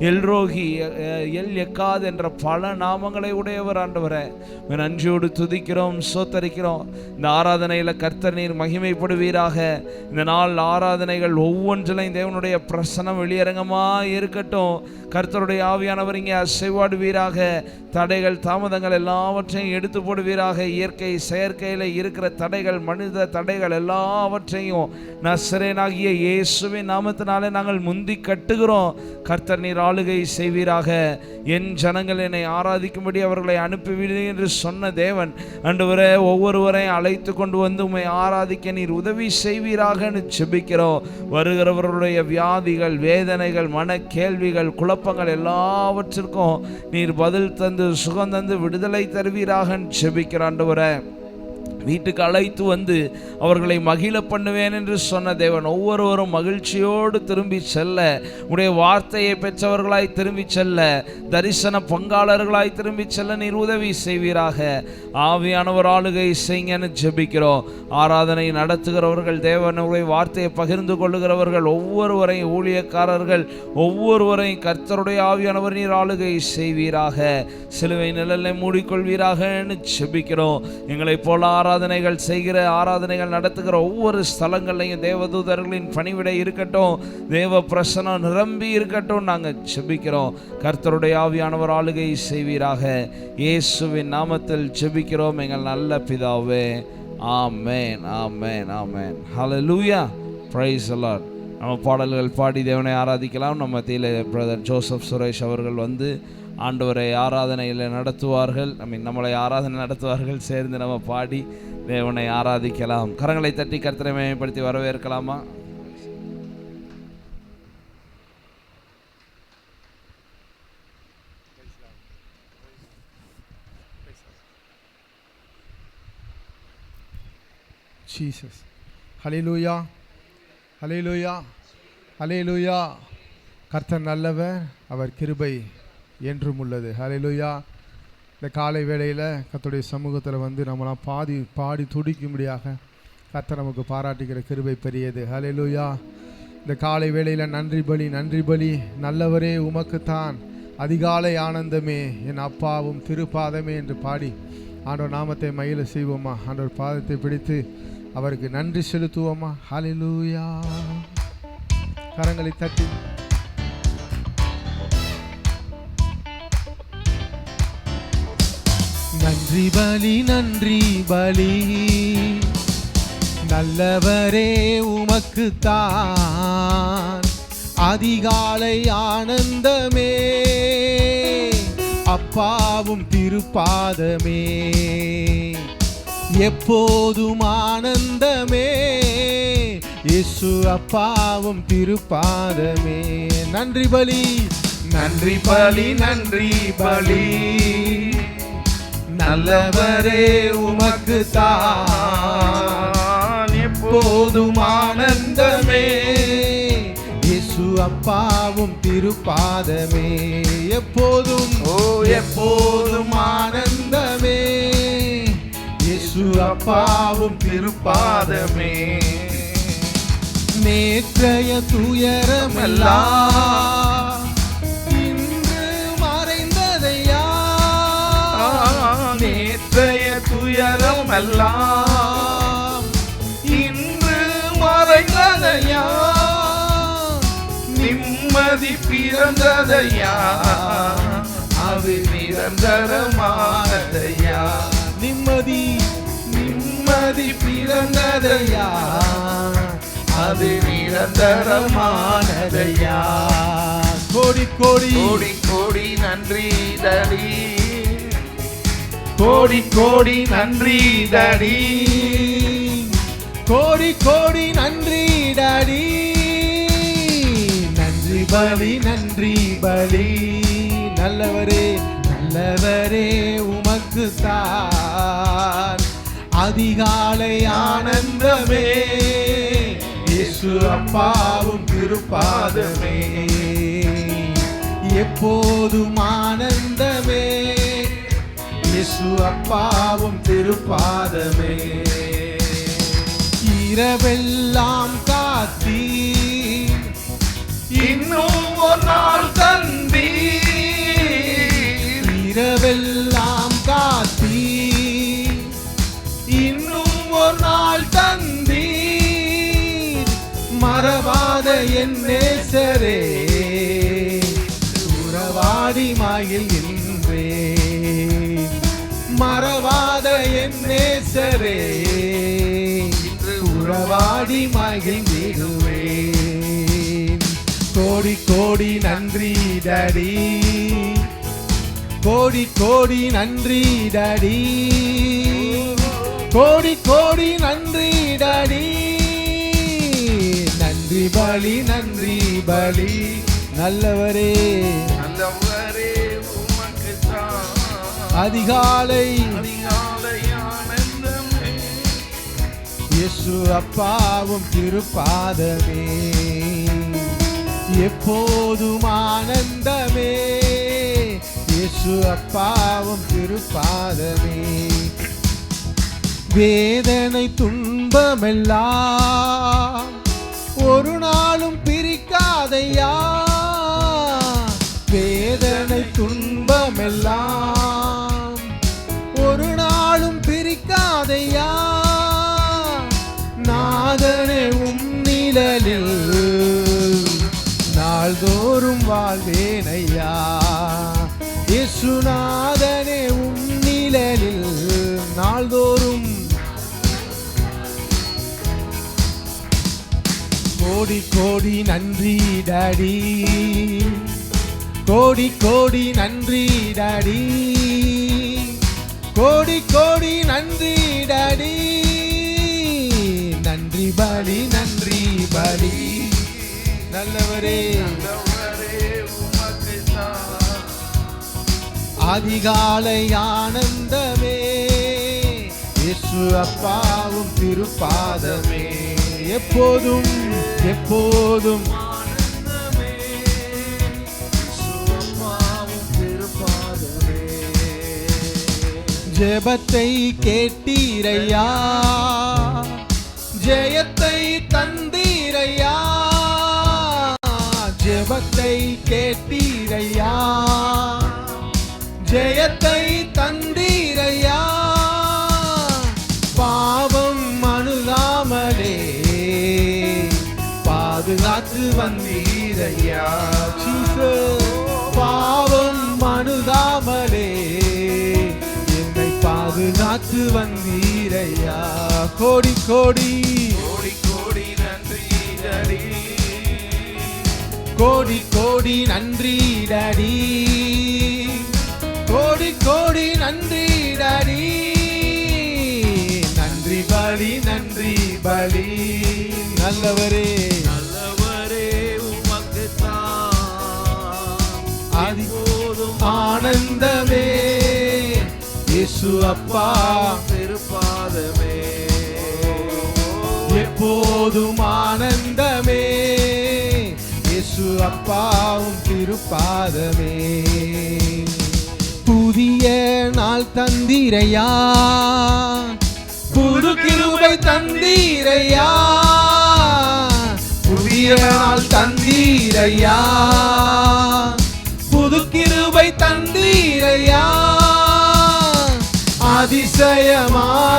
எல்ரோகி, L எக்காத் என்ற பல நாமங்களை உடையவர் ஆண்டவரே. நன்றியோடு துதிக்கிறோம், சோத்தரிக்கிறோம். இந்த ஆராதனையில் கர்த்தர் நீர் மகிமைப்படுவீராக. இந்த நாள் ஆராதனைகள் ஒவ்வொன்றிலையும் தேவனுடைய பிரசன்னம் வெளியரங்கமாக இருக்கட்டும். கர்த்தருடைய ஆவியானவர் இங்கே அசைவாடுவீராக. தடைகள் தாமதங்கள் எல்லாவற்றையும் எடுத்து போடுவீராக. இயற்கை செயற்கையில் இருக்கிற தடைகள், மனித தடைகள் எல்லாவற்றையும் நசரேனாகிய இயேசுவின் நாமத்தினாலே நாங்கள் முந்தி கட்டுகிறோம். கர்த்தர் நீர் ஆளுகை செய்வீராக. என் ஜனங்கள் என்னை ஆராதிக்கும்படி அவர்களை அனுப்பிவிடு என்று சொன்ன தேவன் ஆண்டவரே, ஒவ்வொருவரையும் அழைத்து கொண்டு வந்து உம்மை ஆராதிக்க நீர் உதவி செய்வீராகன்னு ஜெபிக்கிறோம். வருகிறவர்களுடைய வியாதிகள், வேதனைகள், மன கேள்விகள், குழப்பங்கள் எல்லாவற்றிற்கும் நீர் பதில் தந்து சுகம் தந்து விடுதலை தருவீராகன்னு ஜெபிக்கிறோம். ஆண்டவரே, வீட்டுக்கு அழைத்து வந்து அவர்களை மகிழ பண்ணுவேன் என்று சொன்ன தேவன் ஒவ்வொருவரும் மகிழ்ச்சியோடு திரும்பி செல்ல, உடைய வார்த்தையை பெற்றவர்களாய் திரும்பி செல்ல, தரிசன பங்காளர்களாய் திரும்பி செல்ல நீர் உதவி செய்வீராக. ஆவியானவர் ஆளுகை செய்யுங்கன்னு ஜெபிக்கிறோம். ஆராதனை நடத்துகிறவர்கள், தேவனுடைய வார்த்தையை பகிர்ந்து கொள்ளுகிறவர்கள் ஒவ்வொருவரையும், ஊழியக்காரர்கள் ஒவ்வொருவரையும் கர்த்தருடைய ஆவியானவர் நீர் ஆளுகை செய்வீராக. சிலுவை நிழலை மூடிக்கொள்வீராகன்னு ஜெபிக்கிறோம். எங்களை போல ஆராதனைகள் செய்கிற, ஆராதனைகள் நடத்துகிற ஒவ்வொரு ஸ்தலங்களையும் தேவதூதர்களின் பணிவிடை இருக்கட்டும், தேவ பிரசனம் நிரம்பி இருக்கட்டும் நாங்கள் ஜெபிக்கிறோம். கர்த்தருடைய ஆவியானவர் ஆளுகை செய்வீராக. இயேசுவின் நாமத்தில் ஜெபிக்கிறோம் எங்கள் நல்ல பிதாவே. ஆமென், ஆமென், ஆமென். ஹல்லேலூயா, பிரைஸ் தி லார்ட். நம்ம பாடல்கள் பாடி தேவனை ஆராதிக்கலாம். நம்ம மத்தியில் பிரதர் ஜோசப் சுரேஷ் அவர்கள் வந்து ஆண்டவரை ஆராதனையில் நடத்துவார்கள். நம்மளை ஆராதனை நடத்துவார்கள். சேர்ந்து நம்ம பாடி தேவனை ஆராதிக்கலாம். கரங்களை தட்டி கர்த்தரை மேம்படுத்தி வரவேற்கலாமா? ஜீசஸ். ஹல்லேலூயா, ஹல்லேலூயா, ஹல்லேலூயா. கர்த்தர் நல்லவர், அவர் கிருபை என்றும் உள்ளது. ஹல்லேலூயா. இந்த காலை வேளையில் கர்த்தருடைய சமூகத்தில் வந்து நம்மளாம் பாடி துடிக்கும்படியாக கர்த்தர் நமக்கு பாராட்டுகிற கிருபை பெரியது. ஹல்லேலூயா. இந்த காலை வேளையில் நன்றி பலி நல்லவரே உமக்குத்தான் அதிகாலை ஆனந்தமே என் அப்பாவும் திருப்பாதமே என்று பாடி ஆண்டவர் நாமத்தை மகிழ செய்வோமா? ஆண்டவர் பாதத்தை பிடித்து அவருக்கு நன்றி செலுத்துவோமா? ஹல்லேலூயா. கரங்களை தட்டி நன்றி பலி நல்லவரே உமக்குத்தான் அதிகாலை ஆனந்தமே அப்பாவும் திருப்பாதமே எப்போதும் ஆனந்தமே இயேசு அப்பாவும் திருப்பாதமே. நன்றி பலி நல்லவரே உமக்குத்தான் எப்போதும் ஆனந்தமே இயேசு அப்பாவும் திருப்பாதமே எப்போதும் ஆனந்தமே இயேசு அப்பாவும் திருப்பாதமே. நேற்றைய துயரமெல்லாம் இன்று மறைந்ததையா, நேற்றைய துயரமெல்லாம் இன்று மறைந்ததையா, நிம்மதி பிறந்ததையா, அது நிரந்தரமானதையா, நிம்மதி பிறந்ததையா, அது நிரந்தரமானதையா. கோடி கோடி கோடி கோடி நன்றி தடி, கோடி கோடி நன்றி தடி, கோடி கோடி நன்றி டாடி. நன்றி பலி நல்லவரே உமக்குத்தான் அதிகாலை ஆனந்தமே இயேசு அப்பாவும் திருப்பாதமே எப்போதும் ஆனந்தமே இயேசு அப்பாவும் திருப்பாதமே. இரவெல்லாம் காத்தீர், மறவாத என் நேசரே, உறவாடி மகிழ்கின்றேன். மறவாத என் நேசரே, உறவாடி மகிழ்ந்திடுவேன். கோடி கோடி நன்றி டாடி, கோடி கோடி நன்றி டாடி, கோடி கோடி நன்றி டாடி. நன்றி பலி, நன்றி பலி, நல்லவரே நல்லவரே உமக்குத்தான் அதிகாலை அதிகாலை ஆனந்தமே. இயேசு அப்பாவும் திருப்பாதமே, எப்போதும் ஆனந்தமே. இயேசு அப்பாவும் திருப்பாதமே. வேதனை துன்பமெல்லாம் ஒரு நாளும் பிரிக்காதையா, வேதனை துன்பமெல்லாம் ஒரு நாளும் பிரிக்காதையா. நாதனே உம் நிழலில் நாள்தோறும் வாழ்வேனையா. இயேசுநாதனே உம் நிழலில் நாள்தோறும். கோடி கோடி நன்றி டாடி, கோடி கோடி நன்றி டாடி, கோடி கோடி நன்றி டாடி. நன்றி பலி, நன்றி பலி, நல்லவரே நல்லவரே உமக்குத்தான் அதிகாலை ஆனந்தமே. இயேசு அப்பாவும் திருப்பாதமே, எப்போதும் எப்போதும் ஆனந்தமே. சும்மாவும் திருப்பாதமே. ஜெபத்தை கேட்டீரையா, ஜெயத்தை தந்தீரையா. ஜெபத்தை கேட்டீரையா, ஜெயத்தை தந்தீரையா. பாவம் அணுகாமலே பாதுகாத்து வந்தீரையா. பாவம் அணுகாமலே என்னை பாதுகாத்து வந்தீரையா. கோடி கோடி கோடி கோடி நன்றி டாடி, கோடி கோடி நன்றி டாடி, கோடி கோடி நன்றி டாடி. நன்றி பலி, நன்றி பலி, நல்லவரே நல்லவரே உமக்குத்தான் அதிபோதும் ஆனந்தமே. இயேசு அப்பா திருப்பாதமே. எப்போதும் ஆனந்தமே. இயேசு அப்பாவும் திருப்பாதமே. புதிய நாள் தந்தீரையா, புது கிருபை தந்தீரையா. புதிய நாள் தந்தீரையா, புது கிருபை தந்தீரையா. அதிசயமானவரே,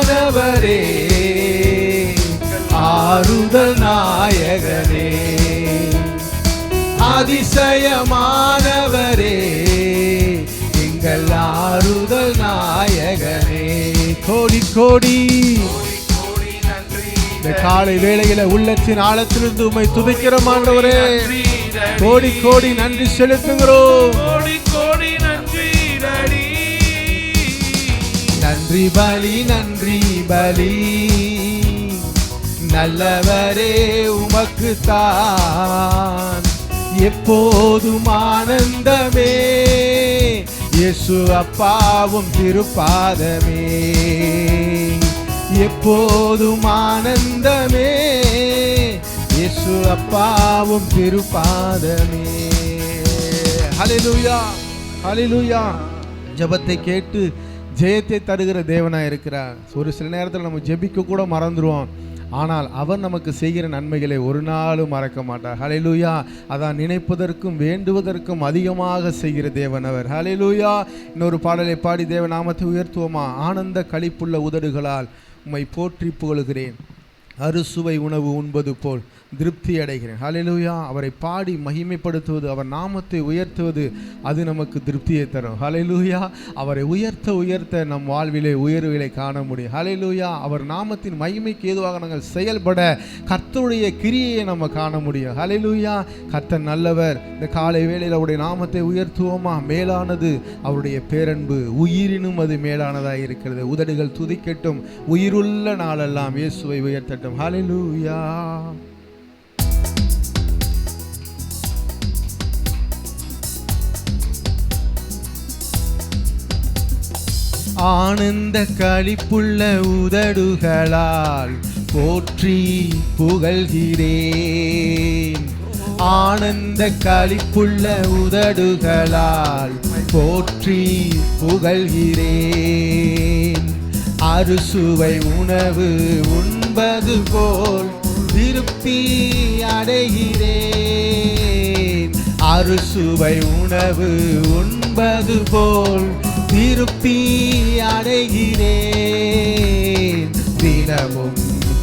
ஆறுதல் நாயகனே. அதிசயமானவரே, எங்கள் ஆறுதல் நாயகனே. கோடி கோடி இந்த காலை வேளையில உள்ளத்தின் ஆழத்திலிருந்து உம்மை துதிக்கிறோம் ஆண்டவரே. கோடி கோடி நன்றி செலுத்துகிறோம். கோடி கோடி நன்றி டாடி. நன்றி பலி, நன்றி பலி, நல்லவரே உமக்குத்தான் எப்போதும் ஆனந்தமே. இயேசு அப்பாவும் திருப்பாதமே, எப்போதும் ஆனந்தமே. இயேசு அப்பாவும் திருப்பாதமே. ஹல்லேலூயா, ஹல்லேலூயா. ஜெபத்தை கேட்டு ஜெயத்தை தருகிற தேவனாக இருக்கிறார். ஒரு சில நேரத்தில் நம்ம ஜெபிக்க கூட மறந்துடுவோம், ஆனால் அவர் நமக்கு செய்கிற நன்மைகளை ஒரு நாளும் மறக்க மாட்டார். ஹல்லேலூயா. அதான் நினைப்பதற்கும் வேண்டுவதற்கும் அதிகமாக செய்கிற தேவன் அவர். ஹல்லேலூயா. இன்னொரு பாடலை பாடி தேவ நாமத்தை உயர்த்துவோமா? ஆனந்த களிப்புள்ள உதடுகளால் உம்மை போற்றி புகழுகிறேன், அறுசுவை உணவு உண்பது போல் திருப்தி அடைகிறேன். ஹல்லேலூயா. அவரை பாடி மகிமைப்படுத்துவது, அவர் நாமத்தை உயர்த்துவது, அது நமக்கு திருப்தியை தரும். ஹல்லேலூயா. அவரை உயர்த்த உயர்த்த நம் வாழ்விலே உயர்வுகளை காண முடியும். ஹல்லேலூயா. அவர் நாமத்தின் மகிமைக்கு ஏதுவாக நாங்கள் செயல்பட கர்த்தருடைய கிரியையை நம்ம காண முடியும். ஹல்லேலூயா. கர்த்தர் நல்லவர். இந்த காலை வேளையில் அவருடைய நாமத்தை உயர்த்துவோமா? மேலானது அவருடைய பேரன்பு, உயிரினும் அது மேலானதாக இருக்கிறது. உதடுகள் துதிக்கட்டும், உயிருள்ள நாளெல்லாம் இயேசுவை உயர்த்தட்டும். ஹல்லேலூயா. ஆனந்த களிப்புள்ள உதடுகளால் போற்றி புகழ்கிறேன். ஆனந்த களிப்புள்ள உதடுகளால் போற்றி புகழ்கிறேன். அறுசுவை உணவு உண்பது போல் திருப்தி அடைகிறேன். அறுசுவை உணவு உண்பது போல் திருப்தி அடைகிறேன். தினமும்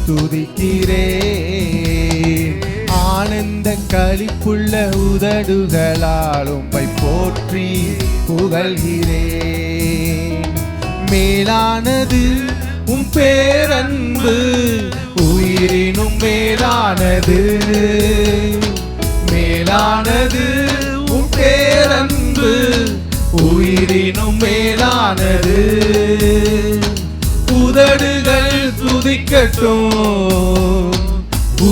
துதிக்கிறேன். ஆனந்த களிப்புள்ள உதடுகளால் உம்மை போற்றி புகழ்கிறேன். மேலானது உம் பேரன்பு, உயிரினும் மேலானது. மேலானது உம் பேரன்பு, உயிரினும் மேலானது. உதடுகள் துதிக்கட்டும்,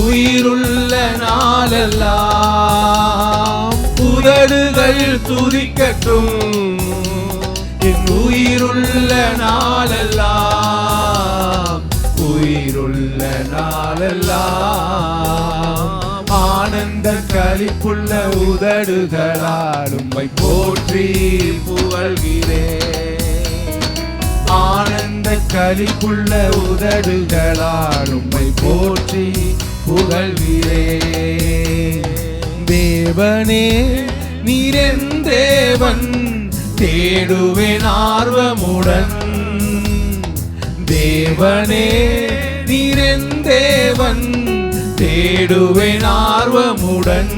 உயிருள்ள நாளெல்லாம். உதடுகள் துதிக்கட்டும், என் உயிருள்ள நாளெல்லாம். உயிருள்ள நாளெல்லாம். ஆனந்த களிப்புள்ள உதடுகளால் உம்மை போற்றி புகழ்கிறேன். ஆனந்த களிப்புள்ள உதடுகளால் உம்மை போற்றி புகழ்கிறேன். தேவனே நீரென் தேவன், தேடுவேன் ஆர்வமுடன். தேவனே நீரென் தேவன், தேடுவேன் ஆர்வமுடன்.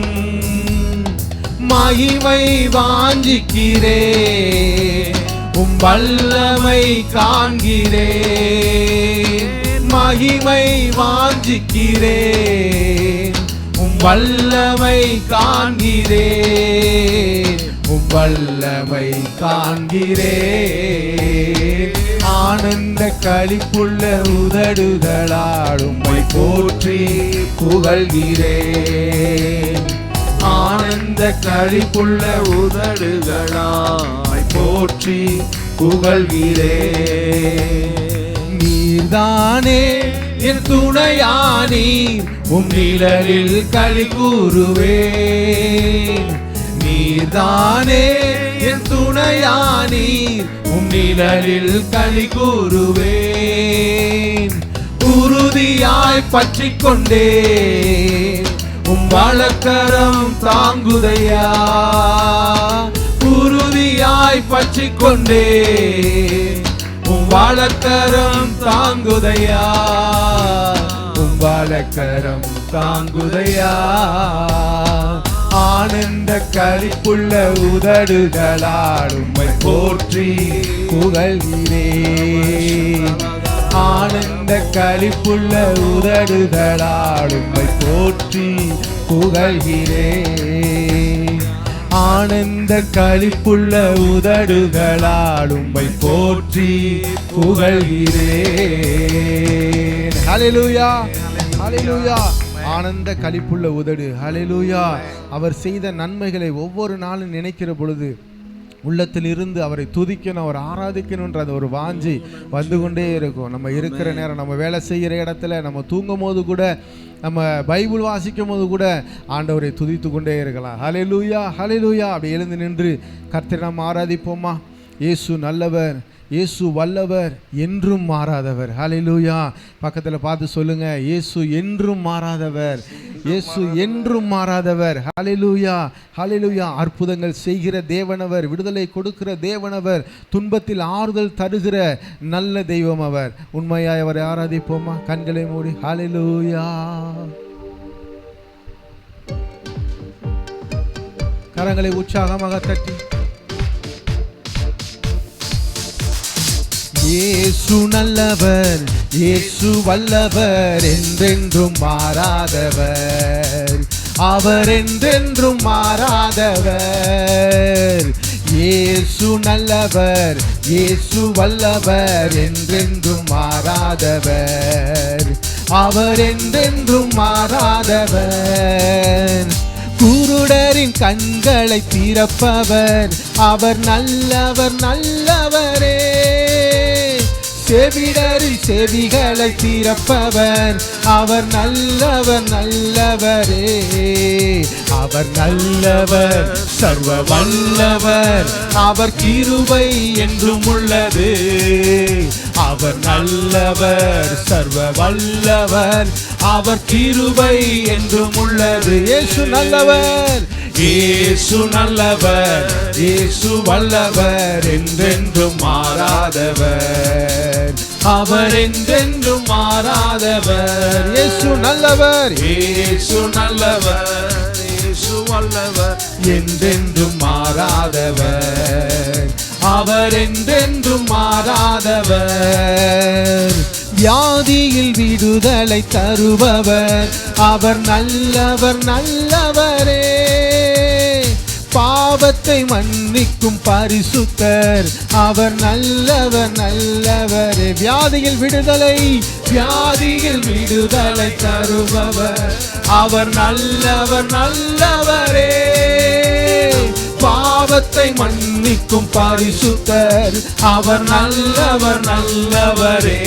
மகிமை வாஞ்சிக்கிறேன், உம் வல்லமை காண்கிறேன். மகிமை வாஞ்சிக்கிறேன், உம் வல்லமை காண்கிறேன். உம் வல்லமை காண்கிறேன். ஆனந்த களிப்புள்ள உதடுகளால் உம்மை போற்றி புகழ்கிறேன். ஆனந்த களிப்புள்ள உதடுகளால் போற்றி புகழ்கிறேன். நீர்தானே என் துணையானீர், உம் நிழலில் களி கூறுவேன். நீர்தானே என் துணையானீர், உம் நிழலில் களி கூறுவேன். உறுதியாய் பற்றிக் கொண்டேன், உம் வலக்கரம் தாங்குதையா. உறுதியாய் பற்றிக் கொண்டேன், உம் வலக்கரம் தாங்குதையா. உம் வலக்கரம் தாங்குதையா. ஆனந்த களிப்புள்ள உதடுகளால் உம்மை போற்றி புகழ்கிறேன். ஆனந்த களிப்புள்ள உதடுகளால் உம்மை போற்றி புகழ்கிறேன். ஆனந்த களிப்புள்ள உதடுகளால் உம்மை போற்றி புகழ்கிறேன். ஹல்லேலூயா, ஹல்லேலூயா. ஆனந்த களிப்புள்ள உதடு. ஹல்லேலூயா. அவர் செய்த நன்மைகளை ஒவ்வொரு நாளும் நினைக்கிற பொழுது உள்ளத்தில் இருந்து அவரை துதிக்கணும், அவர் ஆராதிக்கணுன்ற அந்த ஒரு வாஞ்சி வந்து கொண்டே இருக்கும். நம்ம இருக்கிற நேரம், நம்ம வேலை செய்கிற இடத்துல, நம்ம தூங்கும் போது கூட, நம்ம பைபிள் வாசிக்கும் போது கூட ஆண்டவரை துதித்து கொண்டே இருக்கலாம். ஹல்லேலூயா, ஹல்லேலூயா. அப்படி எழுந்து நின்று கர்த்தரை நாம் ஆராதிப்போமா? இயேசு நல்லவர், இயேசு வல்லவர், என்றும் மாறாதவர். ஹல்லேலூயா. பக்கத்தில் பார்த்து சொல்லுங்க, இயேசு என்றும் மாறாதவர், இயேசு என்றும் மாறாதவர். ஹல்லேலூயா, ஹல்லேலூயா. அற்புதங்கள் செய்கிற தேவனவர், விடுதலை கொடுக்கிற தேவனவர், துன்பத்தில் ஆறுதல் தருகிற நல்ல தெய்வம் அவர். உண்மையாய் அவரை ஆராதிப்போமா? கண்களை மூடி. ஹல்லேலூயா. கரங்களை உற்சாகமாக தட்டி இயேசு நல்லவர், இயேசு வல்லவர், என்றென்றும் மாறாதவர், அவர் என்றென்றும் மாறாதவர். இயேசு நல்லவர், இயேசு வல்லவர், என்றென்றும் மாறாதவர், அவர் என்றென்றும் மாறாதவர். குருடரின் கண்களை திறப்பவர், அவர் நல்லவர் நல்லவரே. செவிடரின் செவிகளை திறப்பவர், அவர் நல்லவர் நல்லவரே. அவர் நல்லவர், சர்வ வல்லவர், அவர் கிருபை என்றும் உள்ளது. அவர் நல்லவர், சர்வ வல்லவர், அவர் கிருபை என்றும் உள்ளது. இயேசு நல்லவர், இயேசு நல்லவர், இயேசு வல்லவர், என்றென்றும் மாறாதவர், அவர் என்றென்றும் மாறாதவர். இயேசு நல்லவர், இயேசு நல்லவர், இயேசு வல்லவர், என்றென்றும் மாறாதவர், அவர் என்றென்றும் மாறாதவர். வியாதியில் விடுதலை தருபவர், அவர் நல்லவர் நல்லவரே. பாவத்தை மன்னிக்கும் பரிசுத்தர், அவர் நல்லவர் நல்லவரே. வியாதியில் விடுதலை, வியாதியில் விடுதலை தருபவர், அவர் நல்லவர் நல்லவரே. பாவத்தை மன்னிக்கும் பரிசுத்தர், அவர் நல்லவர் நல்லவரே.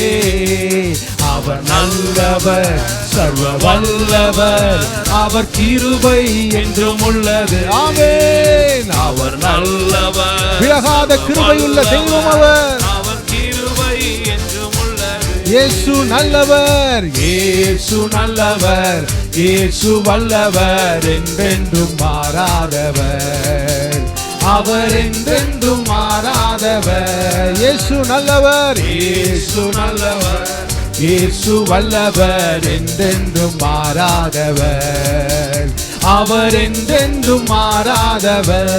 அவர் நல்லவர், சர்வ வல்லவர், அவர் கிருபை என்றும் உள்ளது. ஆமென். அவர் நல்லவர், விலகாத கிருபை உள்ள தெய்வம் அவர், அவர் கிருபை என்றும் உள்ளது. இயேசு நல்லவர், இயேசு நல்லவர், இயேசு வல்லவர், என்றென்றும் மாறாதவர், அவர் என்றென்றும் மாறாதவர். இயேசு நல்லவர், இயேசு நல்லவர், இயேசு வல்லவர், என்றென்றும் மாறாதவர், அவர் என்றென்றும் மாறாதவர்.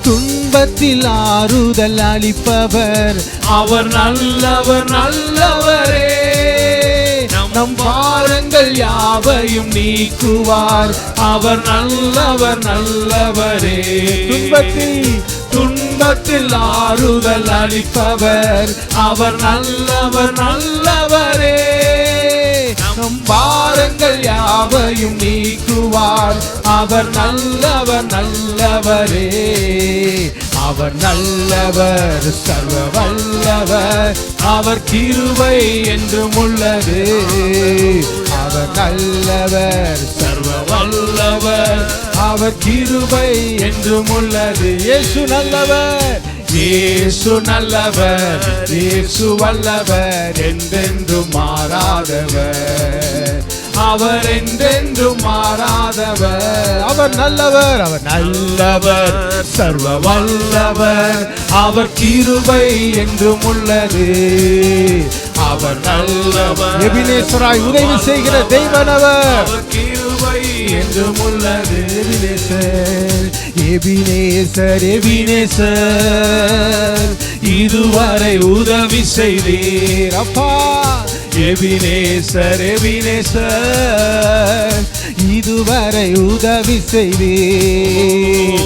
துன்பத்தில் ஆறுதல் அளிப்பவர், அவர் நல்லவர் நல்லவரே. நம் பாரங்கள் யாவையும் நீக்குவார், அவர் நல்லவர் நல்லவரே. துன்பத்தில் ஆறுதல் அளிப்பவர், அவர் நல்லவர் நல்லவரே. நம் பாரங்கள் யாவையும் நீக்குவார், அவர் நல்லவர் நல்லவரே. அவர் நல்லவர், சர்வ வல்லவர், அவர் கிருபை என்றும் உள்ளது. அவர் நல்லவர், சர்வ வல்லவர், அவர் கிருபை என்றும் உள்ளது. இயேசு நல்லவர், இயேசு நல்லவர், இயேசு வல்லவர், என்றென்றும் மாறாதவர், அவர் என்றென்றும் மாறாதவர். அவர் நல்லவர், அவர் நல்லவர், சர்வ வல்லவர், அவர் கிருபை என்றும் உள்ளது. அவர் நல்லவர், எபினேசராய் உதவி செய்கிற தெய்வனவர், கிருபை என்றும் உள்ளது. எபினேசர், எபினேசர், இதுவரை உதவி செய்தீர் அப்பா. எபினேசர், எபினேசர், இதுவரை உதவி செய்தீர்,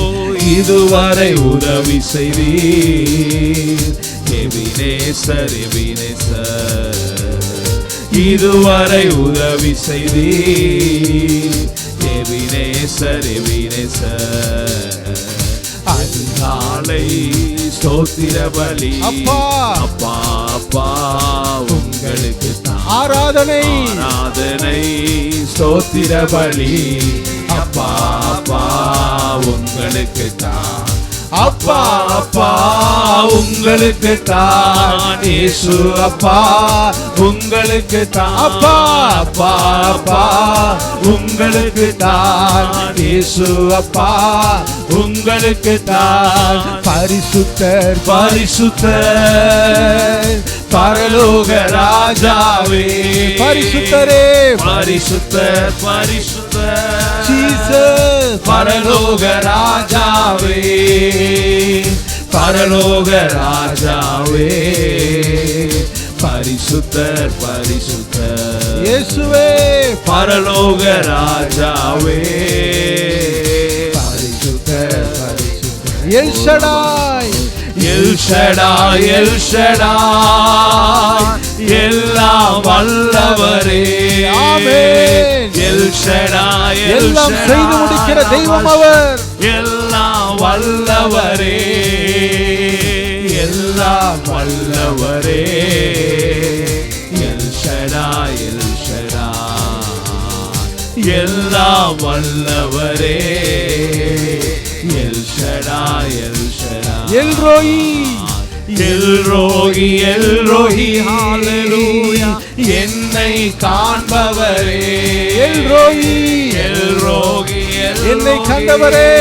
இதுவரை உதவி செய்தீர். எபினேசர், எபினேசர், இதுவரை உதவி செய்தீர். எபினேசர், எபினேசர், அதிகாலை ஸ்தோத்திர பலி அப்பா அப்பா அப்பா உங்களுக்கு ஆராதனை, ஆராதனை ஸ்தோத்திர பலி அப்பா அப்பா உங்களுக்கு தான். அப்பா அப்பா உங்களுக்கு தான். இயேசு அப்பா உங்களுக்கு தான். அப்பா அப்பா அப்பா உங்களுக்கு தான். இயேசு அப்பா உங்களுக்கு தான். பரிசுத்தர், பரிசுத்தர், பரலோக ராஜாவே, பரிசுத்தரே, பரிசுத்தர், பரிசுத்தர், ஜீசஸ், பரலோக ராஜாவே, பரலோக ராஜாவே, பரிசுத்தர் பரிசுத்தர் இயேசுவே, பரலோக ராஜாவே, பரிசுத்தர் பரிசுத்தர். L Shaddai, El Shaddai, El Shaddai, எல்லாம் வல்லவரே. ஆமென். எல் ஷடாய், எல்லாம் செய்து முடிக்கிற தெய்வம் அவர். எல்லாம் வல்லவரே, எல்லாம் வல்லவரே. எல் ஷடாய், எல் ஷடாய், எல்லாம் வல்லவரே. El Shaddai, El Shaddai, El Roi, El Rohi, El Rohi, ஹalleluya. என்னை காண்பவரே, El Roi, El Rohi, El என்னை ரோகி, கண்டவரே,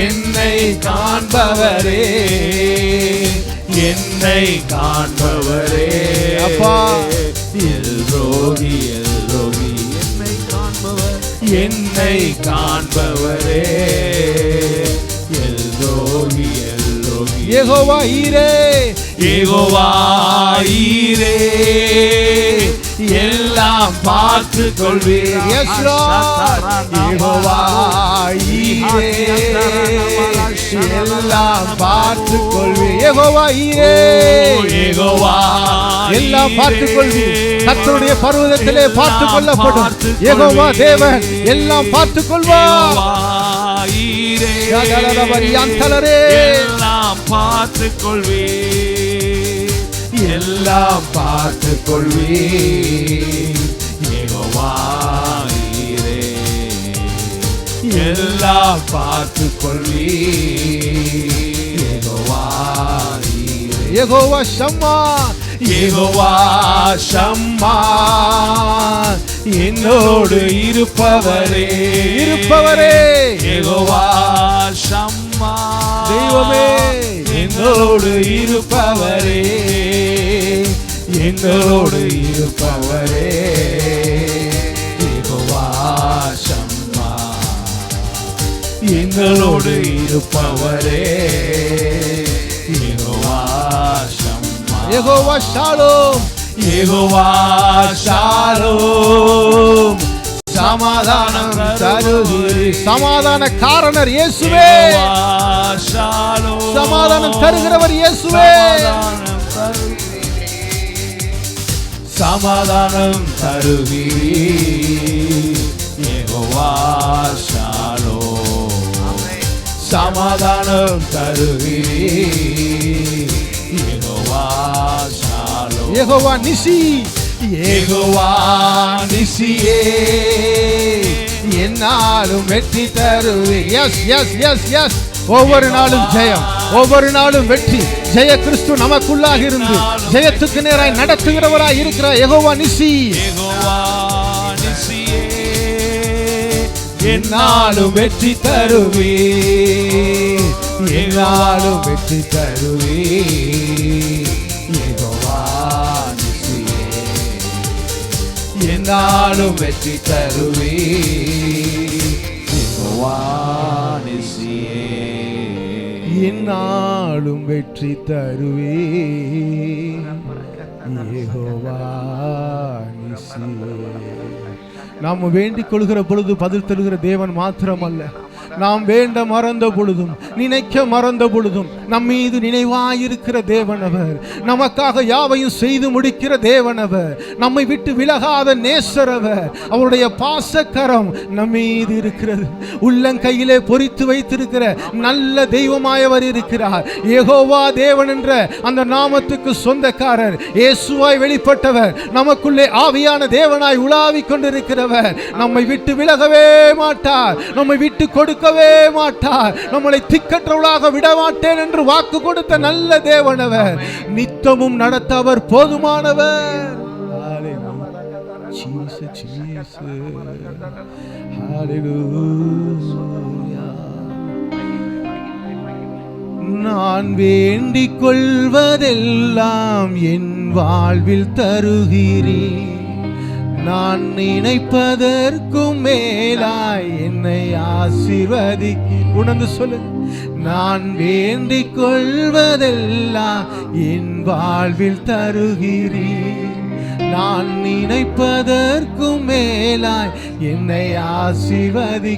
என்னை காண்பவரே, என்னை காண்பவரே. அப்பா. எல் ரோகி, எல் ரோகி, என்னை காண்பவர், என்னை காண்பவரே. எல் ரோகி, எல் ரோகி, யெகோவா ஈரே, யெகோவா ஈரே, எல்லாம் பார்த்து கொள்வீர். S Lord. யெகோவா ஈரே, எல்லாம் பார்த்து கொள்வீர். யெகோவா ஈரே, யெகோவா எல்லாம் பார்த்துக் கொள்வீர். கர்த்தருடைய பர்வதத்திலே பார்த்துக் கொள்ளப்படும். யெகோவா தேவன் எல்லாம் பார்த்துக் கொள்வார். ஈரே, ஷடலரபரியாந்தலரே, எல்லாம் பார்த்து கொள்வீர், எல்லாம் பார்த்து கொள்வீர். யெகோவா ஈரே, எல்லாம் பார்த்து கொள்வீர். யெகோவா ஈரே, யெகோவா ஷம்மா, யெகோவா ஷம்மா, என்னோடு இருப்பவரே, இருப்பவரே, யெகோவா ஷம்மா, தெய்வமே, என்னோடு இருப்பவரே, எங்களோடு இருப்பவரே. யெகோவா ஷம்மா, எங்களோடு இருப்பவரே. யெகோவா ஷம்மா, யெகோவா ஷாலோம், யெகோவா ஷாலோம், சமாதானம் தருகிறீர். சமாதான காரணர் இயேசுவே, யெகோவா ஷாலோம், சமாதானம் தருகிறவர் இயேசுவே, சமாதானம் தருவீர். யெகோவா ஷாலோம், சமாதானம் தருவீர். யெகோவா ஷாலோம், யெகோவா நிசி, யெகோவா நிசியே, என்னாலும் வெற்றி தருவீர். எஸ் எஸ் எஸ் எஸ், ஒவ்வொரு நாளும் ஜெயம், ஒவ்வொரு நாளும் வெற்றி. ஜெய கிறிஸ்து நமக்குள்ளாக இருந்து ஜெயத்துக்கு நேராய் நடத்துகிறவராய் இருக்கிற யெகோவா நிசி. யெகோவா நிசியே, என்னாலும் வெற்றி தருவீர், என்னாலும் வெற்றி தருவீர். யெகோவா நிசியே, என்னாலும் வெற்றி தருவீர். யெகோவா நிசியே, என்னாலும் வெற்றி தருவீர். யெகோவா நிசி. நாம் வேண்டிக் கொள்கிற பொழுது பதில் தருகிற தேவன் மாத்திரமல்ல, நாம் வேண்ட மறந்த பொழுதும் நினைக்க மறந்த பொழுதும் நம் மீது நினைவாயிருக்கிற தேவன் அவர். நமக்காக யாவையும் செய்து முடிக்கிற தேவன் அவர். நம்மை விட்டு விலகாத நேசர் அவர். அவருடைய பாசக்கரம் நம் மீது இருக்கிறது. உள்ளங்கையிலே பொறித்து வைத்திருக்கிற நல்ல தெய்வமாயவர் இருக்கிறார். யெகோவா தேவன் என்ற அந்த நாமத்துக்கு சொந்தக்காரர், இயேசுவாய் வெளிப்பட்டவர், நமக்குள்ளே ஆவியான தேவனாய் உலாவிக் கொண்டிருக்கிறவர். நம்மை விட்டு விலகவே மாட்டார், நம்மை விட்டு கொடுக்கவே மாட்டார், நம்மளை திக்கற்றவளாக விடமாட்டேன் என்று வாக்கு கொடுத்த நல்ல தேவனவர். நித்தமும் நடத்த அவர் போதுமானவர். நான் வேண்டிக் கொள்வதெல்லாம் என் வாழ்வில் தருகிறேன். நான் நினைப்பதற்கும் மேலாய் என்னை ஆசீர்வதிக்கு. உணர்ந்து சொல்லுங்க. நான் வேண்டிக் கொள்வதெல்லாம் என் வாழ்வில் தருகிறீர். நான் நினைப்பதற்கும் மேலாய் என்னை ஆசீர்வதிக்கிறீர்.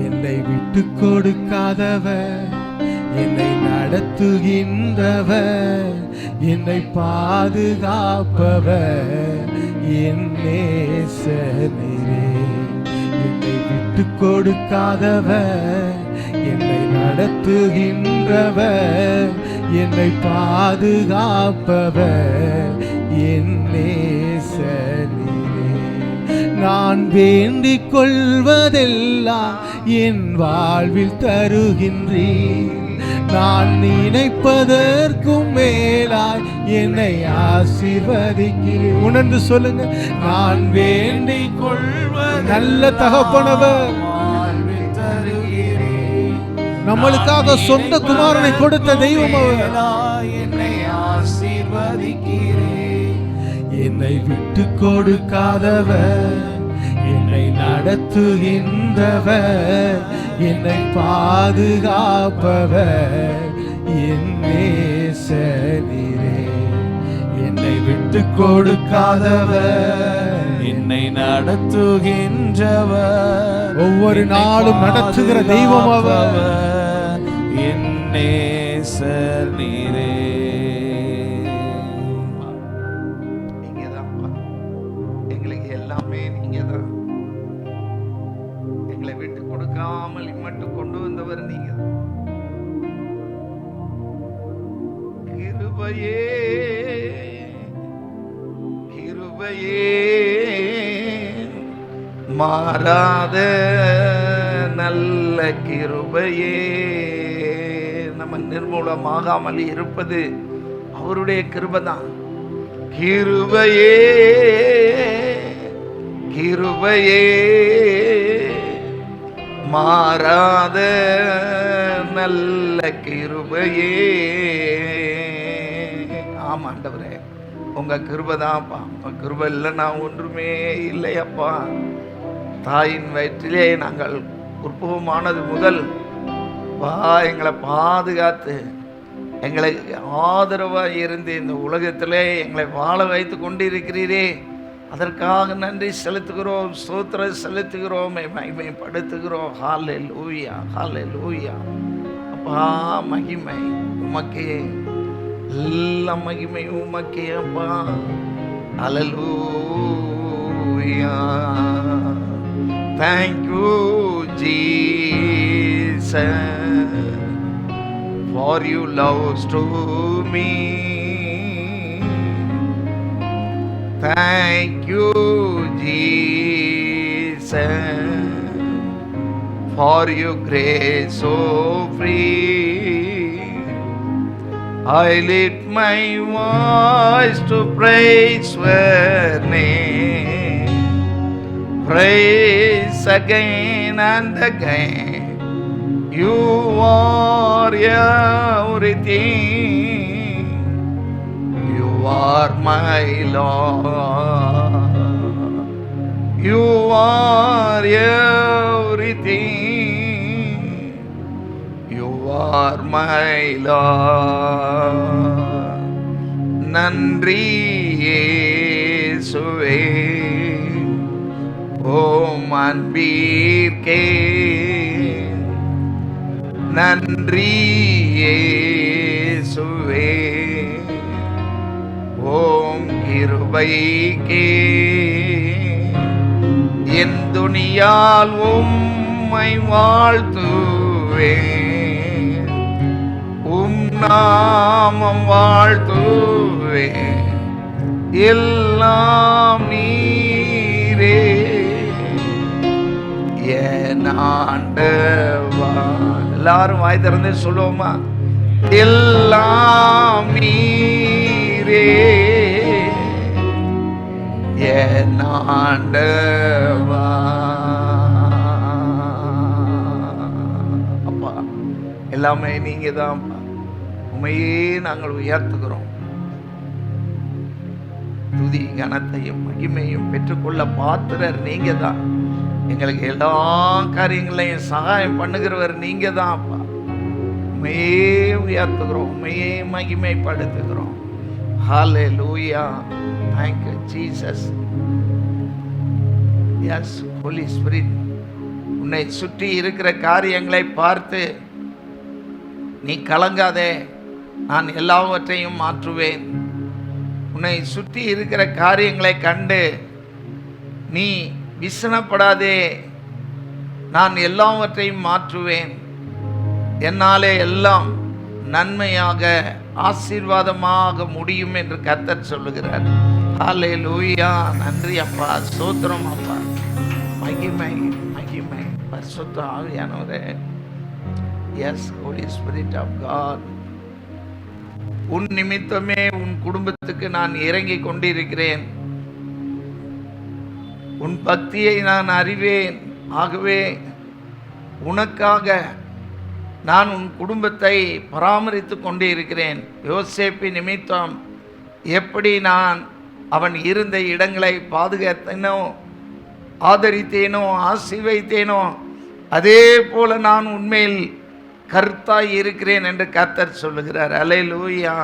என்னை விட்டு கொடுக்காதவர், என்னை நடத்துகின்றவர், என்னை பாதுகாப்பவர் என் நேசனே. என்னை விட்டு கொடுக்காதவர், என்னை நடத்துகின்றவர், என்னை பாதுகாப்பவர் என் நேசனே. நான் வேண்டிக் கொள்வதெல்லாம் என் வாழ்வில் தருகின்றீர். நான் நினைப்பதற்கும் மேலாய் என்னை ஆசீர்வதிக்கிறீர். உணர்ந்து சொல்லுங்க. நான் வேண்டிக் கொள்வது நல்ல தகப்பனவர், நம்மளுக்காக சொந்த குமாரனை கொடுத்த தெய்வம் அவர். என்னை ஆசீர்வதிக்கிறீர். என்னை விட்டு கொடுக்காதவர், என்னை நடத்துகின்றவர், என்னை பாதுகாப்பவர் என் நேசனீரே. என்னை விட்டு கொடுக்காதவர், என்னை நடத்துகின்றவர், ஒவ்வொரு நாளும் நடத்துகிற தெய்வம் அவர். என் நேசர் நீரே. நீங்கதான்ப்பா எங்களுக்கு எல்லாமே. நீங்கதான் எங்களை விட்டு கொடுக்காமல் இம்மட்டும் கொண்டு வந்தவர். நீங்க கிருபையே கிருபையே மாறாத நல்ல கிருபையே. நம்ம நிர்மூலமாகாமல் இருப்பது அவருடைய கிருபைதான். கிருபையே கிருபையே மாறாத நல்ல கிருபையே. ஆமா ஆண்டவரே, உங்க கிருபைதான்ப்பா. உங்க கிருபை இல்லைன்னா ஒன்றுமே இல்லையப்பா. தாயின் வயிற்றிலே நாங்கள் உற்பவமானது முதல் எங்களை பாதுகாத்து எங்களுக்கு ஆதரவாக இருந்து இந்த உலகத்திலே எங்களை வாழ வைத்து கொண்டிருக்கிறீரே, அதற்காக நன்றி செலுத்துகிறோம், ஸ்தோத்திரம் செலுத்துகிறோம், மகிமைப்படுத்துகிறோம். ஹல்லேலூயா ஹல்லேலூயா. அப்பா, மகிமை உமக்கே, எல்லா மகிமை உமக்கே அப்பா. ஹல்லேலூயா. Thank you, Jesus, for your love to me. Thank you, Jesus, for your grace so free. I lift my voice to praise your name. Praise again and again. You are everything. You are my Lord. You are everything. You are my Lord. நன்றி இயேசுவே, ஓம் அன்பீர்க்கே. நன்றி இயேசுவே, ஓம் கிருபைக்கே. என் துணியால் உம்மை வாழ்த்துவேன், உம் நாமம் வாழ்த்துவேன். எல்லாம் நீரே என் ஆண்டவா. எல்லாரும் வாய் திறந்து சொல்லுவோமா? எல்லாம் நீரே என் ஆண்டவா. அப்பா, எல்லாமே நீங்க தான்ப்பா. உண்மையே நாங்கள் உயர்த்துகிறோம். துதி கனத்தையும் மகிமையும் பெற்றுக்கொள்ள பாத்திரர் நீங்க தான். எங்களுக்கு எல்லா காரியங்களையும் சகாயம் பண்ணுகிறவர் நீங்க தான் அப்பா. உண்மையே உயர்த்துகிறோம், உண்மையே மகிமைப்படுத்துகிறோம். ஹல்லேலூயா. Thank you Jesus. Yes, Holy Spirit. உன்னை சுற்றி இருக்கிற காரியங்களை பார்த்து நீ கலங்காதே, நான் எல்லாவற்றையும் மாற்றுவேன். உன்னை சுற்றி இருக்கிற காரியங்களை கண்டு நீ விசனப்படாதே, நான் எல்லாவற்றையும் மாற்றுவேன். என்னாலே எல்லாம் நன்மையாக ஆசீர்வாதமாக முடியும் என்று கர்த்தர் சொல்லுகிறார். ஹல்லேலூயா. நன்றி அப்பா, ஸ்தோத்திரம் அப்பா. மகிமை மகிமை பரிசுத்த ஆவியானவரே. Yes holy spirit of God. உன் நிமித்தமே உன் குடும்பத்துக்கு நான் இறங்கி கொண்டிருக்கிறேன். உன் பக்தியை நான் அறிவேன். ஆகவே உனக்காக நான் உன் குடும்பத்தை பராமரித்து கொண்டே இருக்கிறேன். யோசேப்பு நிமித்தம் எப்படி நான் அவன் இருந்த இடங்களை பாதுகாத்தேனோ, ஆதரித்தேனோ, ஆசீர்வதித்தேனோ, அதே போல நான் உண்மையில் கர்த்தாய் இருக்கிறேன் என்று கர்த்தர் சொல்லுகிறார். அல்லேலூயா.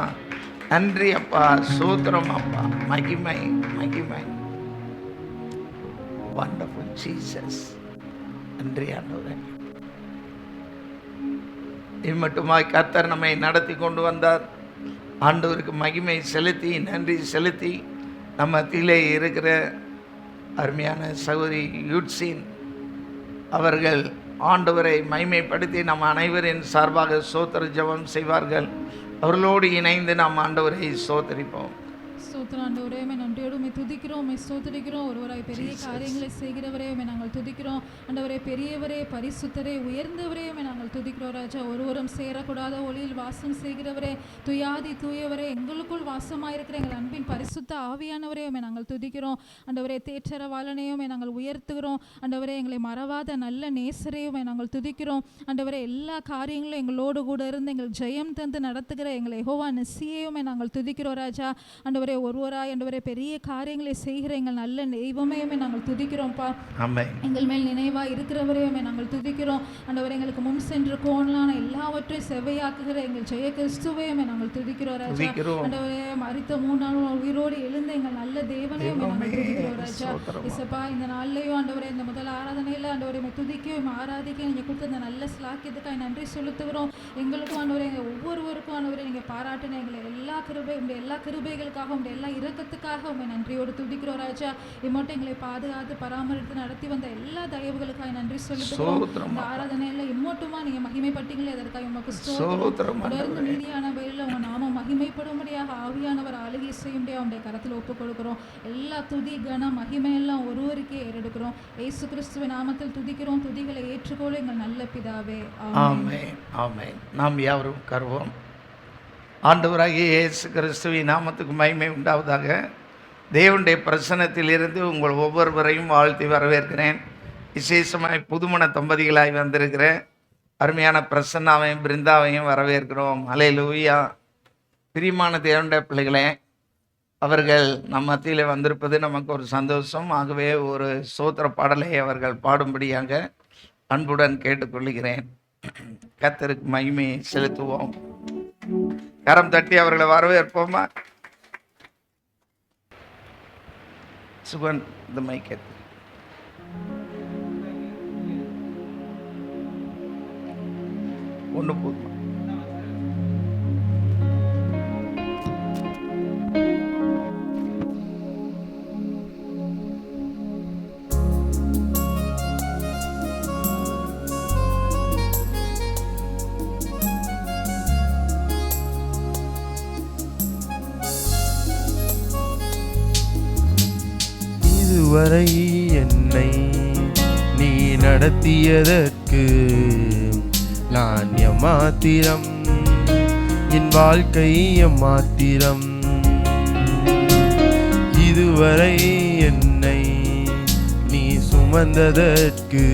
நன்றி அப்பா, ஸ்தோத்திரம் அப்பா. மகிமை மகிமை. Wonderful Jesus. நன்றி ஆண்டவரே. இம்மட்டுமாய் கர்த்தர் நம்மை நடத்தி கொண்டு வந்தார். ஆண்டவருக்கு மகிமை செலுத்தி நன்றி செலுத்தி நம்ம மத்தியிலே இருக்கிற அருமையான சகோதரி யூட்சின் அவர்கள் ஆண்டவரை மகிமைப்படுத்தி நம் அனைவரின் சார்பாக ஸ்தோத்திர ஜெபம் செய்வார்கள். அவர்களோடு இணைந்து நாம் ஆண்டவரை ஸ்தோத்திரிப்போம். ஸ்தோத்திரம் ஆண்டவரே, உம்மை நன்றியோடு உம்மை துதிக்கிறோம், உம்மை ஸ்தோத்திரிக்கிறோம். ஒருவராய் பெரிய காரியங்களை செய்கிறவரே உம்மை நாங்கள் துதிக்கிறோம். ஆண்டவரே, பெரியவரே, பரிசுத்தரே, உயர்ந்தவரே உம்மை நாங்கள் துதிக்கிறோம். ராஜா, ஒருவரும் சேரக்கூடாத ஒளியில் வாசம் செய்கிறவரே, துயாதி தூயவரே, எங்களுக்குள் வாசமாயிருக்கிற எங்கள் அன்பின் பரிசுத்த ஆவியானவரே உம்மை நாங்கள் துதிக்கிறோம். ஆண்டவரே, தேற்றரவாளனையும் உம்மை நாங்கள் உயர்த்துகிறோம். ஆண்டவரே, எங்களை மறவாத நல்ல நேசரையும் உம்மை நாங்கள் துதிக்கிறோம். ஆண்டவரே, எல்லா காரியங்களும் எங்களோடு கூட இருந்து எங்கள் ஜெயம் தந்து நடத்துகிற எங்களை யெகோவா நிசியையும் உம்மை நாங்கள் துதிக்கிறோம். ராஜா, ஆண்டவரே, ஒருவராய் ஆண்டவரே பெரிய காரியங்களை செய்கிற எங்கள் நல்ல தெய்வமே நாங்கள் துதிக்கிறோம்ப்பா. எங்கள் மேல் நினைவா இருக்கிறவரே நாங்கள் துதிக்கிறோம். ஆண்டவரே, எங்களுக்கு முன் சென்று கோணலான எல்லாவற்றையும் செவ்வையாக்குகிற எங்கள் ஜெய கிறிஸ்துவே நாங்கள் துதிக்கிறோம். ராஜா, ஆண்டவரே, மரித்த 3 நாள் உயிரோடு எழுந்த எங்கள் நல்ல தேவனே நாங்கள் துதிக்கிறோம். ராஜா, இசப்பா, இந்த நாள்லையும் ஆண்டவரே, இந்த முதல் ஆராதனையில் ஆண்டவரை துதிக்கவும் ஆராதிக்க நீங்கள் கொடுத்த இந்த நல்ல ஸ்லாக்கியத்துக்காக நன்றி செலுத்துகிறோம். எங்களுக்கும் ஆண்டவரே, எங்கள் ஒவ்வொருவருக்கும் ஆண்டவரை நீங்கள் பாராட்டின எங்களை எல்லா கிருபைகளுக்காக உங்களுடைய எல்லா இரக்கத்துக்காக உண்மை நன்றியோடு துதிக்கிறோம். ராஜா, இம்மட்டும் எங்களை பாதுகாத்து பராமரித்து நடத்தி வந்த எல்லா தயவுகளுக்காக நன்றி சொல்லுகிறோம். இந்த ஆராதனையில இம்மட்டுமா நீங்க மகிமைப்பட்டீங்களே, அதற்காக உமக்கு ஸ்தோத்திரம். தொடர்ந்து மீதியான வேளையில உங்க நாமம் மகிமைப்படும்படியாக ஆவியானவர் ஆளுகை செய்யும்படியாக உங்களுடைய கரத்தில் ஒப்புக் கொடுக்கிறோம். எல்லா துதி கன மகிமை எல்லாம் ஒருவருக்கே ஏறெடுக்கிறோம். இயேசு கிறிஸ்துவின் நாமத்தில் துதிக்கிறோம். துதிகளை ஏற்றுக்கொள்ள எங்கள் நல்ல பிதாவே. ஆமென் ஆமென். நாம் யாவரும் கருவோம். ஆண்டவராகிய இயேசு கிறிஸ்துவின் நாமத்துக்கு மகிமை உண்டாவதாக. தேவனுடைய பிரசன்னத்தில் இருந்து உங்கள் ஒவ்வொருவரையும் வாழ்த்தி வரவேற்கிறேன். விசேஷமாய் புதுமண தம்பதிகளாய் வந்திருக்கிற அருமையான பிரசன்னாவையும் பிருந்தாவையும் வரவேற்கிறோம். அல்லேலூயா. பிரியமான தேவனுடைய பிள்ளைகளே, அவர்கள் நம் மத்தியில் வந்திருப்பது நமக்கு ஒரு சந்தோஷம். ஆகவே ஒரு ஸ்தோத்திர பாடலை அவர்கள் பாடும்படியாக அன்புடன் கேட்டுக்கொள்கிறேன். கர்த்தருக்கு மகிமையை செலுத்துவோம். கரம் தட்டி அவர்களை வரவேற்போமா? சுகன் இந்த மைக் எடுத்து ஒன்று போதுமா? இதுவரை என்னை நீ நடத்தியதற்கு நான் எம்மாத்திரம், என் வாழ்க்கை எம்மாத்திரம். இதுவரை என்னை நீ சுமந்ததற்கு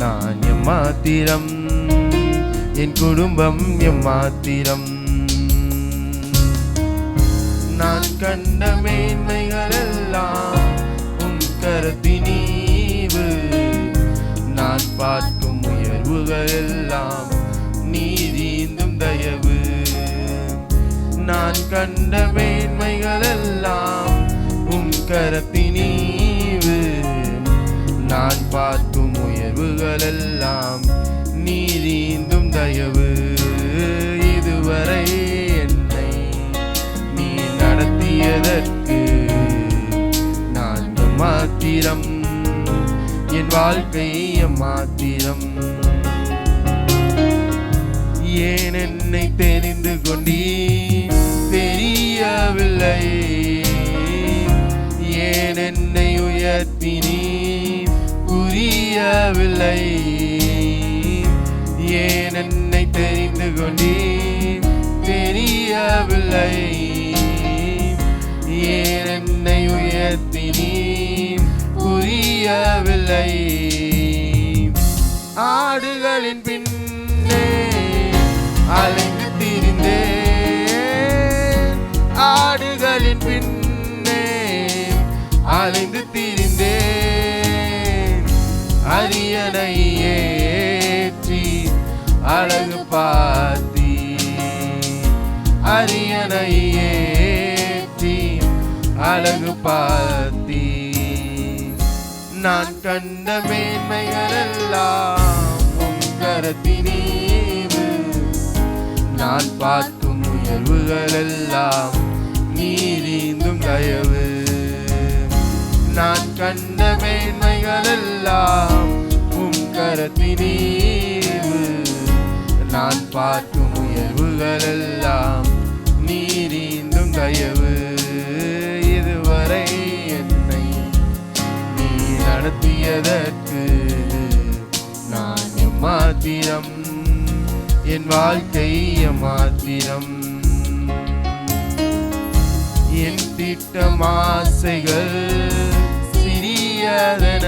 நான் எம்மாத்திரம், என் குடும்பம் எம்மாத்திரம். நான் கண்ட மேன்மைகள் எல்லாம் உம் கரத்தினீவு, நான் பார்க்கும் உயர்வுகள் எல்லாம் நீதீந்தும் தயவு. நான் கண்ட மேன்மைகள் எல்லாம் உம் கரத்தினீவு, நான் பார்க்கும் உயர்வுகள் எல்லாம் நீதீந்தும் தயவு. இதுவரை என்னை நீ நடத்தியதற்கு நான் மாத்திரம், என் வாழ்க்கை மாத்திரம். ஏன் என்னை தெரிந்து கொண்டீ தெரியவில்லை, ஏன் என்னை உயர்த்தினீ புரியவில்லை, ஏன் என்னை தெரிந்து கொண்டீ தெரியவில்லை, ஏன் என்னை உயர்த்தினீ புரியவில்லை. ஆடுகளின் பின்னே அலைந்து திரிந்தேன், ஆடுகளின் பின்னே அலைந்து திரிந்தேன், அரியணை ஏற்றி அழகு பார்த்தி, அரியணை ஏற்றி அழகு பார்த்தி. நான் கண்ட மேன்மைகள் எல்லாம் உம் கரத்தினீவு, நான் பார்க்கும் உயர்வுகள் எல்லாம் நீதீந்தும் தயவு. நான் கண்ட மேன்மைகள் எல்லாம் உம் கரத்தினீவு, நான் பார்க்கும் உயர்வுகள் எல்லாம் நீதீந்தும் தயவு. இதுவரை என்னை நீ நடத்தியதற்கு நான் எம்மாத்திரம், என் வாழ்க்கை எம்மாத்திரம். என் திட்டம் ஆசைகள் சிறியதென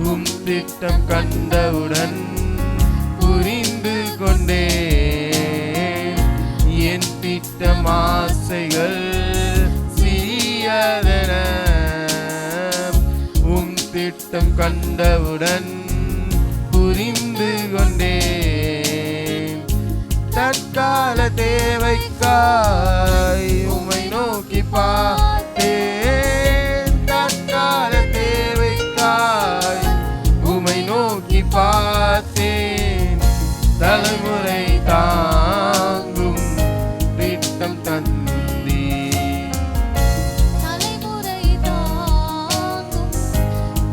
உம் திட்டம் கண்டவுடன் புரிந்து கொண்டேன். என் திட்டம் ஆசைகள் சிறியதென உம் திட்டம் கண்டவுடன் புரிந்து கொண்டேன். தற்கால தேவைக்காய் உம்மை நோக்கி பார்த்தேன், தற்கால தேவைக்காய் உம்மை நோக்கி பார்த்தேன். தலைமுறை தாங்கும் திட்டம் தந்தீ, தலைமுறை தாங்கும்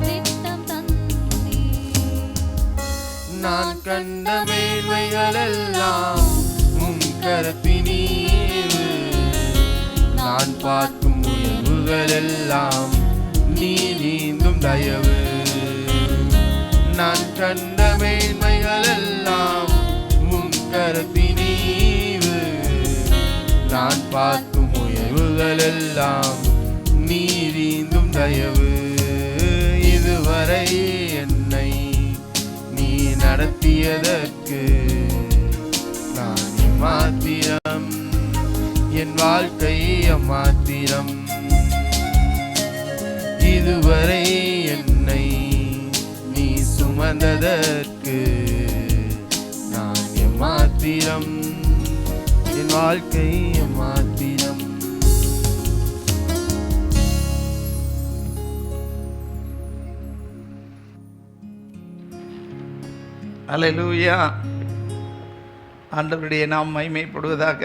திட்டம் தந்தீ. நான் கண்ட மேன்மைகள் எல்லாம் உம் கரத்தினீவு, நான் பார்க்கும் உயர்வுகள் எல்லாம் நீதீந்தும் தயவு. நான் கண்ட மேன்மைகள் எல்லாம் உம் கரத்தினீவு, நான் பார்க்கும் உயர்வுகள் எல்லாம் நீதீந்தும் தயவு. இதுவரை என்னை நீ நடத்தியதற்கு நான் மாத்திரம், என் வாழ்க்கை மாத்திரம். இதுவரை என்னை நீ சுமந்ததற்கு நான் மாத்திரம், என் வாழ்க்கை மாத்திரம். அல்லேலூயா. ஆண்டவருடைய நாம் மகிமைப்படுவதாக.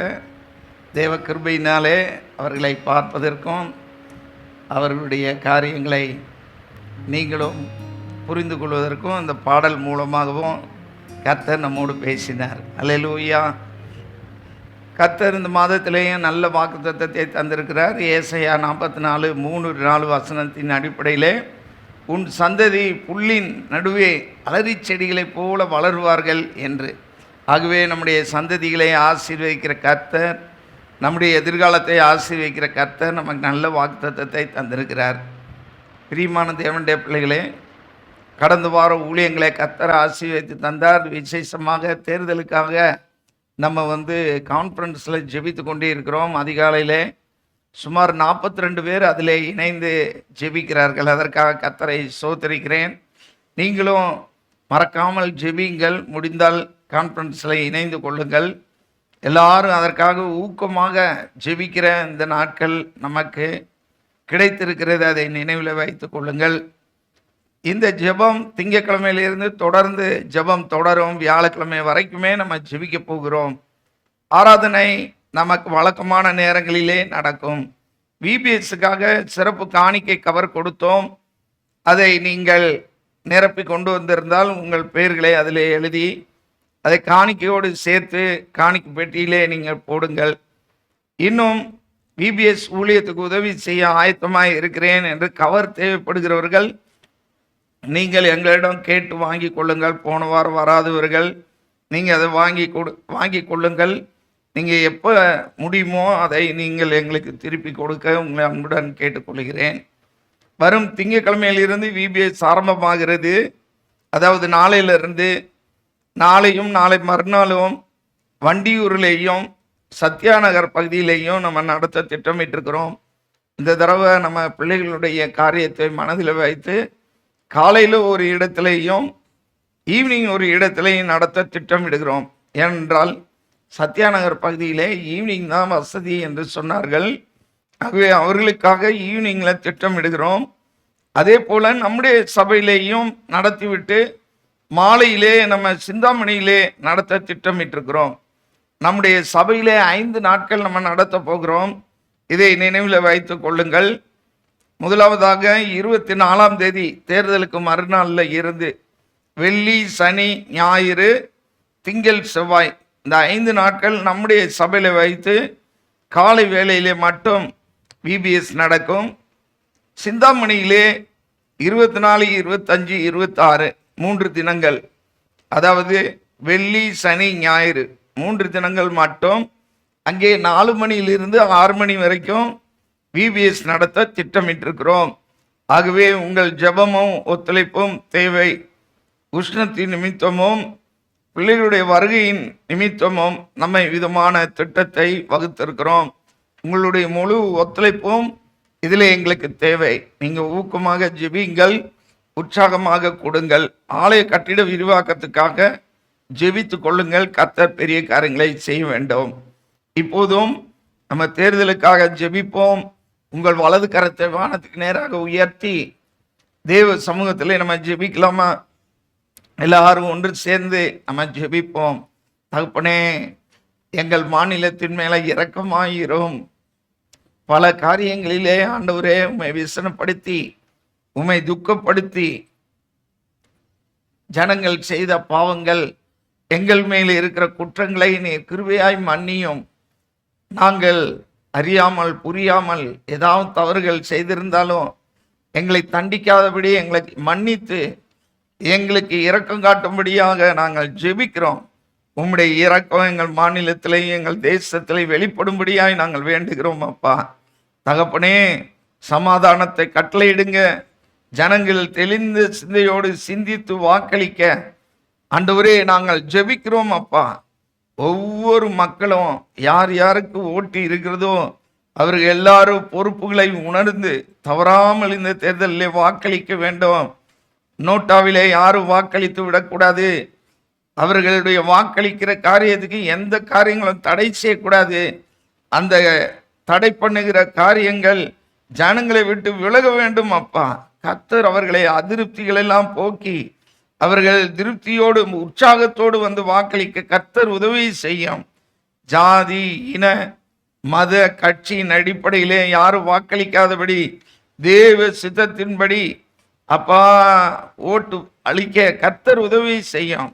தேவ கிருபையினாலே அவர்களை பார்ப்பதற்கும் அவர்களுடைய காரியங்களை நீங்களும் புரிந்து கொள்வதற்கும் இந்த பாடல் மூலமாகவும் கர்த்தர் நம்மோடு பேசினார். அல்லேலூயா. கர்த்தர் இந்த மாதத்திலேயும் நல்ல வாக்குத்தத்தத்தை தந்திருக்கிறார். ஏசாயா 44:3-4 வசனத்தின் அடிப்படையிலே உன் சந்ததி புல்லின் நடுவே அலரி செடிகளைப் போல வளருவார்கள் என்று. ஆகவே நம்முடைய சந்ததிகளை ஆசீர்வதிக்கிற கர்த்தர், நம்முடைய எதிர்காலத்தை ஆசீர்வதிக்கிற கர்த்தர் நமக்கு நல்ல வாக்குத்தத்தத்தை தந்திருக்கிறார். பிரியமான தேவனுடைய பிள்ளைகளே, கடந்த வார ஊழியங்களை கர்த்தர் ஆசீர்வதித்து தந்தார். விசேஷமாக தேர்தலுக்காக நம்ம கான்ஃபரன்ஸில் ஜெபித்து கொண்டே இருக்கிறோம். அதிகாலையில் சுமார் 42 பேர் அதில் இணைந்து ஜெபிக்கிறார்கள். அதற்காக கர்த்தரை ஸ்தோத்திரிக்கிறேன். நீங்களும் மறக்காமல் ஜெபியுங்கள். முடிந்தால் கான்ஃபரன்ஸில் இணைந்து கொள்ளுங்கள். எல்லாரும் அதற்காக ஊக்கமாக ஜெபிக்கிற இந்த நாட்கள் நமக்கு கிடைத்திருக்கிறது, அதை நினைவில் வைத்து கொள்ளுங்கள். இந்த ஜெபம் திங்கட்கிழமையிலிருந்து தொடர்ந்து ஜெபம் தொடரும். வியாழக்கிழமை வரைக்குமே நம்ம ஜெபிக்க போகிறோம். ஆராதனை நமக்கு வழக்கமான நேரங்களிலே நடக்கும். விபிஎஸ்ஸுக்காக சிறப்பு காணிக்கை கவர் கொடுத்தோம். அதை நீங்கள் நிரப்பி கொண்டு வந்திருந்தால் உங்கள் பெயர்களை அதில் எழுதி அதை காணிக்கையோடு சேர்த்து காணிக்கை பெட்டியிலே நீங்கள் போடுங்கள். இன்னும் விபிஎஸ் ஊழியத்துக்கு உதவி செய்ய ஆயத்தமாக இருக்கிறேன் என்று கவர் தேவைப்படுகிறவர்கள் நீங்கள் எங்களிடம் கேட்டு வாங்கி கொள்ளுங்கள். போன வாரம் வராதவர்கள் நீங்கள் அதை வாங்கி கொள்ளுங்கள். நீங்கள் எப்போ முடியுமோ அதை நீங்கள் எங்களுக்கு திருப்பி கொடுக்க உங்களை அன்புடன் கேட்டுக்கொள்கிறேன். வரும் திங்கட்கிழமையிலிருந்து விபிஎஸ் ஆரம்பமாகிறது. அதாவது நாளையிலிருந்து நாளையும் நாளை மறுநாளும் வண்டியூர்லேயும் சத்யாநகர் பகுதியிலேயும் நம்ம நடத்த திட்டமிட்டிருக்கிறோம். இந்த தடவை நம்ம பிள்ளைகளுடைய காரியத்தை மனதில் வைத்து காலையில் ஒரு இடத்துலையும் ஈவினிங் ஒரு இடத்துலையும் நடத்த திட்டமிடுகிறோம். ஏனென்றால் சத்யாநகர் பகுதியிலே ஈவினிங் தான் வசதி என்று சொன்னார்கள். ஆகவே அவர்களுக்காக ஈவினிங்கில் திட்டமிடுகிறோம். அதே போல் நம்முடைய சபையிலேயும் நடத்திவிட்டு மாலையிலே நம்ம சிந்தாமணியிலே நடத்த திட்டமிட்டிருக்கிறோம். நம்முடைய சபையிலே 5 நாட்கள் நம்ம நடத்த போகிறோம். இதை நினைவில் வைத்து கொள்ளுங்கள். முதலாவதாக 24ஆம் தேதி தேர்தலுக்கு மறுநாளில் இருந்து வெள்ளி, சனி, ஞாயிறு, திங்கள், செவ்வாய் இந்த 5 நாட்கள் நம்முடைய சபையில் வைத்து காலை வேளையிலே மட்டும் விபிஎஸ் நடக்கும். சிந்தாமணியிலே 24, 25, 26 3 தினங்கள், அதாவது வெள்ளி, சனி, ஞாயிறு 3 தினங்கள் மட்டும் அங்கே 4 மணியிலிருந்து 6 மணி வரைக்கும் விபிஎஸ் நடத்த திட்டமிட்டிருக்கிறோம். ஆகவே உங்கள் ஜெபமும் ஒத்துழைப்பும் தேவை. உஷ்ணத்தின் நிமித்தமும் பிள்ளைகளுடைய வருகையின் நிமித்தமும் நம்ம விதமான திட்டத்தை வகுத்திருக்கிறோம். உங்களுடைய முழு ஒத்துழைப்பும் இதில் எங்களுக்கு தேவை. நீங்கள் ஊக்கமாக ஜெபியுங்கள், உற்சாகமாக கொடுங்கள். ஆலய கட்டிட விரிவாக்கத்துக்காக ஜெபித்து கொள்ளுங்கள். கர்த்தர் பெரிய காரியங்களை செய்ய வேண்டும். இப்போதும் நம்ம தேர்தலுக்காக ஜெபிப்போம். உங்கள் வலது கரத்தை வானத்துக்கு நேராக உயர்த்தி தேவ சமூகத்தில் நம்ம ஜெபிக்கலாமா? எல்லாரும் ஒன்று சேர்ந்து நம்ம ஜெபிப்போம். தகப்பனே, எங்கள் மாநிலத்தின் மேலே இரக்கமாயிரும். பல காரியங்களிலே ஆண்டவரே உம்மை விசனப்படுத்தி உம்மை துக்கப்படுத்தி ஜனங்கள் செய்த பாவங்கள், எங்கள் மேல் இருக்கிற குற்றங்களை நீர் கிருபையாய் மன்னியும். நாங்கள் அறியாமல் புரியாமல் ஏதாவது தவறுகள் செய்திருந்தாலும் எங்களை தண்டிக்காதபடி எங்களை மன்னித்து எங்களுக்கு இரக்கம் காட்டும்படியாக நாங்கள் ஜெபிக்கிறோம். உம்முடைய இரக்கம் எங்கள் மாநிலத்திலேயும் எங்கள் தேசத்திலே வெளிப்படும்படியாய் நாங்கள் வேண்டுகிறோம். அப்பா தகப்பனே, சமாதானத்தை கட்டளையிடுங்க. ஜனங்கள் தெளிந்த சிந்தையோடு சிந்தித்து வாக்களிக்க ஆண்டவரே நாங்கள் ஜெபிக்கிறோம். அப்பா, ஒவ்வொரு மக்களும் யார் யாருக்கு ஓட்டு இருக்கிறதோ அவர்கள் எல்லாரும் பொறுப்புகளை உணர்ந்து தவறாமல் இந்த தேர்தலிலே வாக்களிக்க வேண்டும். நோட்டாவிலே யாரும் வாக்களித்து விடக்கூடாது. அவர்களுடைய வாக்களிக்கிற காரியத்துக்கு எந்த காரியங்களும் தடை செய்யக்கூடாது. அந்த தடை பண்ணுகிற காரியங்கள் ஜனங்களை விட்டு விலக வேண்டும். அப்பா, கர்த்தர் அவர்களை அதிருப்திகள் எல்லாம் போக்கி அவர்கள் திருப்தியோடு உற்சாகத்தோடு வந்து வாக்களிக்க கர்த்தர் உதவி செய்யும். ஜாதி, இன, மத, கட்சியின் அடிப்படையிலே யாரும் வாக்களிக்காதபடி தேவ சித்தத்தின்படி அப்பா ஓட்டு அளிக்க கர்த்தர் உதவி செய்யும்.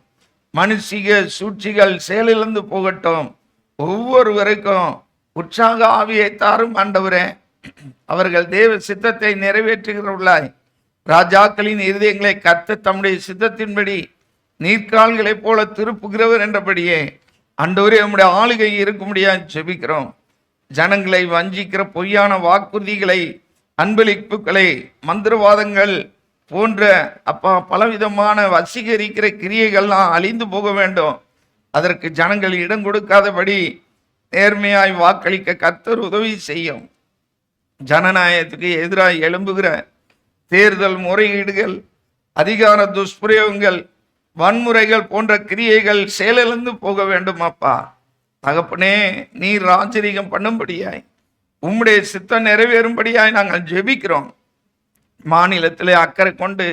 மனுஷிக சூழ்ச்சிகள் செயலிழந்து போகட்டும். ஒவ்வொருவருக்கும் உற்சாக ஆவியை தாரும் ஆண்டவரே. அவர்கள் தேவ சித்தத்தை நிறைவேற்றுகிறவர்களாய் ராஜாக்களின் இருதயங்களை கர்த்தர் தம்முடைய சித்தத்தின்படி நீர்க்கால்களைப் போல திருப்புகிறவர் என்றபடியே ஆண்டவரே உம்முடைய ஆளுகை இருக்கும்படியா ஜெபிக்கிறோம். ஜனங்களை வஞ்சிக்கிற பொய்யான வாக்குறுதிகளை, அன்பளிப்புகளை, மந்திரவாதங்கள் போன்ற அப்பா பலவிதமான வசீகரிக்கிற கிரியைகள்லாம் அழிந்து போக வேண்டும். அதற்கு ஜனங்கள் இடம் கொடுக்காதபடி நேர்மையாய் வாக்களிக்க கர்த்தர் உதவி செய்யும். ஜனநாயகத்துக்கு எதிராக எழும்புகிற தேர்தல் முறையீடுகள், அதிகார துஷ்பிரயோகங்கள், வன்முறைகள் போன்ற கிரியைகள் செயலிழந்து போக வேண்டும். அப்பா தகப்பனே, நீர் ராஜரீகம் பண்ணும்படியாய், உம்முடைய சித்தம் நிறைவேறும்படியாய் நாங்கள் ஜெபிக்கிறோம். மாநிலத்திலே அக்கறை கொண்டு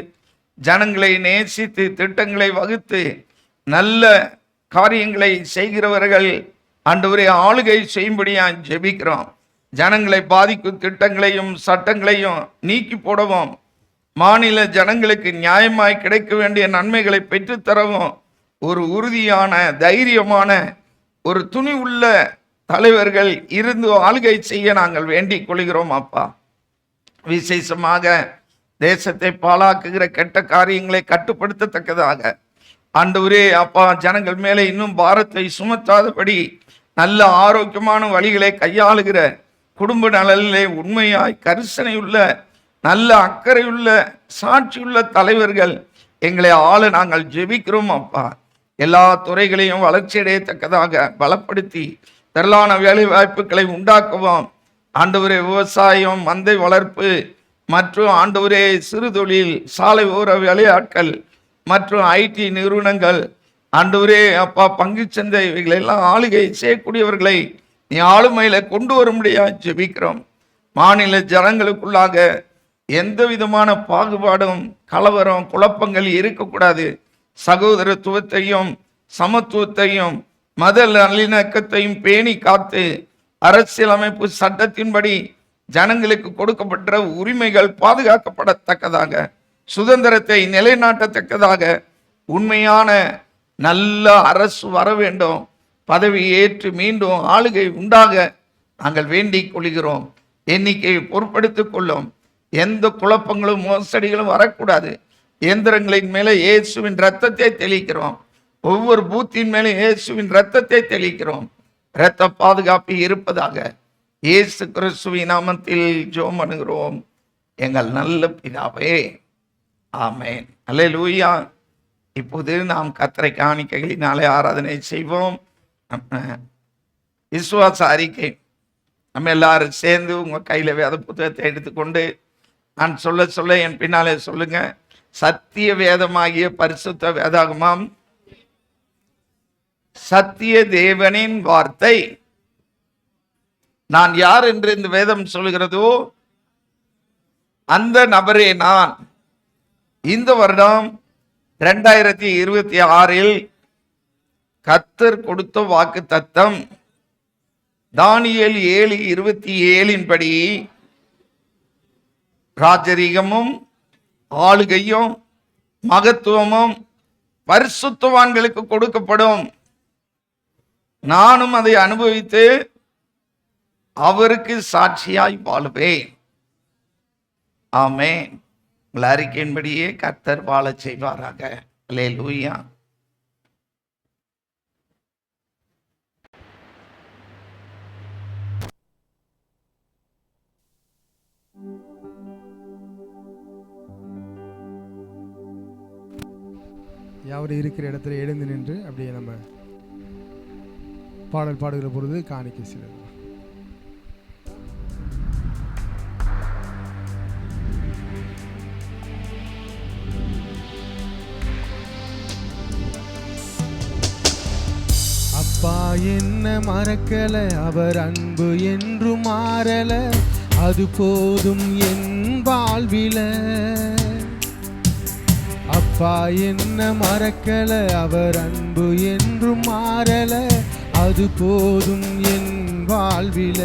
ஜனங்களை நேசித்து திட்டங்களை வகுத்து நல்ல காரியங்களை செய்கிறவர்கள் ஆண்டவரே ஆளுகை செய்யும்படியாய் ஜெபிக்கிறோம். ஜனங்களை பாதிக்கும் திட்டங்களையும் சட்டங்களையும் நீக்கி போடவும், மாநில ஜனங்களுக்கு நியாயமாய் கிடைக்க வேண்டிய நன்மைகளை பெற்றுத்தரவும் ஒரு உறுதியான தைரியமான ஒரு துணி உள்ள தலைவர்கள் இருந்து ஆளுகை செய்ய நாங்கள் வேண்டிக் கொள்கிறோம். அப்பா விசேஷமாக தேசத்தை பாழாக்குகிற கெட்ட காரியங்களை கட்டுப்படுத்தத்தக்கதாக ஆண்டவரே அப்பா ஜனங்கள் மேலே இன்னும் பாரத்தை சுமத்தாதபடி நல்ல ஆரோக்கியமான வழிகளை கையாளுகிற, குடும்ப நலனிலே உண்மையாய் கரிசனையுள்ள, நல்ல அக்கறையுள்ள, சாட்சியுள்ள தலைவர்கள் எங்களை ஆள நாங்கள் ஜெபிக்கிறோம். அப்பா எல்லா துறைகளையும் வளர்ச்சியடையத்தக்கதாக பலப்படுத்தி திரளான வேலை வாய்ப்புகளை உண்டாக்குவோம். ஆண்டவரே விவசாயம், மந்தை வளர்ப்பு மற்றும் ஆண்டவரே சிறு தொழில், சாலை ஓர வேலையாட்கள் மற்றும் ஐடி நிறுவனங்கள், ஆண்டவரே அப்பா பங்குச்சந்தை, இவைகளெல்லாம் ஆளுகை செய்யக்கூடியவர்களை நீ ஆளுமையில கொண்டு வரும்படியா ஜெபிக்கிறோம். மாநில ஜனங்களுக்குள்ளாக எந்த விதமான பாகுபாடும், கலவரம், குழப்பங்கள் இருக்கக்கூடாது. சகோதரத்துவத்தையும் சமத்துவத்தையும் மத நல்லிணக்கத்தையும் பேணி காத்து அரசியலமைப்பு சட்டத்தின்படி ஜனங்களுக்கு கொடுக்கப்பட்ட உரிமைகள் பாதுகாக்கப்படத்தக்கதாக, சுதந்திரத்தை நிலைநாட்டத்தக்கதாக உண்மையான நல்ல அரசு வர வேண்டும். பதவி ஏற்று மீண்டும் ஆளுகை உண்டாக நாங்கள் வேண்டிக் கொள்கிறோம். எண்ணிக்கையை பொறுப்படுத்திக் கொள்ளும். எந்த குழப்பங்களும் மோசடிகளும் வரக்கூடாது. இயந்திரங்களின் மேலே இயேசுவின் இரத்தத்தை தெளிக்கிறோம். ஒவ்வொரு பூத்தின் மேலே இயேசுவின் இரத்தத்தை தெளிக்கிறோம். இரத்த பாதுகாப்பு இருப்பதாக இயேசு கிறிஸ்துவின் நாமத்தில் ஜெபம் பண்ணுகிறோம் எங்கள் நல்ல பிதாவே, ஆமென். அல்லேலூயா. இப்போது நாம் கர்த்தரை காணிக்கைகளினாலே ஆராதனை செய்வோம். விசுவாச அறிக்கை நம்ம எல்லாரும் சேர்ந்து உங்கள் கையில் வேத புத்தகத்தை எடுத்துக்கொண்டு நான் சொல்ல சொல்ல என் பின்னாலே சொல்லுங்க. சத்திய வேதமாகிய பரிசுத்த வேதாகமம் சத்திய தேவனின் வார்த்தை. நான் யார் என்று இந்த வேதம் சொல்கிறதோ அந்த நபரே நான். இந்த வருடம் 2026 கர்த்தர் கொடுத்த வாக்கு தத்தம் தானியேல் 7:27 படி ராஜரீகமும் ஆளுகையும் மகத்துவமும் பரிசுத்தவான்களுக்கு கொடுக்கப்படும். நானும் அதை அனுபவித்து அவருக்கு சாட்சியாய் வாழுவேன். ஆமென். உங்கள் அறிக்கையின்படியே கர்த்தர் வாழச் செய்வாராக. அல்லேலூயா. யாவரும் இருக்கிற இடத்துல எழுந்து நின்று அப்படியே நம்ம பாடல் பாடுகிற பொழுது காணிக்கை செலுத்தலாம். அப்பா என்ன மறக்கல, அவர் அன்பு என்றும் மாறல, அது போதும் என் வாழ்வில. அப்பா என்ன மறக்கல, அவர் அன்பு என்றும் மாறல, அது போதும் என் வாழ்வில.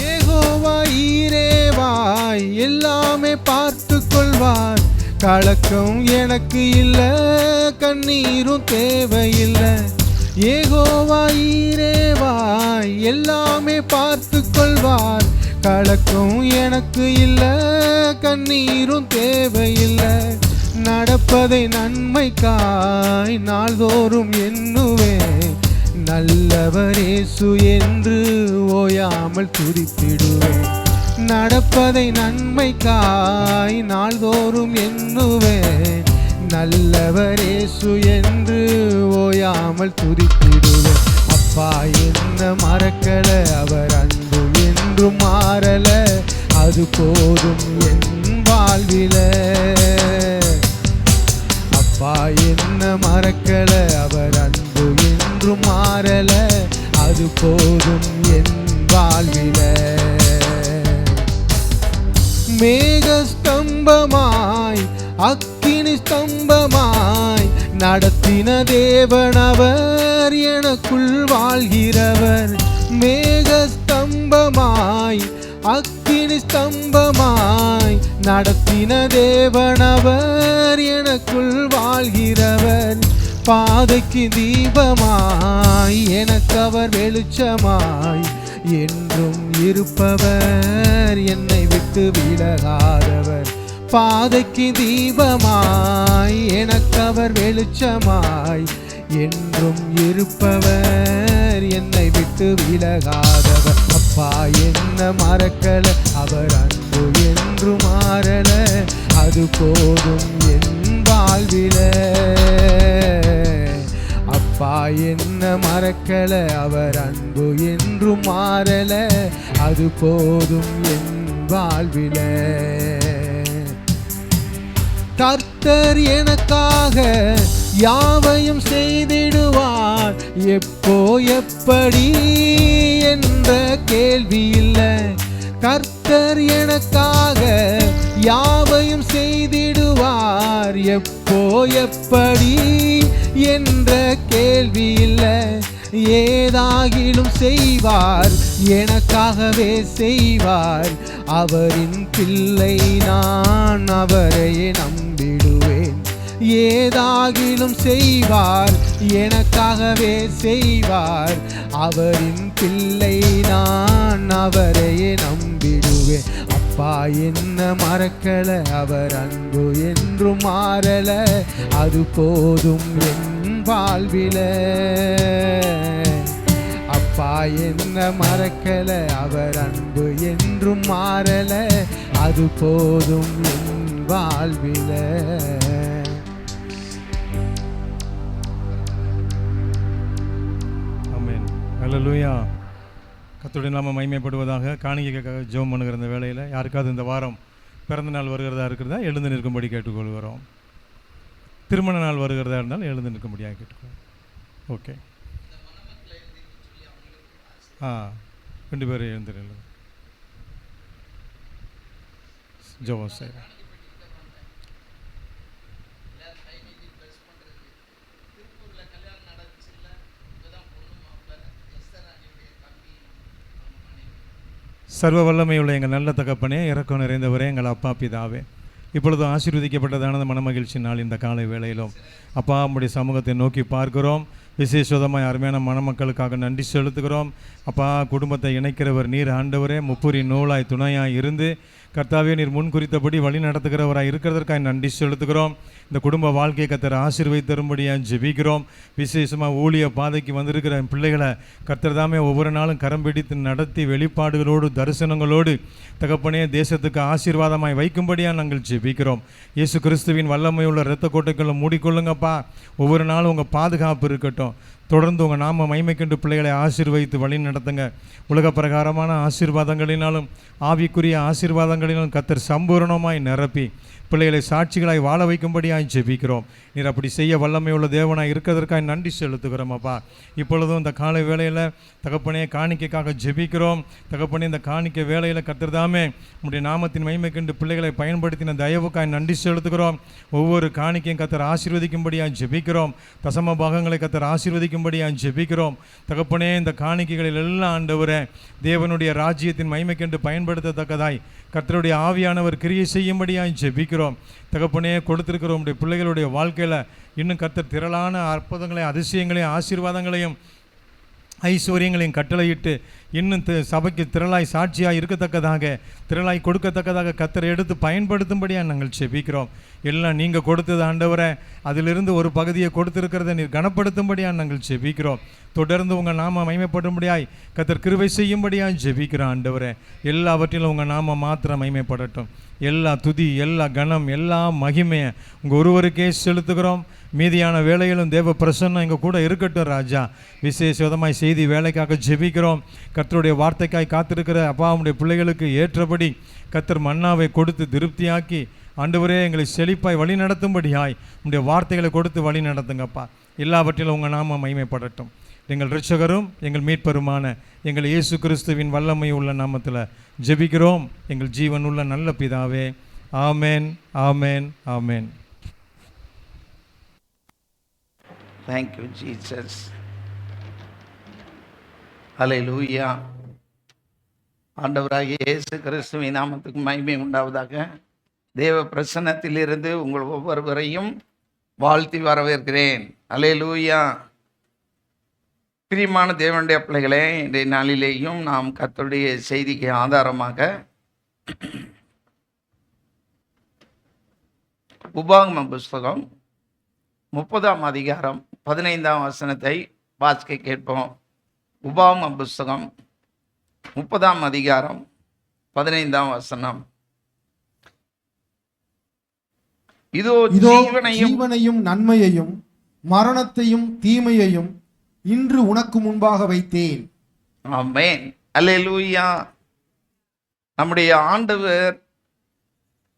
யெகோவா ஈரேவாய் எல்லாமே பார்த்து கொள்வார். கலக்கம் எனக்கு இல்ல, கண்ணீரும் தேவையில்லை. யெகோவா ஈரேவாய் எல்லாமே பார்த்து கொள்வார். கலக்கம் எனக்கு இல்ல, கண்ணீரும் தேவையில்லை. நடப்பதை நன்மைக்காய் நாள்தோறும் எண்ணுவேன். நல்லவர் இயேசு என்று ஓயாமல் துதித்திடுவேன். நடப்பதை நன்மைக்காய் நாள்தோறும் எண்ணுவேன். நல்லவர் இயேசு என்று ஓயாமல் துதித்திடுவேன். அப்பா என்ன மறக்கல, அவர் அன்பு என்றும் மாறல, அது போதும் என் வாழ்வில. அப்பா என்ன மறக்கல, அவர் அன்பு என்றும் மாறல, அது போதும் என் வாழ்வில. மேக ஸ்தம்பமாய் அக்கினி ஸ்தம்பமாய் நடத்தின தேவனவர், எனக்குள் வாழ்கிறவர். மேக ஸ்தம்பமாய் அக்கினி ஸ்தம்பமாய் நடத்தின தேவனவர், எனக்குள் வாழ்கிறவர். பாதைக்கு தீபமாய் எனக்கவர் வெளிச்சமாய் என்றும் இருப்பவர், என்னை விட்டு விலகாதவர். பாதைக்கு தீபமாய் எனக்கவர் வெளிச்சமாய் என்றும் இருப்பவர், என்னை விட்டு விலகாதவர். அப்பா என்ன மறக்கல, அவர் அன்பு என்று மாறல, அது போதும் என் வாழ்வில. அப்பா என்ன மறக்கல, அவர் அன்பு என்று மாறல, அது போதும் என் வாழ்வில. கர்த்தர் எனக்காக யாவையும் செய்திடுவார், எப்போ எப்படி என்ற கேள்வி இல்லை. கர்த்தர் எனக்காக யாவையும் செய்திடுவார், எப்போ எப்படி என்ற கேள்வி இல்லை. ஏதாகிலும் செய்வார், எனக்காகவே செய்வார். அவரின் பிள்ளை நான், அவரையே நம்பிடுவேன். ஏதாகிலும் செய்வார், எனக்காகவே செய்வார். அவரின் பிள்ளை நான், அவரையே நம்பிடுவேன். அப்பா என்ன மறக்கல, அவர் அன்பு என்றும் மாறல, அது போதும் என் வாழ்வில. அப்பா என்ன மறக்கல, அவர் அன்பு என்றும் மாறல, அது போதும் என் வாழ்வில. ஆமென். ஹல்லேலூயா. கர்த்தருடைய நாமம் மகிமைப்படுவதாக. காணிக்கைக்காக ஜெபம் பண்ணுகிற இந்த வேளையில் யாருக்காவது இந்த வாரம் பிறந்த நாள் வருகிறதா இருக்கிறதா எழுந்து நிற்கும்படி கேட்டுக்கொள்கிறோம். திருமண நாள் வருகிறதா இருந்தால் எழுந்து நிற்கும்படியாக கேட்டுக்கொள்கிறோம். ஓகே, 2 பேர் எழுந்து ஜெபம் செய்கிறேன். சர்வ வல்லமையுள்ள எங்கள் நல்ல தகப்பனே, இரக்கம் நிறைந்தவரே, எங்கள் அப்பா பிதாவே, இப்பொழுது ஆசீர்வதிக்கப்பட்டதான மனமகிழ்ச்சி நாள் இந்த காலை வேளையிலும் அப்பா நம்முடைய சமூகத்தை நோக்கி பார்க்கிறோம். விசேஷமாக அருமையான மணமக்களுக்காக நன்றி செலுத்துகிறோம். அப்பா குடும்பத்தை இணைக்கிறவர் நீர் ஆண்டவரே, முப்புரி நூலாய் துணையாய் இருந்து கர்த்தாவே நீர் முன் குறித்தபடி வழி நடத்துகிறவராக இருக்கிறதற்காக நன்றி செலுத்துகிறோம். இந்த குடும்ப வாழ்க்கையை கர்த்தர் ஆசீர்வதித்தரும்படியாக ஜெபிக்கிறோம். விசேஷமாக ஊழிய பாதைக்கு வந்திருக்கிற பிள்ளைகளை கர்த்தர் தாமே ஒவ்வொரு நாளும் கரம் பிடித்து நடத்தி வெளிப்பாடுகளோடு தரிசனங்களோடு தகப்பனே தேசத்துக்கு ஆசீர்வாதமாய் வைக்கும்படியாக நாங்கள் ஜெபிக்கிறோம். இயேசு கிறிஸ்துவின் வல்லமையுள்ள இரத்த கோட்டைக்குள்ள மூடிக்கொள்ளுங்கப்பா. ஒவ்வொரு நாளும் உங்கள் பாதுகாப்பு இருக்கட்டும். தொடர்ந்து உங்கள் நாம மகிமைக்கொண்டு பிள்ளைகளை ஆசீர்வதித்து வழி நடத்துங்க. உலக பிரகாரமான ஆசீர்வாதங்களினாலும் ஆவிக்குரிய ஆசீர்வாதங்களினாலும் கர்த்தர் சம்பூரணமாய் நிரப்பி பிள்ளைகளை சாட்சிகளாய் வாழ வைக்கும்படியாய் ஜெபிக்கிறோம். நீர் அப்படி செய்ய வல்லமையுள்ள தேவனாய் இருக்கிறதற்காக நன்றி செலுத்துகிறோம் அப்பா. இப்பொழுதும் இந்த காலை வேளையில் தகப்பனே காணிக்கைக்காக ஜெபிக்கிறோம். தகப்பனே இந்த காணிக்கை வேளையில் கர்த்தர் தாமே உம்முடைய நாமத்தின் மகிமை கண்டு பிள்ளைகளை பயன்படுத்தின தயவுக்காய் நன்றி செலுத்துகிறோம். ஒவ்வொரு காணிக்கையும் கர்த்தர் ஆசீர்வதிக்கும்படியாய் ஜெபிக்கிறோம். தசம பாகங்களை கர்த்தர் ஆசீர்வதிக்கும்படியாய் ஜெபிக்கிறோம். தகப்பனே இந்த காணிக்கைகளில் எல்லாம் ஆண்டவரே தேவனுடைய ராஜ்யத்தின் மகிமை கண்டு பயன்படுத்தத்தக்கதாய் கர்த்தருடைய ஆவியானவர் கிரியை செய்யும்படியாய் ஜெபிக்கிறோம். தகப்பனே கொடுத்திருக்கிற உம்முடைய பிள்ளைகளுடைய வாழ்க்கையில் இன்னும் கர்த்தர் திரளான அற்புதங்களையும் அதிசயங்களையும் ஆசீர்வாதங்களையும் ஐஸ்வர்யங்களையும் கட்டளையிட்டு இன்னும் சபைக்கு திரளாய் சாட்சியாக இருக்கத்தக்கதாக, திரளாய் கொடுக்கத்தக்கதாக கர்த்தர் எடுத்து பயன்படுத்தும்படியாக நாங்கள் செபிக்கிறோம். எல்லாம் நீங்கள் கொடுத்தது ஆண்டவரே, அதிலிருந்து ஒரு பகுதியை கொடுத்திருக்கிறத நீர் கனப்படுத்தும்படியாக நாங்கள் செபிக்கிறோம். தொடர்ந்து உங்கள் நாம மகிமைப்படும்படியாய் கர்த்தர் கிருபை செய்யும்படியாக ஜெபிக்கிறோம் ஆண்டவரே. எல்லாவற்றிலும் உங்கள் நாம மாத்திரம் மகிமைப்படட்டும். எல்லா துதி, எல்லா கனம், எல்லா மகிமையை உங்கள் ஒருவருக்கே செலுத்துகிறோம். மீதியான வேலையிலும் தேவ பிரசன்னம் எங்கள் கூட இருக்கட்டும் ராஜா. விசேஷமாய் செய்தி வேலைக்காக ஜெபிக்கிறோம். கர்த்தருடைய வார்த்தைக்காய் காத்திருக்கிற அப்பாவுடைய பிள்ளைகளுக்கு ஏற்றபடி கர்த்தர் மன்னாவை கொடுத்து திருப்தியாக்கி ஆண்டவரே எங்களை செழிப்பாய் வழி நடத்தும்படியாய் உங்களுடைய வார்த்தைகளை கொடுத்து வழி நடத்துங்கப்பா. எல்லாவற்றிலும் உங்கள் நாம மகிமைப்படட்டும். எங்கள் இரட்சகரும் எங்கள் மீட்பருமான எங்கள் இயேசு கிறிஸ்துவின் வல்லமை உள்ள நாமத்தில் ஜெபிக்கிறோம் எங்கள் ஜீவன் உள்ள நல்ல பிதாவே. ஆமேன், ஆமேன், ஆமேன். Thank you, Jesus. Hallelujah. ஆண்டவராகிய இயேசு கிறிஸ்துவின் நாமத்துக்கு மகிமை உண்டாவதாக. தேவ பிரசன்னத்திலிருந்து உங்கள் ஒவ்வொருவரையும் வாழ்த்தி வரவேற்கிறேன். ஹல்லேலூயா. பிரியமான தேவனுடைய பிள்ளைகளே, இன்றைய நாளிலேயும் நாம் கர்த்தருடைய செய்திக்கு ஆதாரமாக உபாகம புஸ்தகம் 30ஆம் அதிகாரம் 15ஆம் வசனத்தை வாசிக்க கேட்போம். உபாகம புஸ்தகம் 30ஆம் அதிகாரம் 15ஆம் வசனம். இதோ ஜீவனையும் நன்மையையும் மரணத்தையும் தீமையையும் இன்று உனக்கு முன்பாக வைத்தேன். ஆமென். அல்லேலூயா. நம்முடைய ஆண்டவர்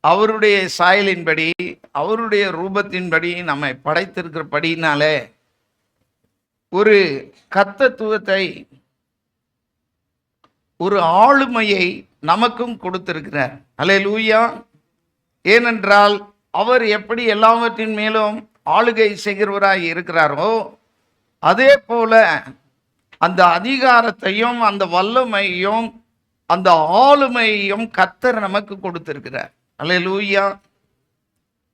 அவருடைய சாயலின்படி, அவருடைய ரூபத்தின்படி நம்மை படைத்திருக்கிறபடினாலே ஒரு கர்த்தத்துவத்தை, ஒரு ஆளுமையை நமக்கும் கொடுத்திருக்கிறார். அல்லேலூயா. ஏனென்றால் அவர் எப்படி எல்லாவற்றின் மேலும் ஆளுகை செய்கிறவராய் இருக்கிறாரோ, அதே போல அந்த அதிகாரத்தையும் அந்த வல்லமையும் அந்த ஆளுமையையும் கர்த்தர் நமக்கு கொடுத்திருக்கிறார். அல்லேலூயா.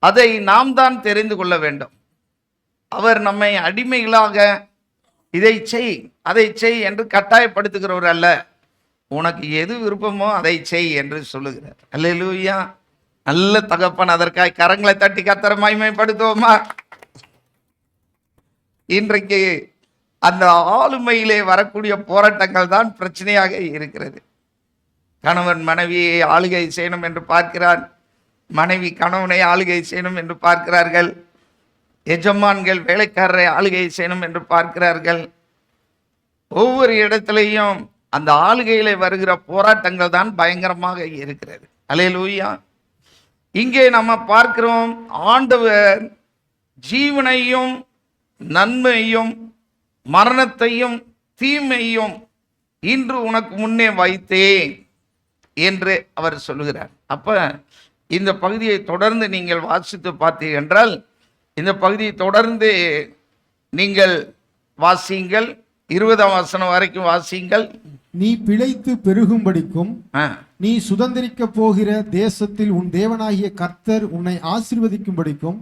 அதை நாம் தான் தெரிந்து கொள்ள வேண்டும். அவர் நம்மை அடிமைகளாக இதை செய் அதை செய் என்று கட்டாயப்படுத்துகிறவர் அல்ல. உனக்கு எது விருப்பமோ அதை செய் என்று சொல்லுகிறார். அல்லேலூயா. நல்ல தகப்பன், அதற்காக கரங்களை தட்டி கர்த்தரை மகிமைப்படுத்துவோமா? இன்றைக்கு அந்த ஆளுமையிலே வரக்கூடிய போராட்டங்கள் தான் பிரச்சனையாக இருக்கிறது. கணவன் மனைவியை ஆளுகை செய்யணும் என்று பார்க்கிறார், மனைவி கணவனை ஆளுகை செய்யணும் என்று பார்க்கிறார்கள், எஜமான்கள் வேலைக்காரரை ஆளுகை செய்யணும் என்று பார்க்கிறார்கள். ஒவ்வொரு இடத்திலையும் அந்த ஆளுகையிலே வருகிற போராட்டங்கள் தான் பயங்கரமாக இருக்கிறது. அல்லேலூயா. இங்கே நம்ம பார்க்கிறோம், ஆண்டவர் ஜீவனையும் நன்மையும் மரணத்தையும் தீமையும் இன்று உனக்கு முன்னே வைத்தேன் என்று அவர் சொல்லுகிறார். அப்ப இந்த பகுதியை தொடர்ந்து நீங்கள் வாசித்து பார்த்தீர்கள் என்றால், இந்த பகுதியை தொடர்ந்து நீங்கள் வாசியுங்கள். 20ஆம் வசனம் வரைக்கும் வாசியுங்கள். நீ பிழைத்து பெருகும்படிக்கும் நீ சுதந்திரிக்க போகிற தேசத்தில் உன் தேவனாகிய கர்த்தர் உன்னை ஆசீர்வதிக்கும்படிக்கும்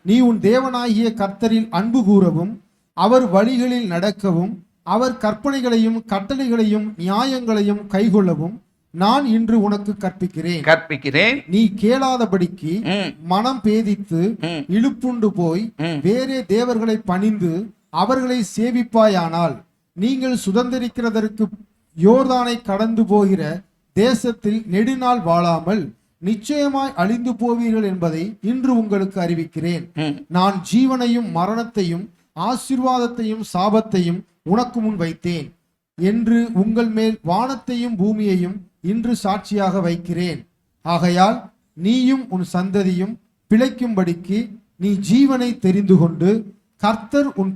நீ உன் தேவனாகிய கர்த்தரில் அன்பு கூறவும் அவர் வழிகளில் நடக்கவும் அவர் கற்பனைகளையும் கட்டளைகளையும் நியாயங்களையும் கைக்கொள்ளவும் நான் இன்று உனக்கு கற்பிக்கிறேன். நீ கேளாதபடிக்கு மனம் பேதித்து இழுப்புண்டு போய் வேறே தேவர்களை பணிந்து அவர்களை சேவிப்பாயானால் நீங்கள் சுதந்திரிக்கிறதற்கு யோர்தானை கடந்து போகிற தேசத்தில் நெடுநாள் வாழாமல் நிச்சயமாய் அழிந்து போவீர்கள் என்பதை இன்று உங்களுக்கு அறிவிக்கிறேன். நான் ஜீவனையும் மரணத்தையும் ஆசீர்வாதத்தையும் சாபத்தையும் உனக்கு முன் வைத்தேன் என்று உங்கள் மேல் வானத்தையும் பூமியையும் இன்று சாட்சியாக வைக்கிறேன். ஆகையால் நீயும் உன் சந்ததியும் பிழைக்கும்படிக்கு நீ ஜீவனை தெரிந்து கொண்டு கர்த்தர் உன்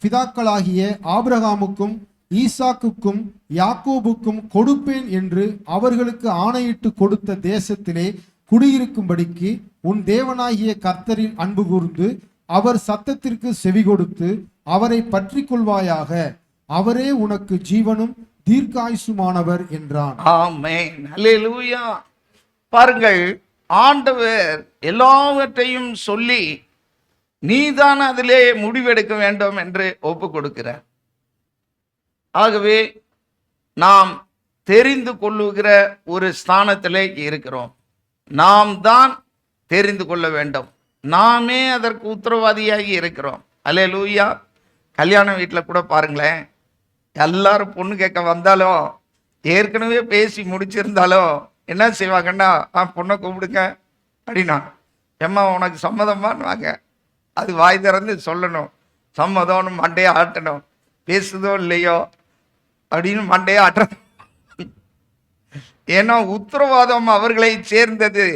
பிதாக்களாகிய ஆபிரகாமுக்கும் ஈசாக்குக்கும் யாக்கோபுக்கும் கொடுப்பேன் என்று அவர்களுக்கு ஆணையிட்டு கொடுத்த தேசத்திலே குடியிருக்கும்படிக்கு உன் தேவனாகிய கர்த்தரில் அன்பு கூர்ந்து அவர் சத்தத்திற்கு செவி கொடுத்து அவரை பற்றி கொள்வாயாக. அவரே உனக்கு ஜீவனும் தீர்க்காயுசுமானவர் என்றான். ஆமென். அல்லேலூயா. பாருங்கள், ஆண்டவர் எல்லாவற்றையும் சொல்லி நீதான் அதிலே முடிவெடுக்க வேண்டும் என்று ஒப்பு கொடுக்கிறார். ஆகவே நாம் தெரிந்து கொள்ளுகிற ஒரு ஸ்தானத்திலே இருக்கிறோம். நாம் தான் தெரிந்து கொள்ள வேண்டும். நாமே அதற்கு உத்தரவாதியாகி இருக்கிறோம். அல்லேலூயா. கல்யாண வீட்டில் கூட பாருங்களேன், எல்லாரும் பொண்ணு கேட்க வந்தாலும் ஏற்கனவே பேசி முடிச்சிருந்தாலும் என்ன செய்வாங்கன்னா, பொண்ணை கூப்பிடுங்க அப்படின்னா, ஏம்மா உனக்கு சம்மதமான்னு வாங்க. அது வாய் திறந்து சொல்லணும். சம்மதம்னு மண்டையை ஆட்டணும். பேசுதோ இல்லையோ அப்படின்னு மண்டையை ஆட்டணும். ஏன்னா உத்தரவாதம் அவர்களை சேர்ந்தது,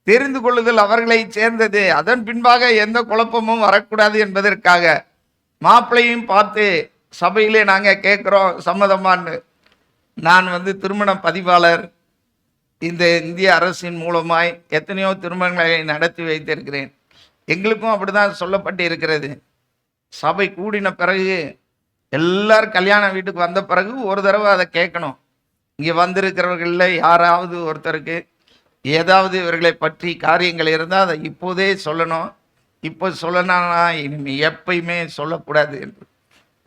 தெரிந்து கொள்ளுதல் அவர்களை சேர்ந்தது. அதன் பின்பாக எந்த குழப்பமும் வரக்கூடாது என்பதற்காக மாப்பிள்ளையும் பார்த்து சபையிலே நாங்கள் கேட்குறோம் சம்மதமான்னு. நான் திருமண பதிவாளர். இந்த இந்திய அரசின் மூலமாய் எத்தனையோ திருமணங்களை நடத்தி வைத்திருக்கிறேன். எங்களுக்கும் அப்படிதான் சொல்லப்பட்டு இருக்கிறது. சபை கூடின பிறகு எல்லாரும் கல்யாண வீட்டுக்கு வந்த பிறகு ஒரு தடவை அதை கேட்கணும். இங்கே வந்திருக்கிறவர்களில் யாராவது ஒருத்தருக்கு ஏதாவது இவர்களை பற்றி காரியங்கள் இருந்தால் அதை இப்போதே சொல்லணும். இப்போ சொல்லணும்னா இனிமே எப்பயுமே சொல்லக்கூடாது என்று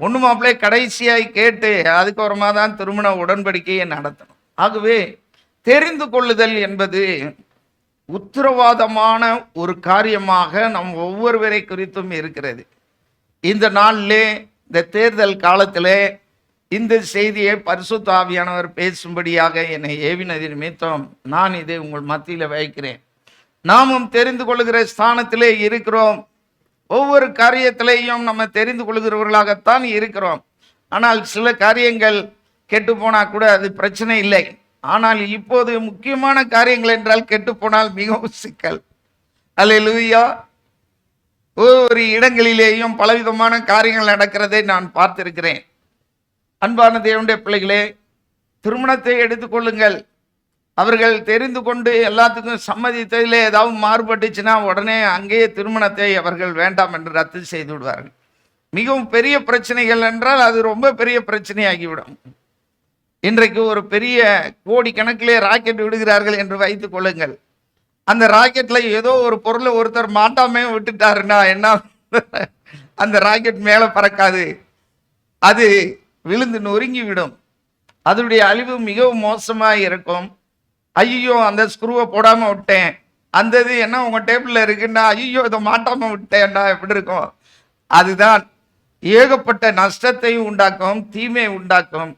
பொண்ணு மாப்பிள்ளை கடைசியாய் கேட்டு அதுக்கப்புறமா தான் திருமண உடன்படிக்கையை நடத்தணும். ஆகவே தெரிந்து கொள்ளுதல் என்பது உத்தரவாதமான ஒரு காரியமாக நம் ஒவ்வொருவரை குறித்தும் இருக்கிறது. இந்த நாளிலே, இந்த தேர்தல் காலத்திலே இந்த செய்தியை பரிசுத்த ஆவியானவர் பேசும்படியாக என்னை ஏவினது நிமித்தம் நான் இதை உங்கள் மத்தியில் வைக்கிறேன். நாமும் தெரிந்து கொள்ளுகிற ஸ்தானத்திலே இருக்கிறோம். ஒவ்வொரு காரியத்திலேயும் நம்ம தெரிந்து கொள்கிறவர்களாகத்தான் இருக்கிறோம். ஆனால் சில காரியங்கள் கெட்டு போனால் கூட அது பிரச்சனை இல்லை. ஆனால் இப்போது முக்கியமான காரியங்கள் என்றால் கெட்டு போனால் மிகவும் சிக்கல். அல்லேலூயா. ஒவ்வொரு இடங்களிலேயும் பலவிதமான காரியங்கள் நடக்கிறதை நான் பார்த்திருக்கிறேன். அன்பான தேவனுடைய பிள்ளைகளே, திருமணத்தை எடுத்துக்கொள்ளுங்கள். அவர்கள் தெரிந்து கொண்டு எல்லாத்துக்கும் சம்மதித்ததிலே ஏதாவது மாறுபட்டுச்சுன்னா உடனே அங்கேயே திருமணத்தை அவர்கள் வேண்டாம் என்று ரத்து செய்து விடுவார்கள். மிகவும் பெரிய பிரச்சனைகள் என்றால் அது ரொம்ப பெரிய பிரச்சனையாகிவிடும். இன்றைக்கு ஒரு பெரிய கோடி கணக்கிலே ராக்கெட் விடுகிறார்கள் என்று வைத்துக் கொள்ளுங்கள். அந்த ராக்கெட்ல ஏதோ ஒரு பொருளை ஒருத்தர் மாட்டாமே விட்டுட்டாருன்னா என்ன, அந்த ராக்கெட் மேலே பறக்காது, அது விழுந்து நொறுங்கி விடும். அதனுடைய அழிவு மிகவும் மோசமாக இருக்கும். ஐயோ அந்த ஸ்க்ரூவை போடாமல் விட்டேன், அந்த இது என்ன உங்கள் டேபிளில் இருக்குன்னா ஐயோ இதை மாட்டாமல் விட்டேன்னா எப்படி இருக்கும்? அதுதான் ஏகப்பட்ட நஷ்டத்தையும் உண்டாக்கும், தீமையை உண்டாக்கும்.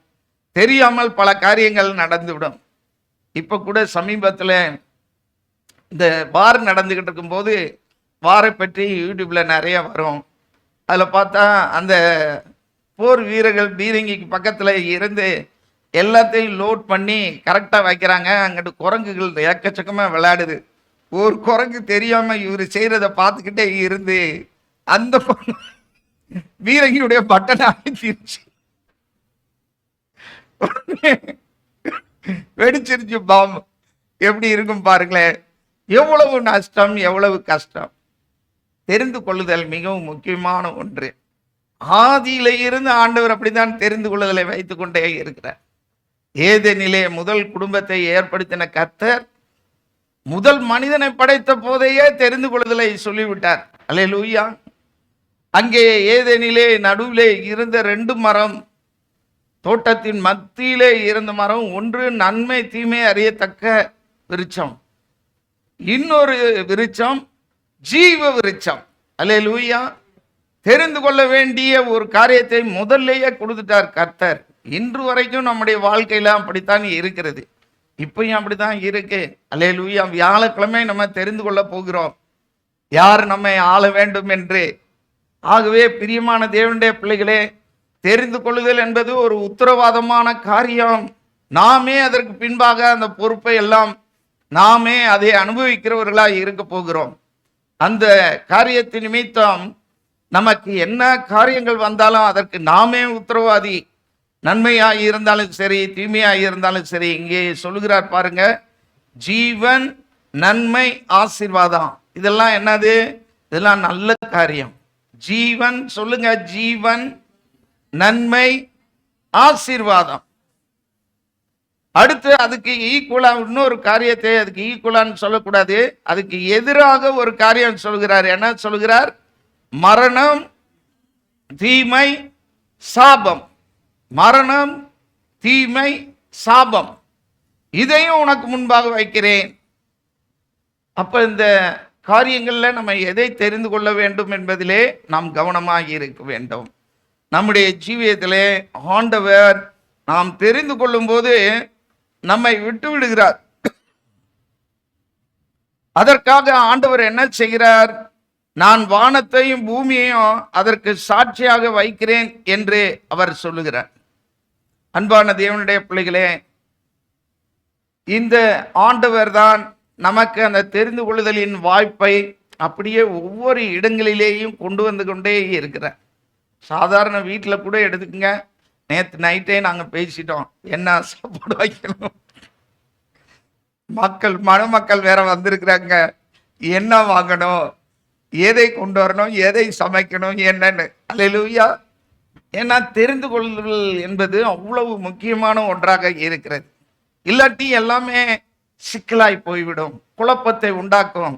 தெரியாமல் பல காரியங்கள் நடந்துவிடும். இப்போ கூட சமீபத்தில் இந்த வார் நடந்துக்கிட்டு இருக்கும்போது வாரை பற்றி யூடியூப்பில் நிறைய வரும். அதில் பார்த்தா அந்த போர் வீரர்கள் பீரங்கிக்கு பக்கத்தில் இருந்து எல்லாத்தையும் லோட் பண்ணி கரெக்டாக வைக்கிறாங்க. அங்கிட்டு குரங்குகள் ஏக்கச்சக்கமாக விளையாடுது. ஒரு குரங்கு தெரியாமல் இவர் செய்கிறத பார்த்துக்கிட்டே இருந்து அந்த பீரங்கியுடைய பட்டனை அழுத்திருச்சு, வெடிச்சிருச்சு பாம்பு. எப்படி இருக்கும் பாருங்களேன். எவ்வளவு நஷ்டம், எவ்வளவு கஷ்டம். தெரிந்து கொள்ளுதல் மிகவும் முக்கியமான ஒன்று. ஆதியில இருந்து ஆண்டவர் அப்படித்தான் தெரிந்து கொள்ளுதலை வைத்துக் கொண்டே இருக்கிறார். ஏதேனிலே முதல் குடும்பத்தை ஏற்படுத்தின கர்த்தர் முதல் மனிதனை படைத்த போதையே தெரிந்து கொள்ளுதலை சொல்லிவிட்டார். அல்லேலூயா. அங்கே ஏதேனிலே நடுவிலே இருந்த 2 மரம், தோட்டத்தின் மத்தியிலே இருந்த மரம், ஒன்று நன்மை தீமை அறியத்தக்க விருட்சம், இன்னொரு விருட்சம் ஜீவ விருட்சம். அல்லேலூயா. தெரிந்து கொள்ள வேண்டிய ஒரு காரியத்தை முதல்லையே கொடுத்துட்டார் கர்த்தர். இன்று வரைக்கும் நம்முடைய வாழ்க்கையில அப்படித்தான் இருக்கிறது. இப்பயும் அப்படித்தான் இருக்கு. அல்லேலூயா. வியாழக்கிழமை நம்ம தெரிந்து கொள்ள போகிறோம் யார் நம்மை ஆள வேண்டும் என்று. ஆகவே பிரியமான தேவனுடைய பிள்ளைகளே, தெரிந்து கொள்ளுதல் என்பது ஒரு உத்தரவாதமான காரியம். நாமே அதற்கு பின்பாக அந்த பொறுப்பை எல்லாம் நாமே அதை அனுபவிக்கிறவர்களாக இருக்க போகிறோம். அந்த காரியத்தின் நிமித்தம் நமக்கு என்ன காரியங்கள் வந்தாலும் அதற்கு நாமே உத்தரவாதி. நன்மையாக இருந்தாலும் சரி, தீமையாக இருந்தாலும் சரி. இங்கே சொல்லுகிறார் பாருங்க, ஜீவன், நன்மை, ஆசீர்வாதம். இதெல்லாம் என்னது? இதெல்லாம் நல்ல காரியம். ஜீவன் சொல்லுங்க, ஜீவன், நன்மை, ஆசீர்வாதம். அடுத்து அதுக்கு ஈக்குவலா இன்னொரு காரியத்தை, அதுக்கு ஈக்குவலான்னு சொல்லக்கூடாது, அதுக்கு எதிராக ஒரு காரியம் சொல்கிறார். என்ன சொல்கிறார்? மரணம், தீமை, சாபம். மரணம், தீமை, சாபம், இதையும் உனக்கு முன்பாக வைக்கிறேன். அப்ப இந்த காரியங்கள்ல நம்ம எதை தெரிந்து கொள்ள வேண்டும் என்பதிலே நாம் கவனமாக இருக்க வேண்டும். நம்முடைய ஜீவியத்திலே ஆண்டவர் நாம் தெரிந்து கொள்ளும் போது நம்மை விட்டு விடுகிறார். அதற்காக ஆண்டவர் என்ன செய்கிறார்? நான் வானத்தையும் பூமியையும் அதற்கு சாட்சியாக வைக்கிறேன் என்று அவர் சொல்லுகிறார். அன்பான தேவனுடைய பிள்ளைகளே, இந்த ஆண்டவர் தான் நமக்கு அந்த தெரிந்து கொள்ளுதலின் வாய்ப்பை அப்படியே ஒவ்வொரு இடங்களிலேயும் கொண்டு வந்து கொண்டே இருக்கிறார். சாதாரண வீட்டில் கூட எடுத்துக்கங்க. நேற்று நைட்டே நாங்கள் பேசிட்டோம், என்ன சாப்பாடு வைக்கணும். மணமக்கள் வேற வந்திருக்கிறாங்க, என்ன வாங்கணும், எதை கொண்டு வரணும், எதை சமைக்கணும், என்னன்னு. அல்லேலூயா. ஏன்னா தெரிந்து கொள்ளுதல் என்பது அவ்வளவு முக்கியமான ஒன்றாக இருக்கிறது. இல்லாட்டி எல்லாமே சிக்கலாய் போய்விடும், குழப்பத்தை உண்டாக்கும்.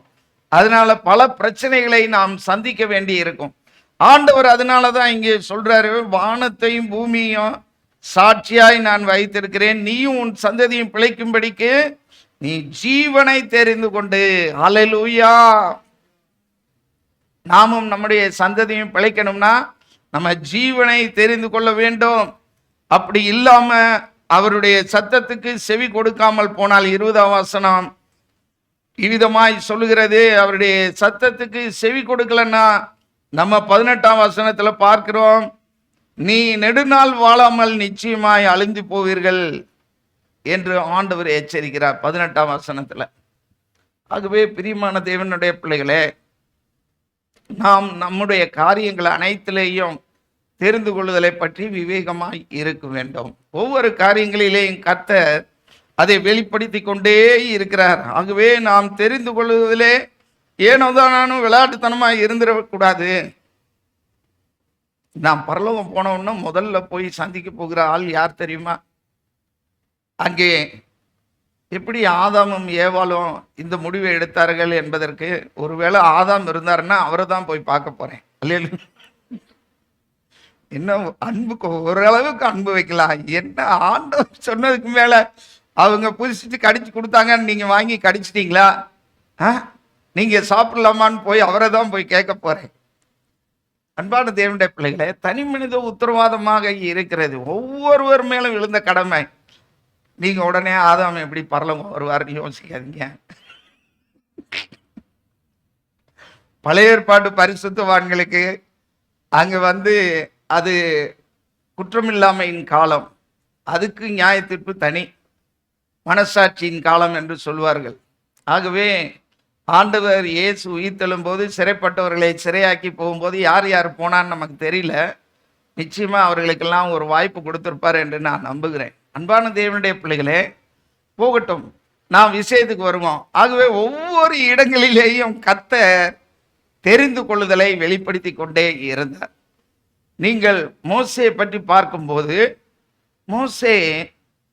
அதனால பல பிரச்சனைகளை நாம் சந்திக்க வேண்டி இருக்கும். ஆண்டவர் அதனாலதான் இங்கே சொல்றாரு, வானத்தையும் பூமியையும் சாட்சியாய் நான் வைத்திருக்கிறேன், நீயும் உன் சந்ததியும் பிழைக்கும்படிக்கு நீ ஜீவனை தெரிந்து கொண்டு. அல்லேலூயா. நாமும் நம்முடைய சந்ததியும் பிழைக்கணும்னா நம்ம ஜீவனை தெரிந்து கொள்ள வேண்டும். அப்படி இல்லாம அவருடைய சத்தத்துக்கு செவி கொடுக்காமல் போனால், 20ஆம் வசனம் இவ்விதமாய் சொல்லுகிறது. அவருடைய சத்தத்துக்கு செவி கொடுக்கலன்னா நம்ம 18ஆம் வசனத்துல பார்க்கிறோம், நீ நெடுநாள் வாழாமல் நிச்சயமாய் அழிந்து போவீர்கள் என்று ஆண்டவர் எச்சரிக்கிறார் 18ஆம் வசனத்துல. ஆகவே பிரியமான தேவனுடைய பிள்ளைகளே, நாம் நம்முடைய காரியங்கள் அனைத்திலேயும் தெரிந்து கொள்ளுதலை பற்றி விவேகமாய் இருக்க வேண்டும். ஒவ்வொரு காரியங்களிலேயும் கர்த்தர் அதை வெளிப்படுத்தி கொண்டே இருக்கிறார். ஆகவே நாம் தெரிந்து கொள்வதிலே ஏனோதானும் விளையாட்டுத்தனமாக இருந்துடக்கூடாது. நாம் பரலோகம் போனோம்னா முதல்ல போய் சந்திக்க போகிற ஆள் யார் தெரியுமா? அங்கே எப்படி ஆதாமும் ஏவாளும் இந்த முடிவை எடுத்தார்கள் என்பதற்கு ஒருவேளை ஆதாம் இருந்தாருன்னா அவரை தான் போய் பார்க்க போறேன். அல்லேலூயா. இன்னும் அன்புக்கு ஓரளவுக்கு அன்பு வைக்கலாம். என்ன ஆண்டவர் சொன்னதுக்கு மேல அவங்க புதுசிட்டு கடிச்சு கொடுத்தாங்கன்னு நீங்க வாங்கி கடிச்சிட்டீங்களா? நீங்க சாப்பிடலாமான்னு போய் அவரை தான் போய் கேட்க போறேன். அன்பான தேவனுடைய பிள்ளைகளே, தனி மனித உத்தரவாதமாக இருக்கிறது ஒவ்வொருவர் மேலும் விழுந்த கடமை. நீங்க உடனே ஆதாம் எப்படி பரலோகம் வருவாருன்னு யோசிக்காதீங்க. பழைய ஏற்பாட்டு பரிசுத்தவான்களுக்கு அங்க அது குற்றமில்லாமையின் காலம், அதுக்கு நியாயத்தீர்ப்பு தனி, மனசாட்சியின் காலம் என்று சொல்வார்கள். ஆகவே ஆண்டவர் இயேசு உயிர்த்தெழும் போது சிறைப்பட்டவர்களை சிறையாக்கி போகும்போது யார் யார் போனான்னு நமக்கு தெரியல. நிச்சயமா அவர்களுக்கெல்லாம் ஒரு வாய்ப்பு கொடுத்திருப்பார் என்று நான் நம்புகிறேன். அன்பான தேவனுடைய பிள்ளைகளே, போகட்டும், நாம் விஷயத்துக்கு வருவோம். ஆகவே ஒவ்வொரு இடங்களிலேயும் கர்த்தர் தெரிந்து கொள்ளுதலை வெளிப்படுத்தி கொண்டே இருந்தார். நீங்கள் மோசேயை பற்றி பார்க்கும்போது, மோசே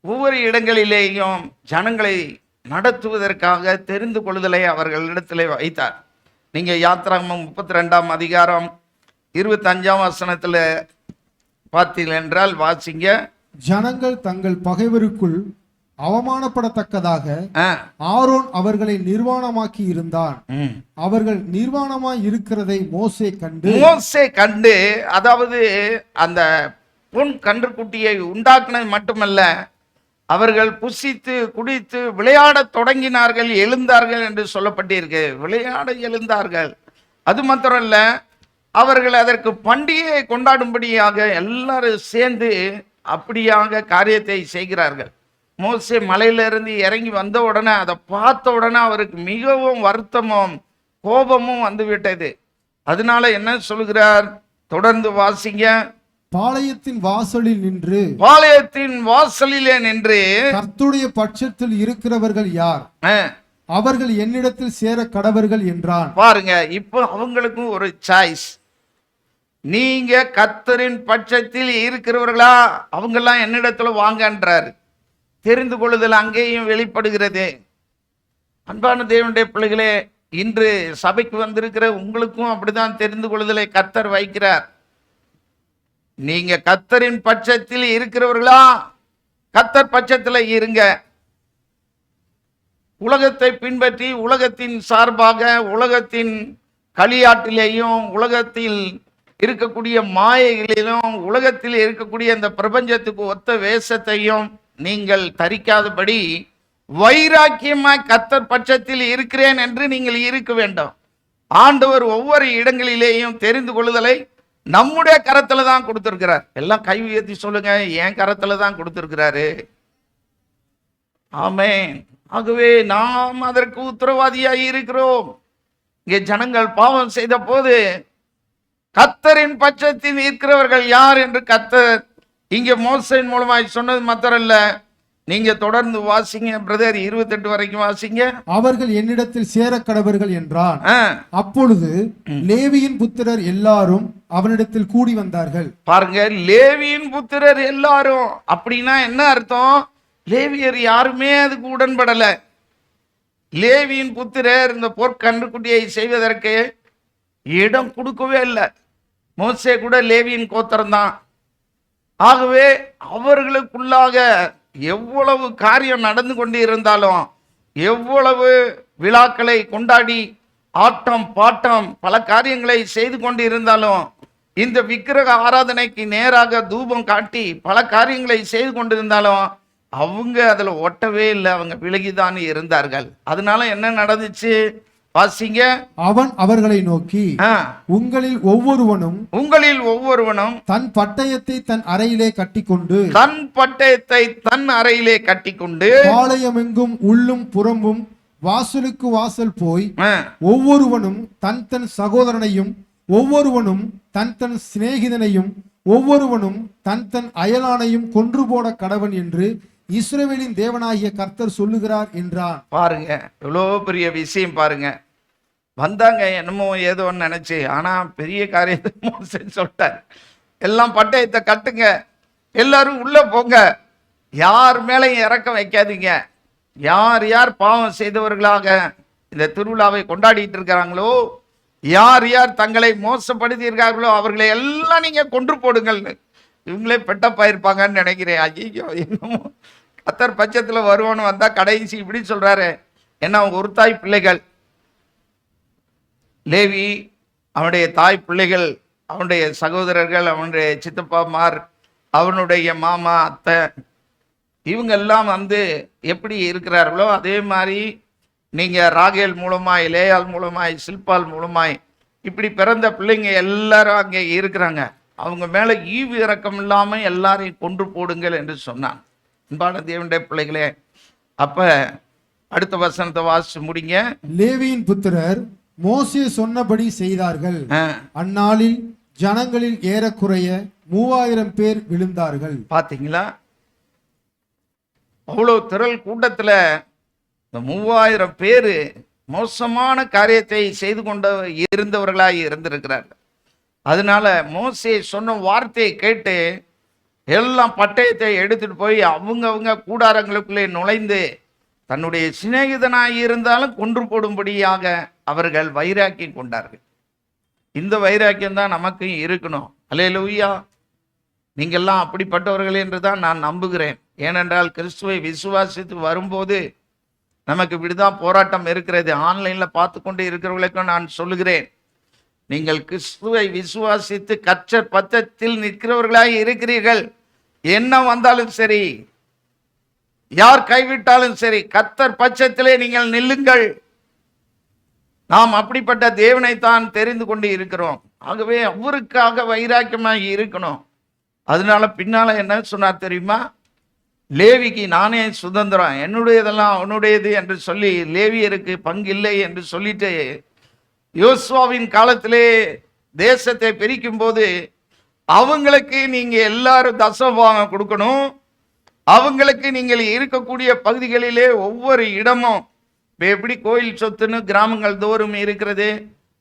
ஒவ்வொரு இடங்களிலேயும் ஜனங்களை நடத்துவதற்காக தெரிந்து கொள்ளுதலை அவர்களிடத்திலே வைத்தார். நீங்க யாத்திராகமம் 32ஆம் அதிகாரம் 25ஆம் வசனத்துல பார்த்தீர்கள் என்றால் வாசிங்க. ஜனங்கள் தங்கள் பகைவருக்குள் அவமானப்படத்தக்கதாக ஆரோன் அவர்களை நிர்வாணமாக்கி இருந்தான். அவர்கள் நிர்வாணமாய் இருக்கிறதை மோசே கண்டு, அதாவது அந்த பொன் கன்றுக்குட்டியை உண்டாக்குனது மட்டுமல்ல, அவர்கள் புசித்து குடித்து விளையாடத் தொடங்கினார்கள், எழுந்தார்கள் என்று சொல்லப்பட்டிருக்கு. விளையாட எழுந்தார்கள். அது மாத்திரமல்ல, அவர்கள் அதற்கு பண்டிகையை கொண்டாடும்படியாக எல்லாரும் சேர்ந்து அப்படியாக காரியத்தை செய்கிறார்கள். மோசே மலையிலிருந்து இறங்கி வந்த உடனே அதை பார்த்த உடனே அவருக்கு மிகவும் வருத்தமும் கோபமும் வந்துவிட்டது. அதனால என்ன சொல்கிறார்? தொடர்ந்து வாசிங்க. பாளையத்தின் வாசலிலே நின்று கர்த்தருடைய பட்சத்தில் இருக்கிறவர்கள் யார், அவர்கள் என்னிடத்தில் சேர கடவர்கள் என்றான். பாருங்க, இப்போ அவங்களுக்கும் ஒரு சாய்ஸ். நீங்க கர்த்தரின் பட்சத்தில் இருக்கிறவர்களா, அவங்கெல்லாம் என்னிடத்துல வாங்கன்றாரு. தெரிந்து கொள்ளுதல் அங்கேயும் வெளிப்படுகிறது. அன்பான தேவனுடைய பிள்ளைகளே, இன்று சபைக்கு வந்திருக்கிற உங்களுக்கும் அப்படிதான் தெரிந்து கொள்ளுதலை கர்த்தர் வைக்கிறார். நீங்க கர்த்தரின் பட்சத்தில் இருக்கிறவர்களா, கர்த்தர் பட்சத்தில் இருங்க. உலகத்தை பின்பற்றி உலகத்தின் சார்பாக உலகத்தின் களியாட்டிலேயும் உலகத்தில் இருக்கக்கூடிய மாயைகளிலும் உலகத்தில் இருக்கக்கூடிய இந்த பிரபஞ்சத்துக்கு ஒத்த வேஷத்தையும் நீங்கள் தரிக்காதபடி வைராக்கியமாய் கர்த்தர் பட்சத்தில் இருக்கிறேன் என்று நீங்கள் இருக்க வேண்டும். ஆண்டவர் ஒவ்வொரு இடங்களிலேயும் தெரிந்து கொள்ளுதலை நம்முடைய கரத்துல தான் கொடுத்திருக்கிறார். எல்லாம் கை உயர்த்தி சொல்லுங்க, என் கரத்துல தான் கொடுத்திருக்கிறாரு. ஆமென். ஆகவே நாம் அதற்கு உத்தரவாதியாய் இருக்கிறோம். இங்கே ஜனங்கள் பாவம் செய்த போது கர்த்தரின் பட்சத்தில் இருக்கிறவர்கள் யார் என்று கர்த்தர் இங்கே மோசேயின் மூலமாய் சொன்னது மாத்திரல்ல, நீங்க தொடர்ந்து வாசிங்க பிரதர், 28 வரைக்கும் வாசிங்க. அவர்கள் என்னிடத்தில் சேரக்கடவர்கள் என்றான். அப்பொழுது லேவியின் புத்திரர் எல்லாரும் அவனிடத்தில் கூடி வந்தார்கள். பாருங்க, லேவியின் புத்திரர் எல்லாரும் அப்படின்னா என்ன அர்த்தம்? லேவியர் யாருமே அதுக்கு உடன்படல. லேவியின் புத்திரர் இந்த பொற்கன்றுக்குட்டியை செய்வதற்கு இடம் கொடுக்கவே இல்லை. மோசே கூட லேவியின் கோத்திரம் தான். ஆகவே அவர்களுக்குள்ளாக எவ்வளவு காரியம் நடந்து கொண்டு இருந்தாலும், எவ்வளவு விழாக்களை கொண்டாடி ஆட்டம் பாட்டம் பல காரியங்களை செய்து கொண்டு இருந்தாலும், இந்த விக்கிரக ஆராதனைக்கு நேராக தூபம் காட்டி பல காரியங்களை செய்து கொண்டிருந்தாலும் அவங்க அதுல ஒட்டவே இல்லை. அவங்க விலகிதான் இருந்தார்கள். அதனால என்ன நடந்துச்சு வாசிங்க. அவன் அவர்களை நோக்கி, உங்களில் ஒவ்வொருவனும் தன் பட்டயத்தை தன் அறையிலே கட்டிக்கொண்டு பாளையமெங்கும் உள்ளும் புறம்பும் வாசலுக்கு வாசல் போய் ஒவ்வொருவனும் தன் தன் சகோதரனையும் ஒவ்வொருவனும் தன் தன் சிநேகிதனையும் ஒவ்வொருவனும் தன் தன் அயலானையும் கொன்று போட கடவன் என்று இஸ்ரவேலின் தேவனாகிய கர்த்தர் சொல்லுகிறார் என்றான். பாருங்க, எவ்வளோ பெரிய விஷயம் பாருங்க. வந்தாங்க என்னமோ ஏதோ நினைச்சு, ஆனா பெரிய காரியத்தை மோசே சொல்லிட்டார். எல்லாம் பட்டயத்தை கட்டுங்க, எல்லாரும் உள்ள போங்க, யார் மேலையும் இறக்கம் வைக்காதீங்க. யார் யார் பாவம் செய்தவர்களாக இந்த திருவிழாவை கொண்டாடிட்டு இருக்கிறாங்களோ, யார் யார் தங்களை மோசப்படுத்தி இருக்கார்களோ அவர்களை எல்லாம் நீங்க கொன்று போடுங்கள்னு. இவங்களே பெட்டப்பாயிருப்பாங்கன்னு நினைக்கிறேன். ஐயோ, என்னமோ கர்த்தர் பட்சத்துல வருவோன்னு வந்தா கடைசி இப்படி சொல்றாரு. ஏன்னா அவங்க ஒரு தாய் பிள்ளைகள். லேவி அவனுடைய தாய் பிள்ளைகள், அவனுடைய சகோதரர்கள், அவனுடைய சித்தப்பாமார், அவனுடைய மாமா அத்தை, இவங்க எல்லாம் எப்படி இருக்கிறார்களோ அதே மாதிரி நீங்க ராகேல் மூலமாய், லேயால் மூலமாய், சில்பால் மூலமாய் இப்படி பிறந்த பிள்ளைங்க எல்லாரும் அங்கே இருக்கிறாங்க. அவங்க மேல ஈவு இரக்கம் இல்லாம எல்லாரையும் கொன்று போடுங்கள் என்று சொன்னான். அன்பான தேவனுடைய பிள்ளைகளே, அப்ப அடுத்த வசனத்தை வாசிச்சு முடிங்க. லேவியின் புத்திரர் மோசே சொன்னபடி செய்தார்கள். அந்நாளில் ஜனங்களில் ஏறக்குறைய 3000 பேர் விழுந்தார்கள். பாத்தீங்களா? அவ்வளவு திரள் கூட்டத்துல இந்த 3000 பேரு மோசமான காரியத்தை செய்து கொண்டு இருந்தவர்களாய் இருந்திருக்கிறார்கள். அதனால மோசே சொன்ன வார்த்தையை கேட்டு எல்லாம் பட்டயத்தை எடுத்துட்டு போய் அவங்க கூடாரங்களுக்குள்ளே நுழைந்து தன்னுடைய சிநேகிதனாய் இருந்தாலும் கொன்று போடும்படியாக அவர்கள் வைராக்கியம் கொண்டார்கள். இந்த வைராக்கியம் தான் நமக்கு இருக்கணும். அல்லேலூயா. நீங்கள்லாம் அப்படிப்பட்டவர்கள் என்று தான் நான் நம்புகிறேன். ஏனென்றால் கிறிஸ்துவை விசுவாசித்து வரும்போது நமக்கு இப்படிதான் போராட்டம் இருக்கிறது. ஆன்லைன்ல பார்த்து கொண்டு இருக்கிறவர்களுக்கும் நான் சொல்லுகிறேன், நீங்கள் கிறிஸ்துவை விசுவாசித்து கர்த்தர் பட்சத்தில் நிற்கிறவர்களாய் இருக்கிறீர்கள். என்ன வந்தாலும் சரி, யார் கைவிட்டாலும் சரி, கர்த்தர் பட்சத்திலே நீங்கள் நில்லுங்கள். நாம் அப்படிப்பட்ட தேவனைத்தான் தெரிந்து கொண்டு இருக்கிறோம். ஆகவே அவருக்காக வைராக்கியமாக இருக்கணும். அதனால பின்னால என்ன சொன்னார் தெரியுமா? லேவிக்கு நானே சுதந்திரம், என்னுடையதெல்லாம் அவனுடையது என்று சொல்லி லேவியருக்கு பங்கு இல்லை என்று சொல்லிட்டு யோசுவாவின் காலத்திலே தேசத்தை பிரிக்கும் போது அவங்களுக்கு நீங்க எல்லாரும் தசமபாகம் கொடுக்கணும். அவங்களுக்கு நீங்கள் இருக்கக்கூடிய பகுதிகளிலே ஒவ்வொரு இடமும் எப்படி கோயில் சொத்துன்னு கிராமங்கள் தோறும் இருக்கிறது,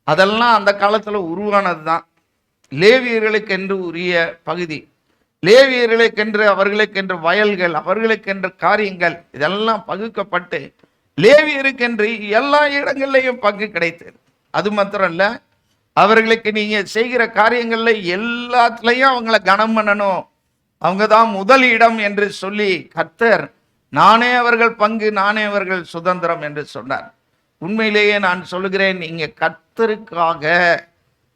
அதெல்லாம் அந்த காலத்துல உருவானது தான். லேவியர்களுக்கென்று உரிய பகுதி, லேவியர்களுக்கென்று அவர்களுக்கென்று வயல்கள், அவர்களுக்கென்று காரியங்கள், இதெல்லாம் பகுக்கப்பட்டு லேவியருக்கென்று எல்லா இடங்கள்லையும் பங்கு கிடைத்தது. அது மாத்திரம் இல்ல, அவர்களுக்கு நீங்க செய்கிற காரியங்கள்ல எல்லாத்துலயும் அவங்கள கனம் பண்ணணும், அவங்க தான் முதல் இடம் என்று சொல்லி கர்த்தர் நானே அவர்கள் பங்கு, நானே அவர்கள் சுதந்திரம் என்று சொன்னார். உண்மையிலேயே நான் சொல்லுகிறேன், நீங்க கர்த்தருக்காக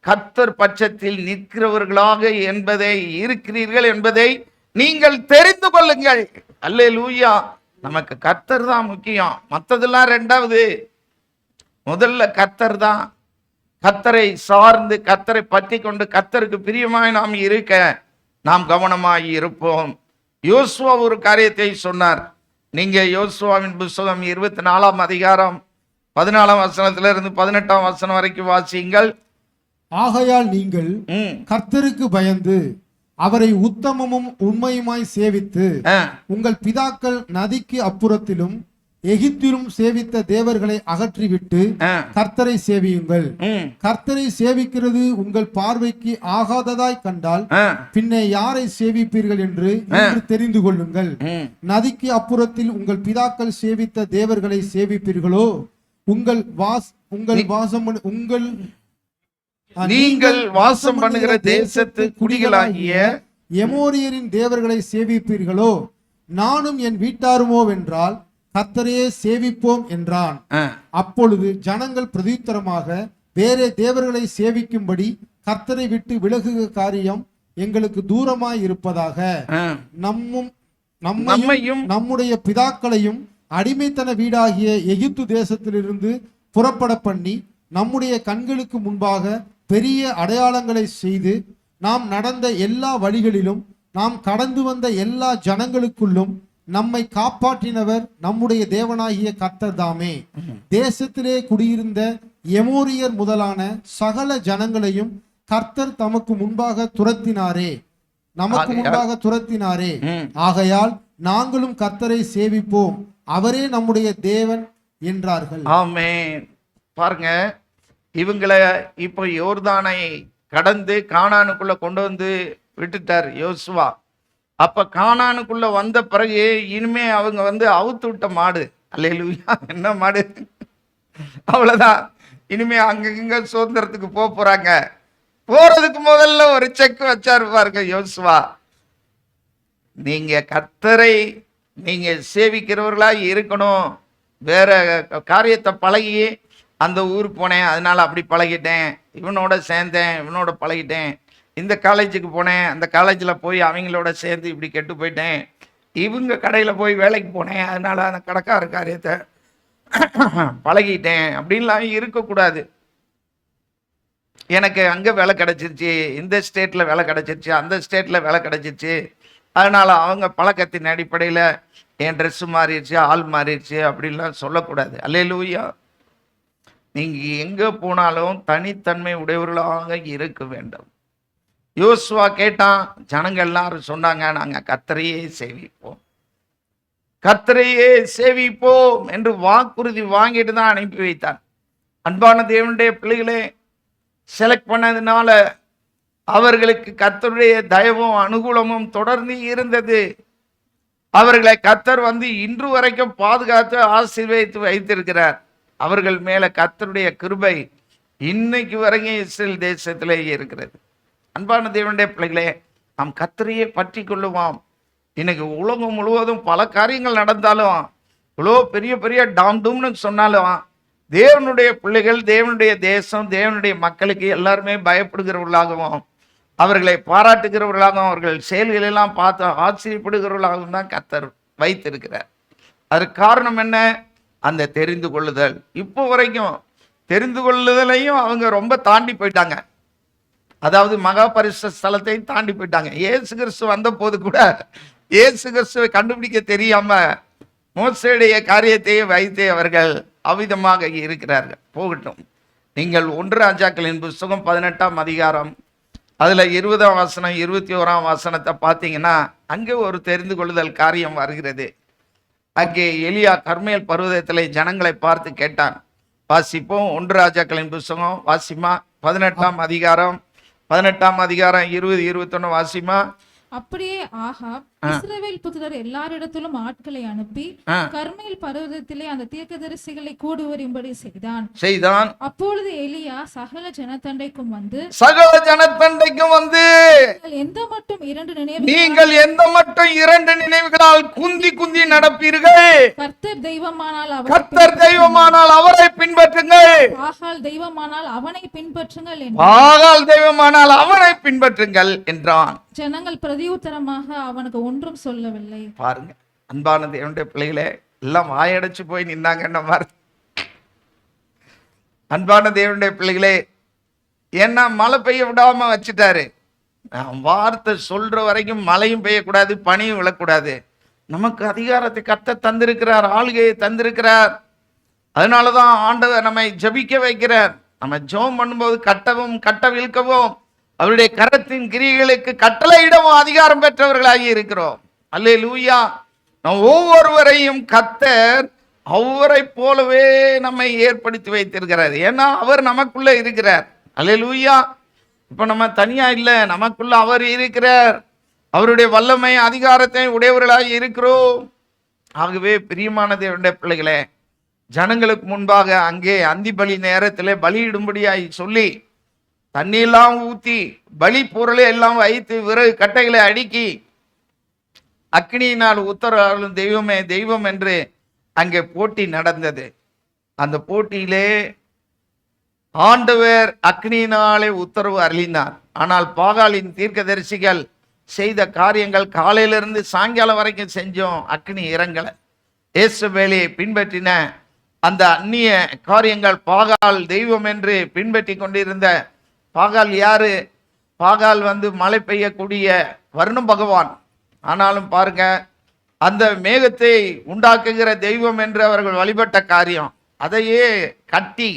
கர்த்தர் பட்சத்தில் நிற்கிறவர்களாக என்பதை இருக்கிறீர்கள் என்பதை நீங்கள் தெரிந்து கொள்ளுங்கள். அல்லேலூயா. நமக்கு கர்த்தர் தான் முக்கியம், மற்றதெல்லாம் ரெண்டாவது. முதல்ல கர்த்தர் தான். கர்த்தரை சார்ந்து கர்த்தரை பற்றி கொண்டு கர்த்தருக்கு பிரியமாய் நாம் இருக்க நாம் கவனமாய் இருப்போம். யோசுவா ஒரு காரியத்தை சொன்னார். நீங்க யோசுவாவின் புத்தகம் 24ஆம் அதிகாரம் 14ஆம் வசனத்திலிருந்து 18ஆம் வசனம் வரைக்கும் வாசியுங்கள். ஆகையால் நீங்கள் கர்த்தருக்கு பயந்து அவரை உத்தமமும் உண்மையுமாய் சேவித்து உங்கள் பிதாக்கள் நதிக்கு அப்புறத்திலும் எகிப்திலும் சேவித்த தேவர்களை அகற்றிவிட்டு கர்த்தரை சேவியுங்கள். கர்த்தரை சேவிக்கிறது உங்கள் பார்வைக்கு ஆகாததாய் கண்டால் பின்னே யாரை சேவிப்பீர்கள் என்று தெரிந்து கொள்ளுங்கள். நதிக்கு அப்புறத்தில் உங்கள் பிதாக்கள் சேவித்த தேவர்களை சேவிப்பீர்களோ? நீங்கள் வாசம் பண்ணுகிற தேசத்து குடிகளாகிய எமோரியரின் தேவர்களை சேவிப்பீர்களோ? நானும் என் வீட்டாருமோ வென்றால் கர்த்தரையே சேவிப்போம் என்றான். அப்பொழுது ஜனங்கள் பிரதியுத்தரமாக, வேறே தேவர்களை சேவிக்கும்படி கர்த்தரை விட்டு விலகுக காரியம் எங்களுக்கு தூரமாய் இருப்பதாக. நம்மையும் நம்முடைய பிதாக்களையும் அடிமைத்தன வீடாகிய எகிப்து தேசத்திலிருந்து புறப்பட பண்ணி நம்முடைய கண்களுக்கு முன்பாக பெரிய அடையாளங்களை செய்து நாம் நடந்த எல்லா வழிகளிலும் நாம் கடந்து வந்த எல்லா ஜனங்களுக்குள்ளும் நம்மை காப்பாற்றினவர் நம்முடைய தேவனாகிய கர்த்தர் தாமே. தேசத்திலே குடியிருந்த எமோரியர் முதலான சகல ஜனங்களையும் கர்த்தர் நமக்கு முன்பாக துரத்தினாரே. ஆகையால் நாங்களும் கர்த்தரை சேவிப்போம், அவரே நம்முடைய தேவன் என்றார்கள். ஆமென். பாருங்க, இவங்களை இப்போ யோர்தானை கடந்து கானானுக்குள்ள கொண்டு வந்து விட்டுட்டார் யோசுவா. அப்ப கானானுக்குள்ள வந்த பிறகு இனிமே அவங்க அவுத்து விட்ட மாடு. அல்லேலூயா. என்ன மாடு? அவ்வளவுதான். இனிமே அங்கங்க சுதந்திரத்துக்கு போறாங்க. போறதுக்கு முதல்ல ஒரு செக் வச்சாரு பாருங்க யோசுவா. நீங்க கர்த்தரை நீங்க சேவிக்கிறவர்களா இருக்கணும். வேற காரியத்தை பழகி அந்த ஊர் போனேன், அதனால அப்படி பழகிட்டேன், இவனோட சேர்ந்தேன், இவனோட பழகிட்டேன், இந்த காலேஜுக்கு போனேன், அந்த காலேஜில் போய் அவங்களோட சேர்ந்து இப்படி கெட்டு போயிட்டேன், இவங்க கடையில் போய் வேலைக்கு போனேன், அதனால அந்த கடைக்கார காரியத்தை பழகிட்டேன் அப்படின்லாம் இருக்கக்கூடாது. எனக்கு அங்கே வேலை கிடச்சிருச்சு, இந்த ஸ்டேட்டில் வேலை கிடச்சிருச்சு, அந்த ஸ்டேட்டில் வேலை கிடச்சிருச்சு, அதனால் அவங்க பழக்கத்தின் அடிப்படையில் என் ட்ரெஸ்ஸு மாறிடுச்சு, ஆள் மாறிடுச்சு அப்படின்லாம் சொல்லக்கூடாது. அல்லேலூயா. நீங்கள் எங்கே போனாலும் தனித்தன்மை உடையவர்களாக இருக்க வேண்டும். யோசுவா கேட்டான், ஜனங்கள் எல்லாரும் சொன்னாங்க, நாங்கள் கர்த்தரையே சேவிப்போம், கர்த்தரையே சேவிப்போம் என்று வாக்குறுதி வாங்கிட்டு தான் அனுப்பி வைத்தான். அன்பான தேவனுடைய பிள்ளைகளே, செலக்ட் பண்ணதுனால அவர்களுக்கு கர்த்தருடைய தயவும் அனுகூலமும் தொடர்ந்து இருந்தது. அவர்களை கர்த்தர் இன்று வரைக்கும் பாதுகாத்து ஆசீர்வதித்து வைத்திருக்கிறார். அவர்கள் மேல கர்த்தருடைய கிருபை இன்னைக்கு வரைக்கும் இஸ்ரேல் தேசத்திலே இருக்கிறது. அன்பான தேவனுடைய பிள்ளைகளே, நாம் கர்த்தரையே பற்றி கொள்ளுவோம். இன்னைக்கு உலகம் முழுவதும் பல காரியங்கள் நடந்தாலும், இவ்வளோ பெரிய பெரிய டாம்டூம்னு சொன்னாலும், தேவனுடைய பிள்ளைகள், தேவனுடைய தேசம், தேவனுடைய மக்களுக்கு எல்லாருமே பயப்படுகிறவர்களாகவும் அவர்களை பாராட்டுகிறவர்களாகவும் அவர்கள் செயல்களெல்லாம் பார்த்து ஆச்சரியப்படுகிறவர்களாகவும் தான் கர்த்தர் வைத்திருக்கிறார். அதற்கு காரணம் என்ன? அந்த தெரிந்து கொள்ளுதல். இப்போ வரைக்கும் தெரிந்து கொள்ளுதலையும் அவங்க ரொம்ப தாண்டி போயிட்டாங்க. அதாவது மகா பரிசுத்த ஸ்தலத்தை தாண்டி போயிட்டாங்க. இயேசு கிறிஸ்து வந்த போது கூட இயேசு கிறிஸ்துவை கண்டுபிடிக்க தெரியாம மோசேடைய காரியத்தையே வைத்தே அவர்கள் அவ்விதமாக இருக்கிறார்கள். போகட்டும். நீங்கள் 1 ராஜாக்களின் புத்தகம் 18ஆம் அதிகாரம் அதுல 20ஆம் வசனம் 21ஆம் வசனத்தை பார்த்தீங்கன்னா அங்கே ஒரு தெரிந்து கொள்ளுதல் காரியம் வருகிறது. அங்கே எலியா கர்மேல் பர்வதத்திலே ஜனங்களை பார்த்து கேட்டான். வாசிப்போம். 1 ராஜாக்களின் புத்தகம் வாசிமா 18ஆம் அதிகாரம் 20 21 வாசிமா. அப்படியே ஆகாப் இஸ்ரவேல் புத்திரர் எல்லாரிடத்திலும் ஆட்களை அனுப்பி கர்மேல் பர்வதத்திலே அந்த தீர்க்கதரிசிகளை கூடி வரும்படி செய்தான். அப்பொழுது எலியா சகல ஜனத்தண்டைக்கும் வந்து நீங்கள் எந்த மட்டும் இரண்டு நினைவுகளால் குந்தி குந்தி நடப்பீர்கள். கர்த்தர் தெய்வமானால் அவரை பின்பற்றுங்கள், பாகால் தெய்வமானால் அவனை பின்பற்றுங்கள் என்றான். ஜனங்கள் பிரதியுத்தரமாக அவனுக்கு ஒன்றும் சொல்லவில்லை. பாருங்க அன்பான தேவனுடைய பிள்ளைகளே, எல்லாம் வாயடைச்சு போய் நின்னாங்க. அன்பான தேவனுடைய பிள்ளைகளே, ஏன்னா மழை பெய்ய விடாம வச்சுட்டாரு. வார்த்தை சொல்ற வரைக்கும் மழையும் பெய்யக்கூடாது, பனியும் விழக்கூடாது. நமக்கு அதிகாரத்தை கர்த்தர் தந்திருக்கிறார், ஆளுகையை தந்திருக்கிறார். அதனாலதான் ஆண்டவர் நம்மை ஜபிக்க வைக்கிறார். நம்ம ஜெபம் பண்ணும்போது கட்டவும் கட்டவிழ்க்கவும் அவருடைய கரத்தின் கிரியைகளுக்கு கட்டளையிடவும் அதிகாரம் பெற்றவர்களாகி இருக்கிறோம். அல்லேலூயா. நம் ஒவ்வொருவரையும் கர்த்தர் அவரை போலவே நம்மை ஏற்படுத்தி வைத்திருக்கிறார். ஏன்னா அவர் நமக்குள்ள இருக்கிறார். அல்லேலூயா. இப்ப நம்ம தனியா இல்லை, நமக்குள்ள அவர் இருக்கிறார். அவருடைய வல்லமை அதிகாரத்தை உடையவர்களாக இருக்கிறோம். ஆகவே பிரியமான தேவனுடைய பிள்ளைகளே, ஜனங்களுக்கு முன்பாக அங்கே அந்தி பலி நேரத்திலே பலியிடும்படியாய் சொல்லி தண்ணியெல்லாம் ஊற்றி பலி பொருளை எல்லாம் வைத்து விறகு கட்டைகளை அடுக்கி அக்னியினால் உத்தரவாலும் தெய்வமே தெய்வம் என்று அங்கே போட்டி நடந்தது. அந்த போட்டியிலே ஆண்டவர் அக்னியினாலே உத்தரவு அருளினார். ஆனால் பாகாலின் தீர்க்கதரிசிகள் செய்த காரியங்கள் காலையிலிருந்து சாயங்காலம் வரைக்கும் செஞ்சோம், அக்னி இறங்கலை. இயேசுவேலியை பின்பற்றின அந்த அந்நிய காரியங்கள், பாகால் தெய்வம் என்று பின்பற்றி கொண்டிருந்த பாகால் யாரு? பாகால் மழை பெய்யக்கூடிய வருணம் பகவான். ஆனாலும் பாருங்க, அந்த மேகத்தை உண்டாக்குகிற தெய்வம் என்று அவர்கள் வழிபட்ட காரியம், அதையே கட்டி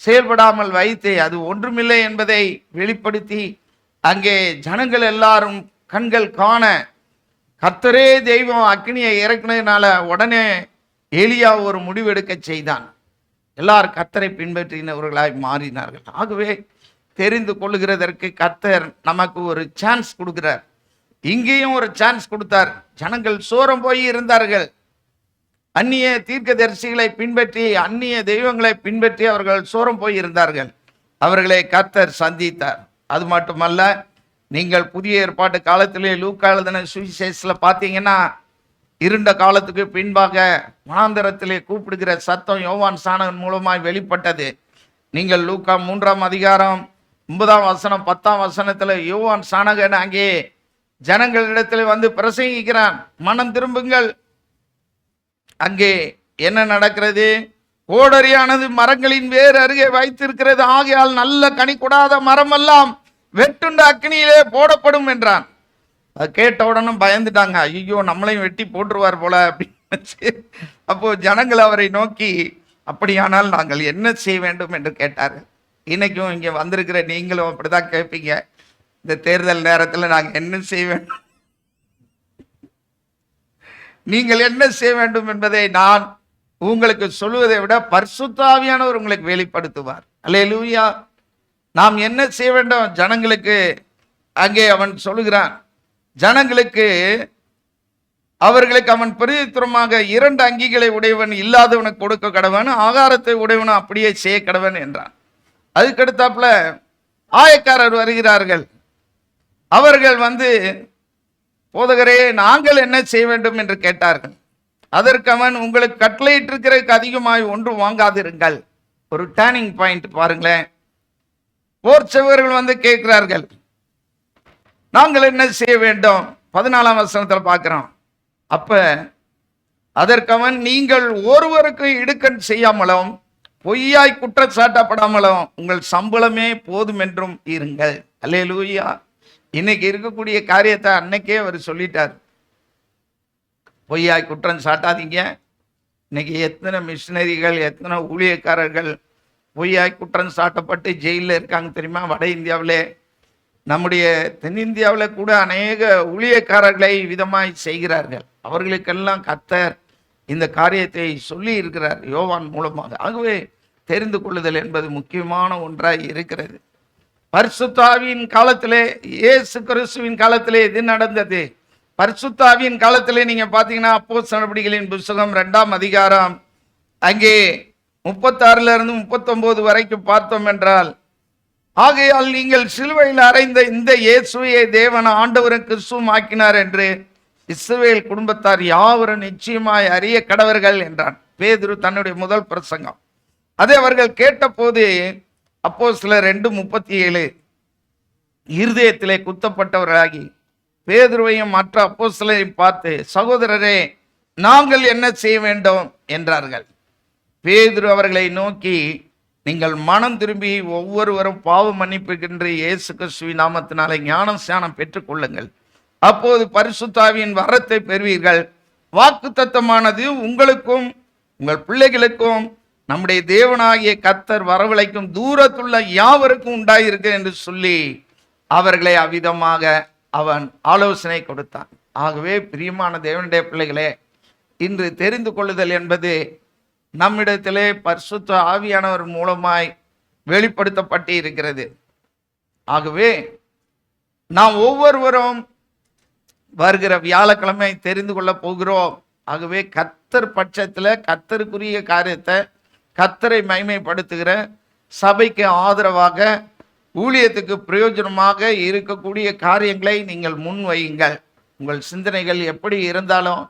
செயல்படாமல் வைத்து அது ஒன்றுமில்லை என்பதை வெளிப்படுத்தி அங்கே ஜனங்கள் எல்லாரும் கண்கள் காண கர்த்தரே தெய்வம் அக்னியை இறக்குனதுனால உடனே எலியா ஒரு முடிவெடுக்க செய்தான். எல்லாரும் கர்த்தரை பின்பற்றினவர்களாய் மாறினார்கள். ஆகவே தெரிந்து கொள்ளுகிறதற்கு கர்த்தர் நமக்கு ஒரு சான்ஸ் கொடுக்கிறார். இங்கேயும் ஒரு சான்ஸ் கொடுத்தார். ஜனங்கள் சோரம் போய் இருந்தார்கள். அந்நிய தீர்க்கதரிசிகளை பின்பற்றி அந்நிய தெய்வங்களை பின்பற்றி அவர்கள் சோரம் போய் இருந்தார்கள். அவர்களை கர்த்தர் சந்தித்தார். அது மட்டுமல்ல, நீங்கள் புதிய ஏற்பாட்டு காலத்திலே லூக்கா எழுதின சுவிசேஷத்தில் பார்த்தீங்கன்னா, இருண்ட காலத்துக்கு பின்பாக வனாந்தரத்திலே கூப்பிடுகிற சத்தம் யோவான் ஸ்நானகன் மூலமாய் வெளிப்பட்டது. நீங்கள் லூக்கா 3ஆம் அதிகாரம் 9ஆம் வசனம் 10ஆம் வசனத்தில் யோவான் ஸ்நானகன் அங்கே ஜனங்களிடத்தில் பிரசங்கிக்கிறான், மனம் திரும்புங்கள். அங்கே என்ன நடக்கிறது? கோடரியானது மரங்களின் வேறு அருகே வைத்திருக்கிறது, ஆகையால் நல்ல கனி கொடாத மரம் எல்லாம் வெட்டுண்ட அக்னியிலே போடப்படும் என்றான். அது கேட்ட உடனே பயந்துட்டாங்க, ஐயோ நம்மளையும் வெட்டி போட்டுருவார் போல அப்படின்னு. அப்போ ஜனங்கள் அவரை நோக்கி, அப்படியானால் நாங்கள் என்ன செய்ய வேண்டும் என்று கேட்டார்கள். இன்னைக்கும் இங்கே வந்திருக்கிற நீங்களும் அப்படிதான் கேட்பீங்க, இந்த தேர்தல் நேரத்தில் நாங்கள் என்ன செய்ய வேண்டும், நீங்கள் என்ன செய்ய வேண்டும் என்பதை நான் உங்களுக்கு சொல்வதை விட பரிசுத்த ஆவியானவர் உங்களுக்கு வெளிப்படுத்துவார். அல்லேலூயா. நாம் என்ன செய்ய வேண்டும்? ஜனங்களுக்கு அங்கே அவன் சொல்லுகிறான், ஜனங்களுக்கு அவர்களுக்கு அவன் பிரதித்திரமாக 2 அங்கிகளை உடையவன் இல்லாதவனுக்கு கொடுக்க கடவன், ஆகாரத்தை உடையவன் அப்படியே செய்ய கடவன் என்றான். அதுக்கடுத்தாப்புல ஆயக்காரர் வருகிறார்கள். அவர்கள் போதகரே நாங்கள் என்ன செய்ய வேண்டும் என்று கேட்டார்கள். அதற்கு அவன், உங்களுக்கு கட்டளையிட்டிருக்கிறதுக்கு அதிகமாய் ஒன்று வாங்காதிருங்கள். ஒரு டேர்னிங் பாயிண்ட் பாருங்களேன். போர்ச்சவர்கள் கேட்கிறார்கள், நாங்கள் என்ன செய்ய வேண்டும்? 14ஆம் வசனத்தில் பார்க்கிறோம். அப்ப அதற்கு அவன், நீங்கள் ஒருவருக்கு இடுக்கண் செய்யாமலும் பொய்யாய் குற்றச்சாட்டப்படாமலும் உங்கள் சம்பளமே போதும் என்றும் இருங்கள். அல்லேலூயா. இன்னைக்கு இருக்கக்கூடிய காரியத்தை அன்னைக்கே அவர் சொல்லிட்டார், பொய்யாய் குற்றம் சாட்டாதீங்க. இன்னைக்கு எத்தனை மிஷினரிகள், எத்தனை ஊழியக்காரர்கள் பொய்யாய் குற்றம் சாட்டப்பட்டு ஜெயிலில் இருக்காங்க தெரியுமா? வட இந்தியாவிலே, நம்முடைய தென்னிந்தியாவில் கூட அநேக ஊழியக்காரர்களை விதமாய் செய்கிறார்கள். அவர்களுக்கெல்லாம் கர்த்தர் இந்த காரியத்தை சொல்லி இருக்கிறார் யோவான் மூலமாக. ஆகவே தெரிந்து கொள்ளுதல் என்பது முக்கியமான ஒன்றாய் இருக்கிறது. பரிசுத்த ஆவியின் காலத்திலே, இயேசு கிறிஸ்துவின் காலத்திலே இது நடந்தது. பரிசுத்த ஆவியின் காலத்திலே நீங்க பாத்தீங்கன்னா அப்போஸ்தலர் நடபடிகளின் புஸ்தகம் 2ஆம் அதிகாரம் அங்கே 36 இருந்து 39 வரைக்கும் பார்த்தோம் என்றால், ஆகையால் நீங்கள் சிலுவையில் அறைந்த இந்த இயேசுவை தேவன் ஆண்டவரும் கிறிஸ்துவும் ஆக்கினார் என்று இஸ்ரவேல் குடும்பத்தார் யாவரும் நிச்சயமாய் அறிய கடவர்கள் என்றான் பேதுரு தன்னுடைய முதல் பிரசங்கம். அதை அவர்கள் கேட்டபோது அப்போஸ்தலர் 2:37 இருதயத்திலே குத்தப்பட்டவராகி பேதுருவையும் மற்ற அப்போஸ்தலரையும் பார்த்து, சகோதரரே, நாங்கள் என்ன செய்ய வேண்டும் என்றார்கள். பேதுரு அவர்களை நோக்கி, நீங்கள் மனம் திரும்பி ஒவ்வொருவரும் பாவ மன்னிப்புகின்ற இயேசு கிறிஸ்துவின் நாமத்தினாலே ஞானம் ஸ்நானம் பெற்றுக் கொள்ளுங்கள், அப்போது பரிசுத்த ஆவியின் வரத்தை பெறுவீர்கள். வாக்குத்தத்தமானது உங்களுக்கும் உங்கள் பிள்ளைகளுக்கும் நம்முடைய தேவனாகிய கர்த்தர் வரவழைக்கும் தூரத்துள்ள யாவருக்கும் உண்டாயிருக்கு என்று சொல்லி அவர்களை அவ்விதமாக அவன் ஆலோசனை கொடுத்தான். ஆகவே பிரியமான தேவனுடைய பிள்ளைகளே, இன்று தெரிந்து கொள்ளுதல் என்பது நம்மிடத்திலே பரிசுத்த ஆவியானவர் மூலமாய் வெளிப்படுத்தப்பட்டு இருக்கிறது. ஆகவே நாம் ஒவ்வொருவரும் வருகிற வியாழக்கிழமை தெரிந்து கொள்ள போகிறோம். ஆகவே கர்த்தர் பட்சத்தில் கர்த்தருக்குரிய காரியத்தை, கர்த்தரை மகிமைப்படுத்துகிற சபைக்கு ஆதரவாக ஊழியத்துக்கு பிரயோஜனமாக இருக்கக்கூடிய காரியங்களை நீங்கள் முன்வையுங்கள். உங்கள் சிந்தனைகள் எப்படி இருந்தாலும்,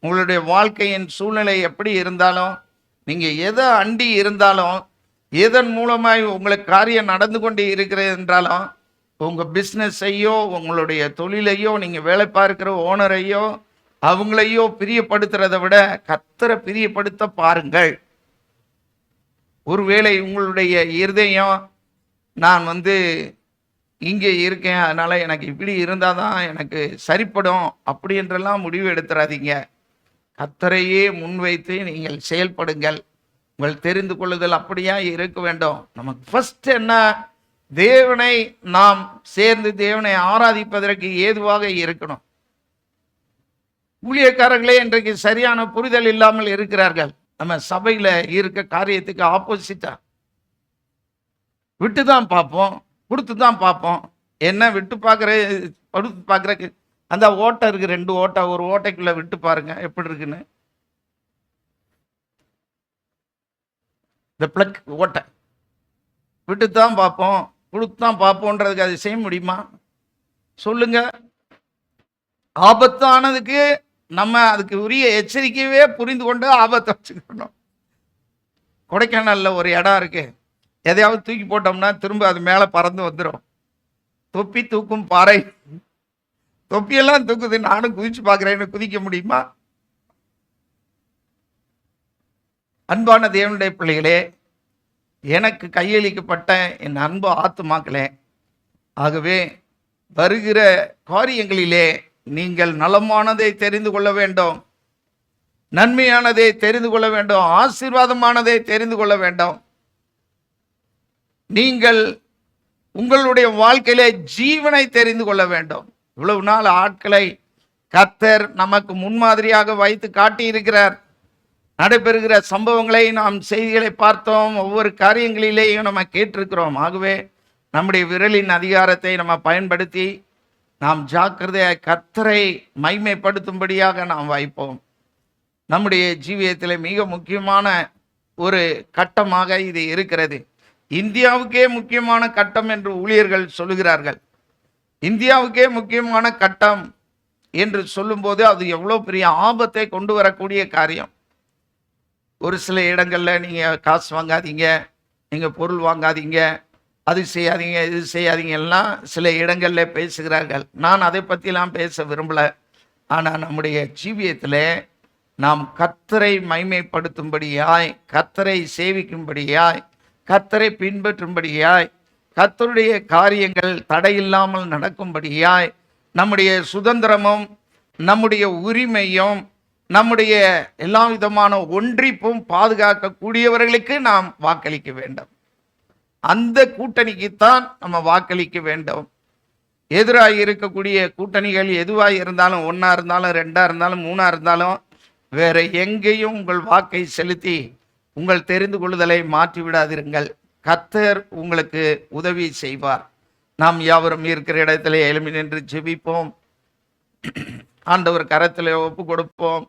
உங்களுடைய வாழ்க்கையின் சூழ்நிலை எப்படி இருந்தாலும், நீங்கள் எதை அண்டி இருந்தாலும், எதன் மூலமாய் உங்களுக்கு காரியம் நடந்து கொண்டு இருக்கிறது என்றாலும், உங்கள் பிஸ்னஸையோ உங்களுடைய தொழிலையோ நீங்கள் வேலை பார்க்கிற ஓனரையோ அவங்களையோ பிரியப்படுத்துறதை விட கர்த்தரை பிரியப்படுத்த பாருங்கள். ஒருவேளை உங்களுடைய இருதயம், நான் இங்கே இருக்கேன், அதனால் எனக்கு இப்படி இருந்தால் தான் எனக்கு சரிப்படும் அப்படி என்றெல்லாம் முடிவு எடுத்துறாதீங்க. கர்த்தரையே முன்வைத்து நீங்கள் செயல்படுங்கள். உங்கள் தெரிந்து கொள்ளுதல் அப்படியா இருக்க வேண்டும். நமக்கு ஃபர்ஸ்ட் என்ன, தேவனை நாம் சேர்ந்து தேவனை ஆராதிப்பதற்கு ஏதுவாக இருக்கணும். ஊழியக்காரர்களே இன்றைக்கு சரியான புரிதல் இல்லாமல் இருக்கிறார்கள். நம்ம சபையில் இருக்க காரியத்துக்கு ஆப்போசிட்டா விட்டு தான் பார்ப்போம், கொடுத்து தான் பார்ப்போம். என்ன விட்டு கொடுத்து பார்க்குறக்கு அந்த ஓட்டை இருக்கு, 2 ஓட்டை, ஒரு ஓட்டைக்குள்ள விட்டு பாருங்க எப்படி இருக்குன்னு. இந்த பிளக் ஓட்டை விட்டு தான் பார்ப்போம், கொடுத்து தான் பார்ப்போன்றதுக்கு அது செய்ய முடியுமா சொல்லுங்க? ஆபத்தானதுக்கு நம்ம அதுக்கு உரிய எச்சரிக்கையவே புரிந்து கொண்டு ஆபத்தை வச்சுக்கணும். கொடைக்கானல்ல ஒரு இடம் இருக்கு, எதையாவது தூக்கி போட்டோம்னா திரும்ப அது மேலே பறந்து வந்துடும். தொப்பி தூக்கும் பாறை, தொப்பியெல்லாம் தூக்குது, நானும் குதிச்சு பார்க்குறேன்னு குதிக்க முடியுமா? அன்பான தேவனுடைய பிள்ளைகளே, எனக்கு கையளிக்கப்பட்ட என் அன்பு ஆத்துமாக்களே, ஆகவே வருகிற காரியங்களிலே நீங்கள் நலமானதை தெரிந்து கொள்ள வேண்டும், நன்மையானதை தெரிந்து கொள்ள வேண்டும், ஆசீர்வாதமானதை தெரிந்து கொள்ள வேண்டும். நீங்கள் உங்களுடைய வாழ்க்கையிலே ஜீவனை தெரிந்து கொள்ள வேண்டும். இவ்வளவு நாள் ஆட்களை கர்த்தர் நமக்கு முன்மாதிரியாக வைத்து காட்டியிருக்கிறார். நடைபெறுகிற சம்பவங்களை நாம் செய்திகளை பார்த்தோம், ஒவ்வொரு காரியங்களிலேயும் நம்ம கேட்டிருக்கிறோம். ஆகவே நம்முடைய விரலின் அதிகாரத்தை நம்ம பயன்படுத்தி நாம் ஜாக்கிரதையாக கர்த்தரை மைமைப்படுத்தும்படியாக நாம் வைப்போம். நம்முடைய ஜீவியத்தில் மிக முக்கியமான ஒரு கட்டமாக இது இருக்கிறது. இந்தியாவுக்கே முக்கியமான கட்டம் என்று ஊழியர்கள் சொல்லுகிறார்கள். இந்தியாவுக்கே முக்கியமான கட்டம் என்று சொல்லும்போது அது எவ்வளோ பெரிய ஆபத்தை கொண்டு வரக்கூடிய காரியம். ஒரு சில இடங்களில் நீங்கள் காசு வாங்காதீங்க, நீங்கள் பொருள் வாங்காதீங்க, அது செய்யாதீங்க, இது செய்யாதீங்க எல்லாம் சில இடங்களில் பேசுகிறார்கள். நான் அதை பற்றிலாம் பேச விரும்பலை. ஆனால் நம்முடைய ஜீவியத்தில் நாம் கர்த்தரை மைமைப்படுத்தும்படியாய், கர்த்தரை சேவிக்கும்படியாய், கர்த்தரை பின்பற்றும்படியாய், கர்த்தருடைய காரியங்கள் தடையில்லாமல் நடக்கும்படியாய், நம்முடைய சுதந்திரமும் நம்முடைய உரிமையும் நம்முடைய எல்லா விதமான ஒன்றிப்பும் பாதுகாக்கக்கூடியவர்களுக்கு நாம் வாக்களிக்க வேண்டும். அந்த கூட்டணிக்குத்தான் நம்ம வாக்களிக்க வேண்டும். எதிராக இருக்கக்கூடிய கூட்டணிகள் எதுவாக இருந்தாலும், 1 இருந்தாலும் 2 இருந்தாலும் 3 இருந்தாலும் வேற எங்கேயும் உங்கள் வாக்கை செலுத்தி உங்கள் தெரிந்து கொள்ளுதலை மாற்றி விடாதிருங்கள். கர்த்தர் உங்களுக்கு உதவி செய்வார். நாம் யாவரும் இருக்கிற இடத்திலே எழும்பி நின்று ஜெபிப்போம். ஆண்டவர் கரத்தில் ஒப்பு கொடுப்போம்.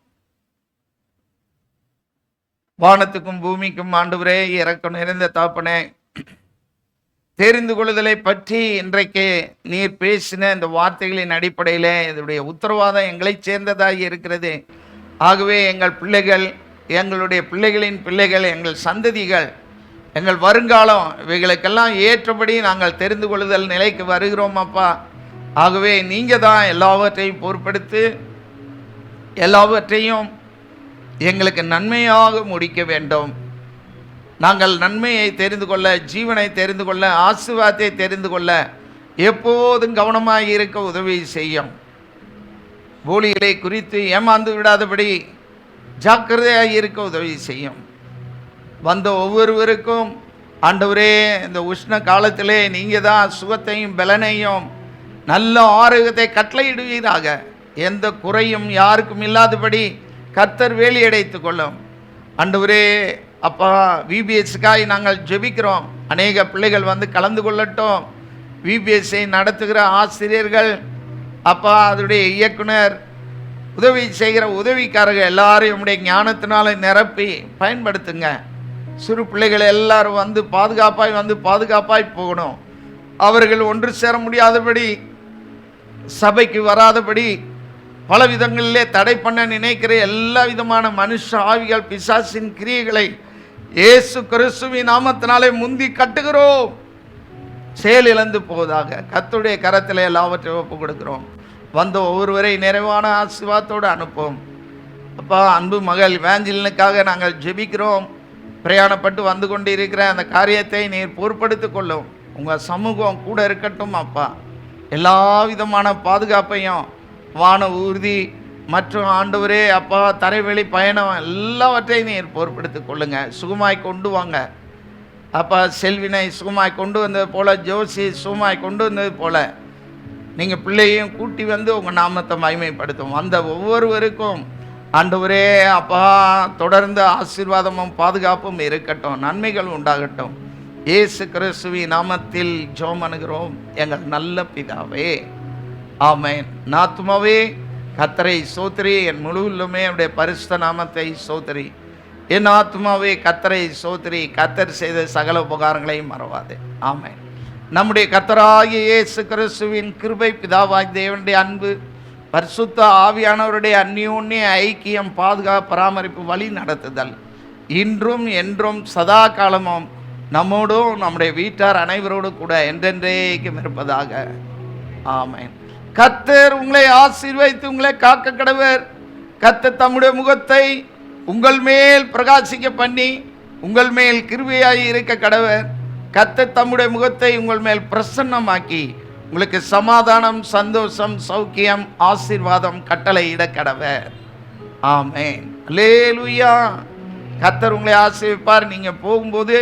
வானத்துக்கும் பூமிக்கும் ஆண்டவரே, இரக்கம் நிறைந்த தகப்பனே, தெரிந்து கொள்ளுதலை பற்றி இன்றைக்கு நீர் பேசின இந்த வார்த்தைகளின் அடிப்படையில் இதனுடைய உத்தரவாதம் எங்களை சேர்ந்ததாக இருக்கிறது. ஆகவே எங்கள் பிள்ளைகள், எங்களுடைய பிள்ளைகளின் பிள்ளைகள், எங்கள் சந்ததிகள், எங்கள் வருங்காலம், இவைகளுக்கெல்லாம் ஏற்றபடி நாங்கள் தெரிந்து கொள்ளுதல் நிலைக்கு வருகிறோம் அப்பா. ஆகவே நீங்கள் தான் எல்லாவற்றையும் பொறுப்படுத்தி எல்லாவற்றையும் எங்களுக்கு நன்மையாக முடிக்க வேண்டும். நாங்கள் நன்மையை தெரிந்து கொள்ள, ஜீவனை தெரிந்து கொள்ள, ஆசீர்வாதத்தை தெரிந்து கொள்ள எப்போதும் கவனமாக இருக்க உதவி செய்யும். ஊழியர்களை குறித்து ஏமாந்து விடாதபடி ஜாக்கிரதையாக இருக்க உதவி செய்யும். வந்த ஒவ்வொருவருக்கும் ஆண்டவரே, இந்த உஷ்ண காலத்திலே நீங்கள் தான் சுகத்தையும் பலனையும் நல்ல ஆரோக்கியத்தை கட்டளையிடுவீராக. எந்த குறையும் யாருக்கும் இல்லாதபடி கர்த்தர் வேலி அடைத்து கொள்ளும். ஆண்டவரே அப்பா, விபிஎஸ்க்காய் நாங்கள் ஜெபிக்கிறோம். அநேக பிள்ளைகள் வந்து கலந்து கொள்ளட்டும். விபிஎஸ்ஐ நடத்துகிற ஆசிரியர்கள் அப்பா, அதனுடைய இயக்குனர், உதவி செய்கிற உதவிக்காரர்கள் எல்லாரையும் உடைய ஞானத்தினால நிரப்பி பயன்படுத்துங்க. சிறு பிள்ளைகள் எல்லாரும் வந்து பாதுகாப்பாய் போகணும். அவர்கள் ஒன்று சேர முடியாதபடி, சபைக்கு வராதபடி, பல விதங்களிலே தடை பண்ண நினைக்கிற எல்லா விதமான மனுஷ ஆவிகள், பிசாசின் கிரியைகளை இயேசு கிறிஸ்துவின் நாமத்தினாலே முந்தி கட்டுகிறோம். செயல் இழந்து போவதாக கர்த்தருடைய கரத்தில் எல்லாவற்றையும் ஒப்பு கொடுக்கிறோம். வந்த ஒவ்வொருவரை நிறைவான ஆசீர்வாதத்தோடு அனுப்பும் அப்பா. அன்பு மகள் வேஞ்சலினுக்காக நாங்கள் ஜெபிக்கிறோம். பிரயாணப்பட்டு வந்து கொண்டு இருக்கிற அந்த காரியத்தை நீர் பொறுப்படுத்திக் கொள்ளும். உங்கள் சமூகம் கூட இருக்கட்டும் அப்பா. எல்லா விதமான பாதுகாப்பையும், வான ஊர்தி மற்றும் ஆண்டவரே அப்பா, தரைவெளி பயணம் எல்லாவற்றையும் நீர் பொறுப்படுத்திக் கொள்ளுங்க. சுகமாய் கொண்டு வாங்க அப்பா. செல்வினை சுகமாய் கொண்டு வந்தது போல, ஜோசி சுகமாய் கொண்டு வந்தது போல, நீங்கள் பிள்ளையும் கூட்டி வந்து உங்கள் நாமத்தை மகிமைப்படுத்தும். வந்த ஒவ்வொருவருக்கும் ஆண்டவரே அப்பா, தொடர்ந்து ஆசீர்வாதமும் பாதுகாப்பும் இருக்கட்டும், நன்மைகள் உண்டாகட்டும். இயேசு கிறிஸ்துவின் நாமத்தில் ஜெபம் பண்ணுகிறோம் எங்கள் நல்ல பிதாவே, ஆமென். நாத்துமாவே கர்த்தரை ஸ்தோத்திரி, என் முழு உள்ளமே அவருடைய பரிசுத்த நாமத்தை ஸ்தோத்திரி. என் ஆத்துமாவே கர்த்தரை ஸ்தோத்திரி, கர்த்தர் செய்த சகல உபகாரங்களையும் மறவாது. ஆமென். நம்முடைய கர்த்தராகிய இயேசு கிறிஸ்துவின் கிருபை, பிதாவாகிய தேவனுடைய அன்பு, பரிசுத்த ஆவியானவருடைய அந்யோன்ய ஐக்கியம், பராமரிப்பு, வழி நடத்துதல் இன்றும் என்றும் சதா காலமும் நம்மோடும் நம்முடைய வீட்டார் அனைவரோடு கூட என்றென்றைக்கும் இருப்பதாக. ஆமென். கர்த்தர் உங்களை ஆசீர்வதித்து உங்களை காக்க கடவர். கர்த்தர் தம்முடைய முகத்தை உங்கள் மேல் பிரகாசிக்க பண்ணி உங்கள் மேல் கிருபையாய் இருக்க கடவர். கர்த்தர் தம்முடைய முகத்தை உங்கள் மேல் பிரசன்னமாக்கி உங்களுக்கு சமாதானம், சந்தோஷம், சௌக்கியம், ஆசீர்வாதம் கட்டளையிட கடவர். ஆமென். அல்லேலூயா. கர்த்தர் உங்களை ஆசீர்வதிப்பார். நீங்கள் போகும்போது